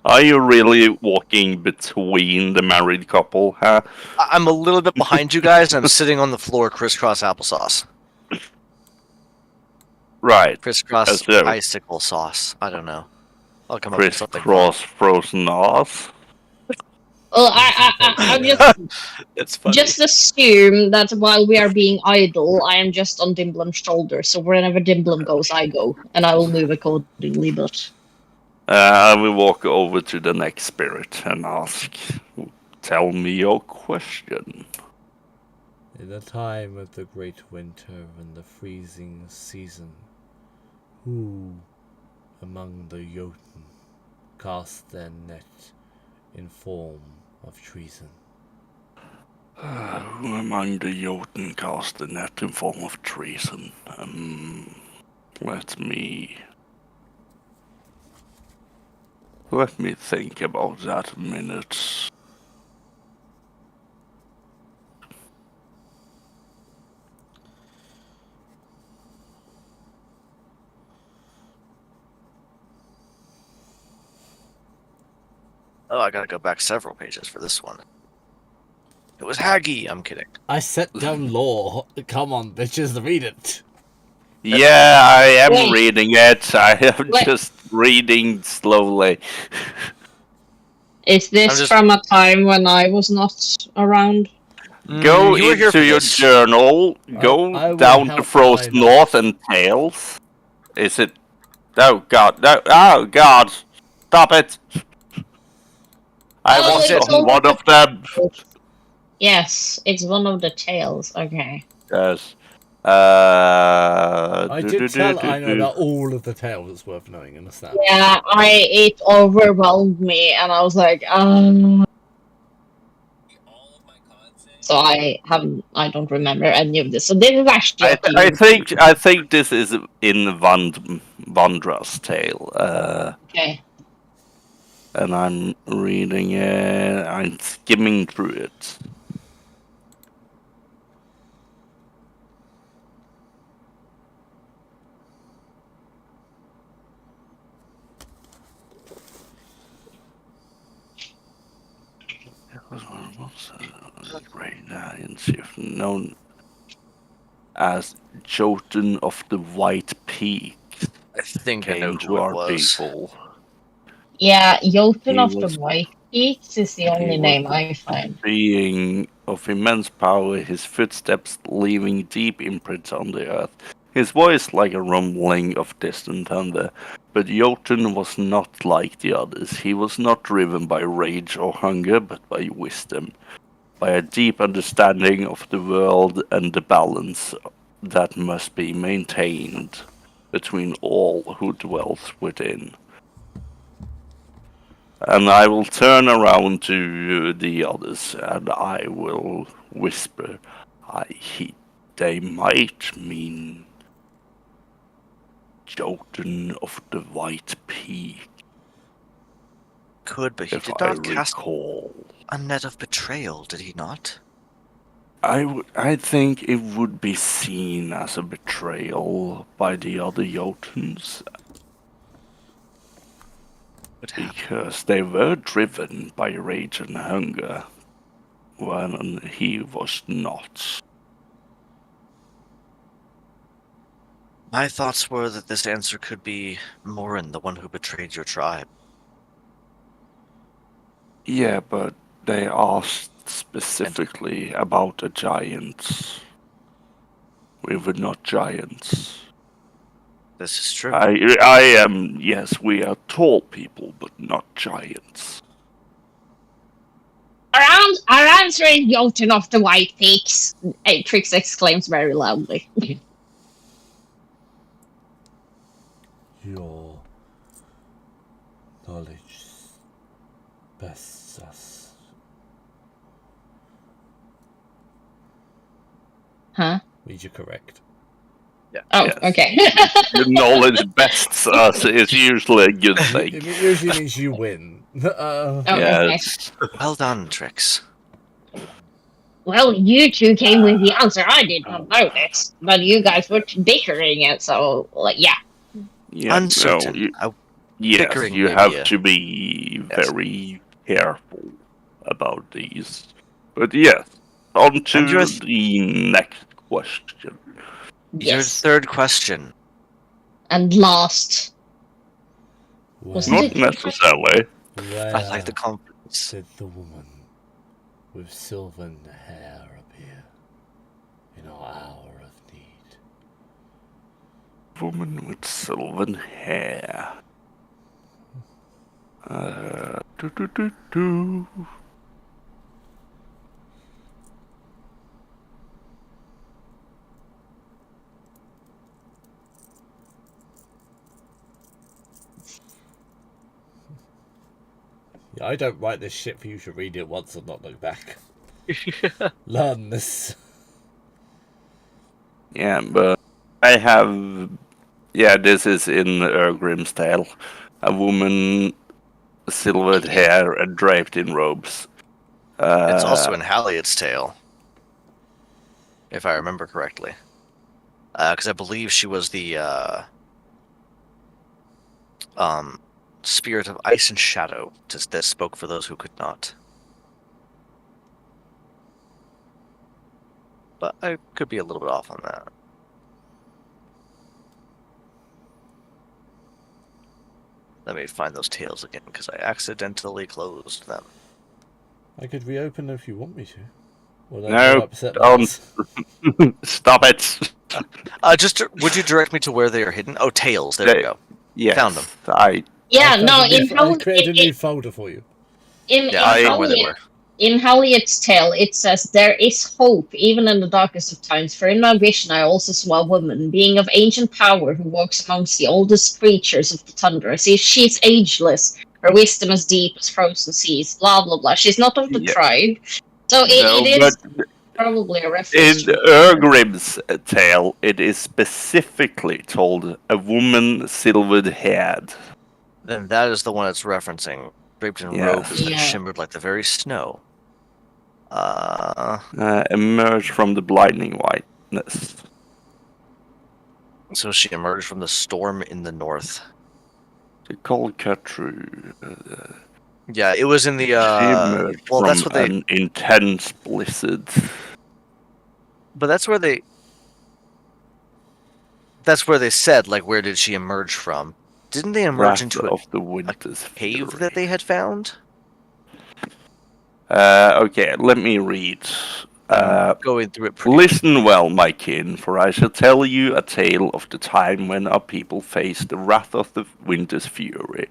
Are you really walking between the married couple, huh? I'm a little bit behind you guys, and I'm sitting on the floor crisscross applesauce. Right. Crisscross So, icicle sauce. I don't know. I'll come up with something. crisscross frozen ass. Well, I'm just It's funny. just assume that while we are being idle, I am just on Dimblem's shoulder. So wherever Dimblem goes, I go, and I will move accordingly. But I will walk over to the next spirit and ask, tell me your question. In the time of the great winter and the freezing season, who among the Jotun cast their net in form of treason? Who among the Jotun cast the net in form of treason? Let me think about that a minute. Oh, I gotta go back several pages for this one. It was Haggy. I'm kidding. I set down law. Come on, bitches, read it. Yeah, I am Wait. reading it. I am Wait. just reading slowly. is this just- from a time when I was not around? Go you were here for into your this. journal, I go will down to help Frost my North knight. and Tales. Is it? Oh god, no, oh god, stop it! I Oh, was it's on all one the- of them. Yes, it's one of the tales. Okay. Yes. I did tell Aino about all of the tales that's worth knowing, understand? Yeah, it overwhelmed me, and I was like, So I don't remember any of this. So this is actually up to you. I think this is in Vandra's tale. Okay. And I'm reading it. I'm skimming through it. Right now, known as Jotun of the White Peak, I think I know came who to it our was. people. Yeah, Jotun He of the was- White Peaks is the only was name I find. Being of immense power, his footsteps leaving deep imprints on the earth. His voice like a rumbling of distant thunder. But Jotun was not like the others. He was not driven by rage or hunger, but by wisdom. By a deep understanding of the world and the balance that must be maintained between all who dwells within. And I will turn around to the others and I will whisper, they might mean Jotun of the White Peak, Could, but he if did I not cast recall. a net of betrayal, did he not? I think it would be seen as a betrayal by the other Jotuns, What happened? because they were driven by rage and hunger, when he was not. My thoughts were that this answer could be Morin, the one who betrayed your tribe. Yeah, but they asked specifically about the giants. We were not giants. This is true. I am, yes, we are tall people, but not giants. Our answer is Jotun of the White Peaks, Trix exclaims very loudly. Your knowledge bests us. Huh? You're correct. Oh, Yes. okay. The knowledge bests us is usually a good thing. It usually means you win. Oh, Yes. Well done, Trix. Well, you two came with the answer. I did not know this, but you guys were bickering it, so yeah. Yeah, Uncertain. Yes, Bickering you may have be a- to be Yes. very careful about these. But yes, on to And your the next question. Your Yes. third question. And last. Wasn't Not it? necessarily. Where I like the confidence. did the woman with silvern hair appear in our hour of need? Woman with silver hair. Do. Yeah, I don't write this shit for you to read it once and not look back. Learn this. Yeah, but I have. Yeah, this is in Grimm's Tale. A woman, silvered hair and draped in robes. It's also in Halliot's tale, if I remember correctly. Because I believe she was the spirit of ice and shadow that spoke for those who could not. But I could be a little bit off on that. Let me find those tales again, because I accidentally closed them. I could reopen them if you want me to. Will that No, upset don't. Lars? Stop it. Would you direct me to where they are hidden? Oh, tales. There we go. Yes, Found them. Yeah, I no, in I created a new folder for you. Yeah, I found where they were. In Halliot's tale, it says, "There is hope, even in the darkest of times, for in my vision I also saw a woman, being of ancient power, who walks amongst the oldest creatures of the tundra. See, she's ageless, her wisdom as deep as frozen seas, blah, blah, blah. She's not of the tribe." So it is probably a reference. In Grimm's tale, it is specifically told a woman silvered haired. Then that is the one it's referencing. Draped in robes that shimmered like the very snow. Emerged from the blinding whiteness. So she emerged from the storm in the north. The cold cut through. Yeah, it was in the. Well, that's what they. An intense blizzard. But that's where they. That's where they said, like, where did she emerge from? Didn't they emerge into of the winter's cave fury. that they had found? Okay, let me read. Going through it. Listen well, my kin, for I shall tell you a tale of the time when our people faced the wrath of the winter's fury.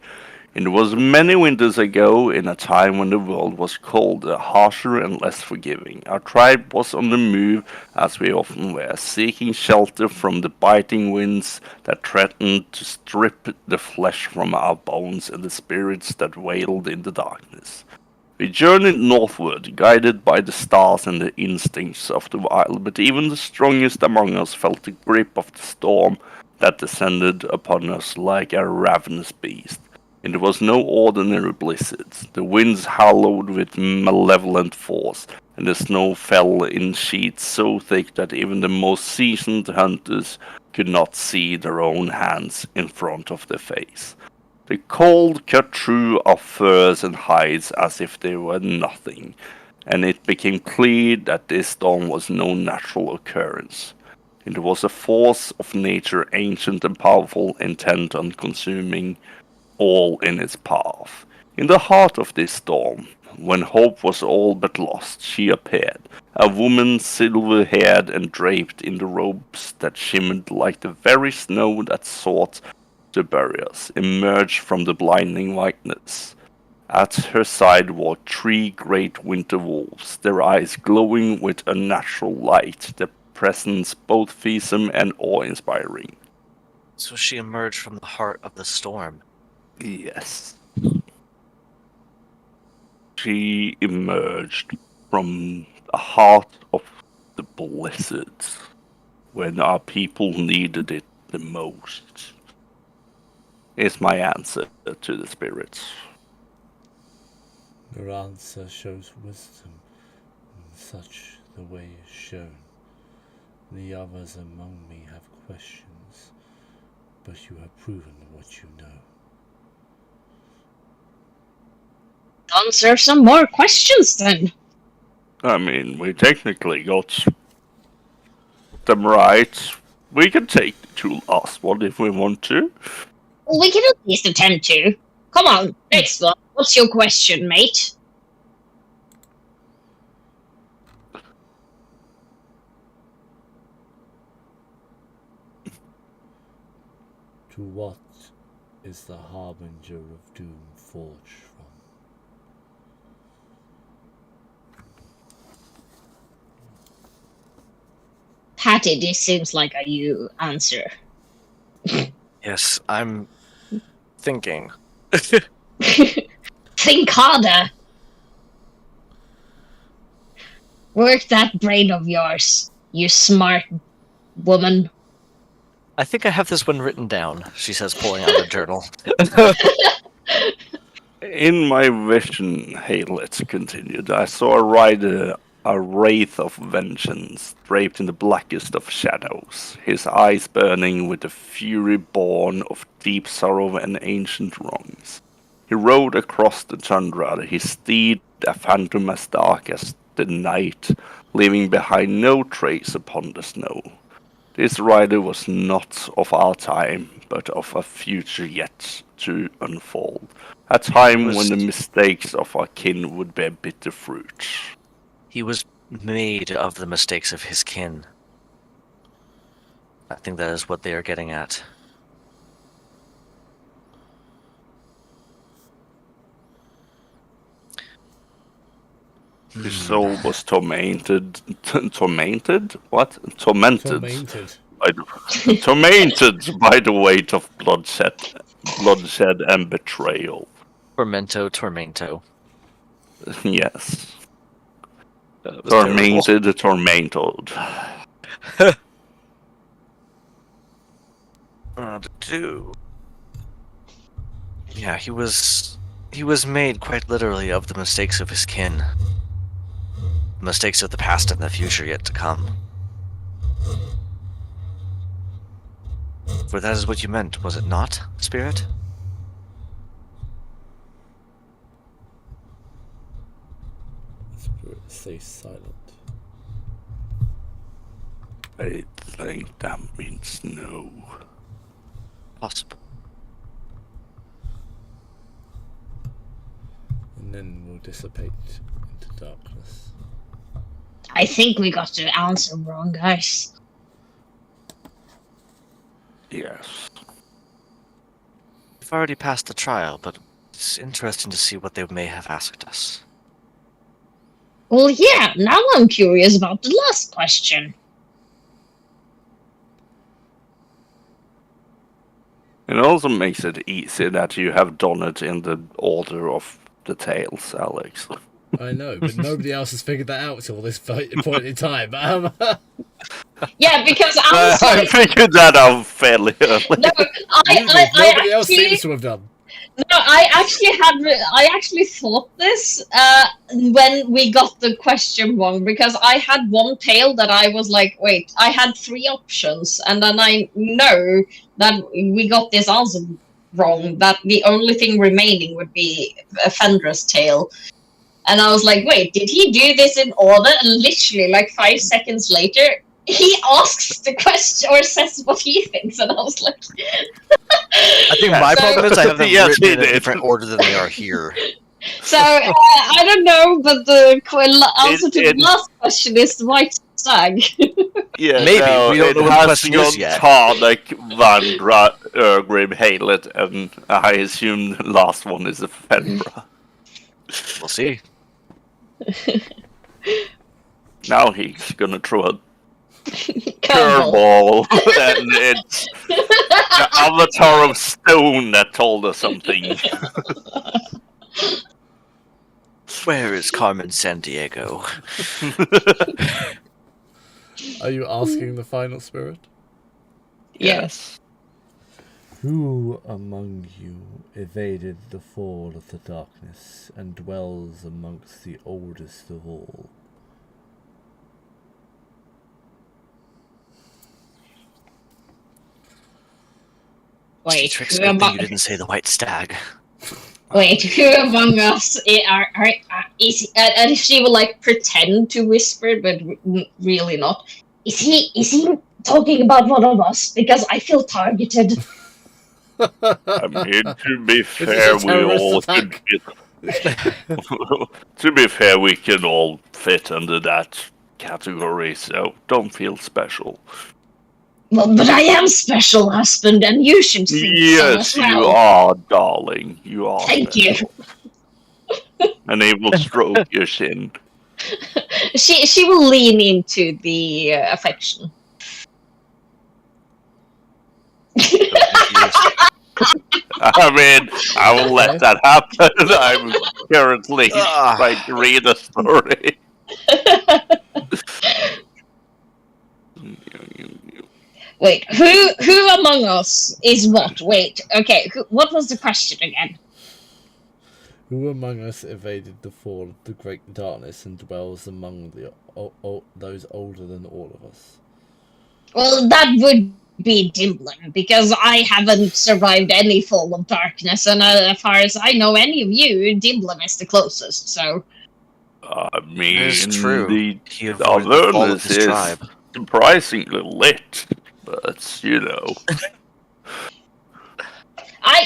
It was many winters ago, in a time when the world was colder, harsher, and less forgiving. Our tribe was on the move, as we often were, seeking shelter from the biting winds that threatened to strip the flesh from our bones and the spirits that wailed in the darkness. We journeyed northward, guided by the stars and the instincts of the wild, but even the strongest among us felt the grip of the storm that descended upon us like a ravenous beast. It was no ordinary blizzard. The winds howled with malevolent force, and the snow fell in sheets so thick that even the most seasoned hunters could not see their own hands in front of their face. The cold cut through our furs and hides as if they were nothing, and it became clear that this storm was no natural occurrence. It was a force of nature, ancient and powerful, intent on consuming all in its path. In the heart of this storm, when hope was all but lost, she appeared. A woman silver-haired and draped in the robes that shimmered like the very snow that sought to bury us, emerged from the blinding whiteness. At her side walked 3 great winter wolves, their eyes glowing with unnatural light, their presence both fearsome and awe-inspiring. So she emerged from the heart of the storm. Yes. She emerged from the heart of the blizzards when our people needed it the most. Is my answer to the spirits. Your answer shows wisdom, and such the way is shown. The others among me have questions, but you have proven what you know. Answer some more questions then. I mean, we technically got them right. We can take the 2 last one if we want to. We can at least attempt to. Come on, next one. What's your question, mate? To what is the harbinger of doom forged from? Patty, this seems like a you answer. Yes, I'm thinking. Think harder. Work that brain of yours, you smart woman. I think I have this one written down, she says, pulling out a journal. In my vision, Haylet continued, I saw a rider, a wraith of vengeance, draped in the blackest of shadows, his eyes burning with the fury born of deep sorrow and ancient wrongs. He rode across the tundra, his steed a phantom as dark as the night, leaving behind no trace upon the snow. This rider was not of our time, but of a future yet to unfold. A time when the mistakes of our kin would bear bitter fruit. He was made of the mistakes of his kin. I think that is what they are getting at. His soul was tormented. What? Tormented. Tormented by the weight of bloodshed and betrayal. Tormento. Yes. Tormented. Tormented. Yeah, he was made quite literally of the mistakes of his kin. Mistakes of the past and the future yet to come. For that is what you meant, was it not, Spirit? Spirit stays silent. I think that means no. Possible. And then we'll dissipate into darkness. I think we got the answer wrong, guys. Yes. We've already passed the trial, but it's interesting to see what they may have asked us. Well, yeah, now I'm curious about the last question. It also makes it easy that you have done it in the order of the tales, Alex. I know, but nobody else has figured that out till this point in time. Yeah, because I figured that out fairly early. No, nobody else seems to have done. No, I actually thought this when we got the question wrong, because I had one tale that I was like, wait, I had 3 options, and then I know that we got this answer wrong, that the only thing remaining would be Fendra's tale. And I was like, wait, did he do this in order? And literally, like 5 seconds later, he asks the question or says what he thinks, and I was like... I think my problem is I have them written in a different order than they are here. So I don't know, but the answer to the last question is the white stag. Yeah, Maybe, no, we don't it know what the has question is gone yet. Tarnak, Vandra, Grim Haylet, and I assume the last one is a Fenra. We'll see. Now he's gonna throw a Curveball. curveball, and it's the Avatar of Stone that told us something. Where is Carmen Sandiego? Are you asking the final spirit? Yes. Who among you evaded the fall of the darkness and dwells amongst the oldest of all? Wait, Trix, who good thing among you didn't say the white stag. wait, who among us is and she will like pretend to whisper, but really not. Is he talking about one of us? Because I feel targeted. I mean, to be Is fair, this a we terrorist all attack? to be fair, we can all fit under that category, so don't feel special. Well, but I am special, husband, and you should think so as Yes, well. you are, darling. You are. Thank special. And he will stroke your shin. She will lean into the affection. I mean, I will let that happen. I'm currently trying to read a story. Wait, who among us is what? Wait, okay, what was the question again? Who among us evaded the fall of the great darkness and dwells among the those older than all of us? Well, that would be Dimblin, because I haven't survived any fall of darkness, and as far as I know any of you, Dimblin is the closest, so... I mean, It's true. He avoided the fall of awareness his is tribe. surprisingly lit, but you know.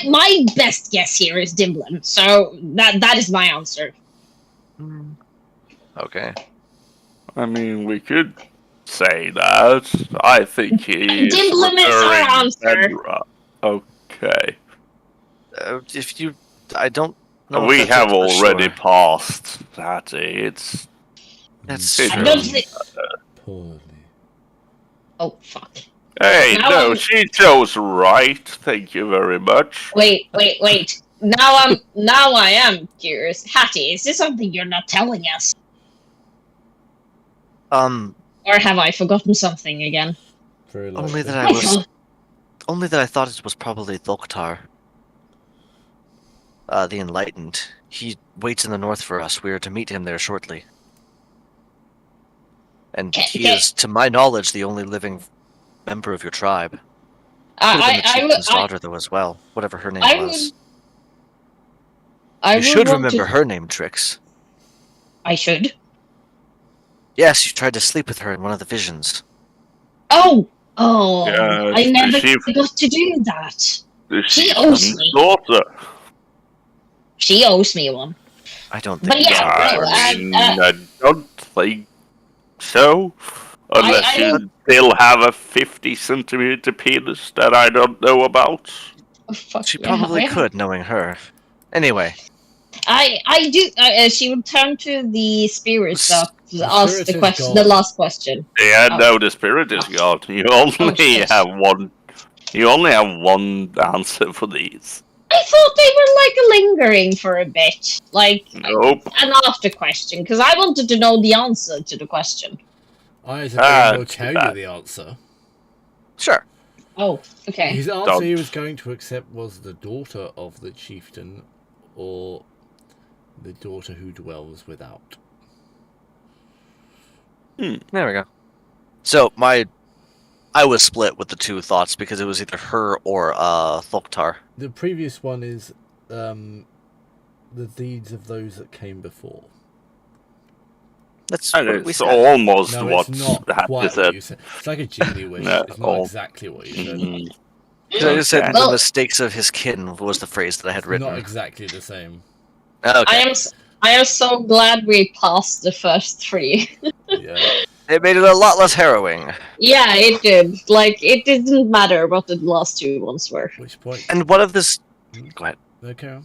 My best guess here is Dimblin, so that is my answer. Okay. I mean, we could say that. I think he is Dimblin is our answer. Fenra. Okay. If you, I don't know. We if that's have for already sure. passed that. It's That's it I true. don't doesn't think... Poorly. Oh, fuck. Hey, Now no, I'm- she chose right. Thank you very much. Wait. Now I am curious. Hattie, is this something you're not telling us? Or have I forgotten something again? Very only likely. that I thought it was probably Thoktar. The Enlightened. He waits in the north for us. We are to meet him there shortly. And he is, to my knowledge, the only living member of your tribe. Could have been the chieftain's daughter, though, as well. Whatever her name was. You should remember her name, Trix. I should? Yes, you tried to sleep with her in one of the visions. Oh, Yes, I never got to do that. She owes me. Daughter. She owes me one. I don't think. But yeah, I don't think so. Unless you still have a 50-centimeter penis that I don't know about. She probably could, knowing her. Anyway. I do. She would turn to the spirits that asked the question, gone. the last question. Yeah, no, the spirit is gone. You only have one. You only have one answer for these. I thought they were like lingering for a bit, like Nope. an after question, because I wanted to know the answer to the question. I as a game will tell you the answer. Sure. Oh, okay. His answer he was going to accept was the daughter of the chieftain, or the daughter who dwells without. There we go. So I was split with the two thoughts because it was either her or Thoktar. The previous one is the deeds of those that came before. That's and what we it's said. almost No, what it's not Happy quite said. what you said. It's like a genie wish. No, It's not exactly what you said. I just said Okay. the mistakes of his kin was the phrase that I had It's written. not exactly the same. Okay. I am so glad we passed the first 3. Yeah. It made it a lot less harrowing. Yeah, it did. Like, it didn't matter what the last 2 ones were. Which point? And what of this? Go ahead. Okay.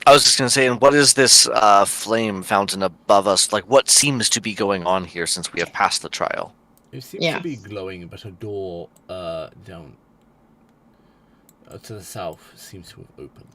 I was just gonna say, and what is this flame fountain above us? Like, what seems to be going on here since we have passed the trial? It seems Yeah. to be glowing, but a door down to the south seems to have opened.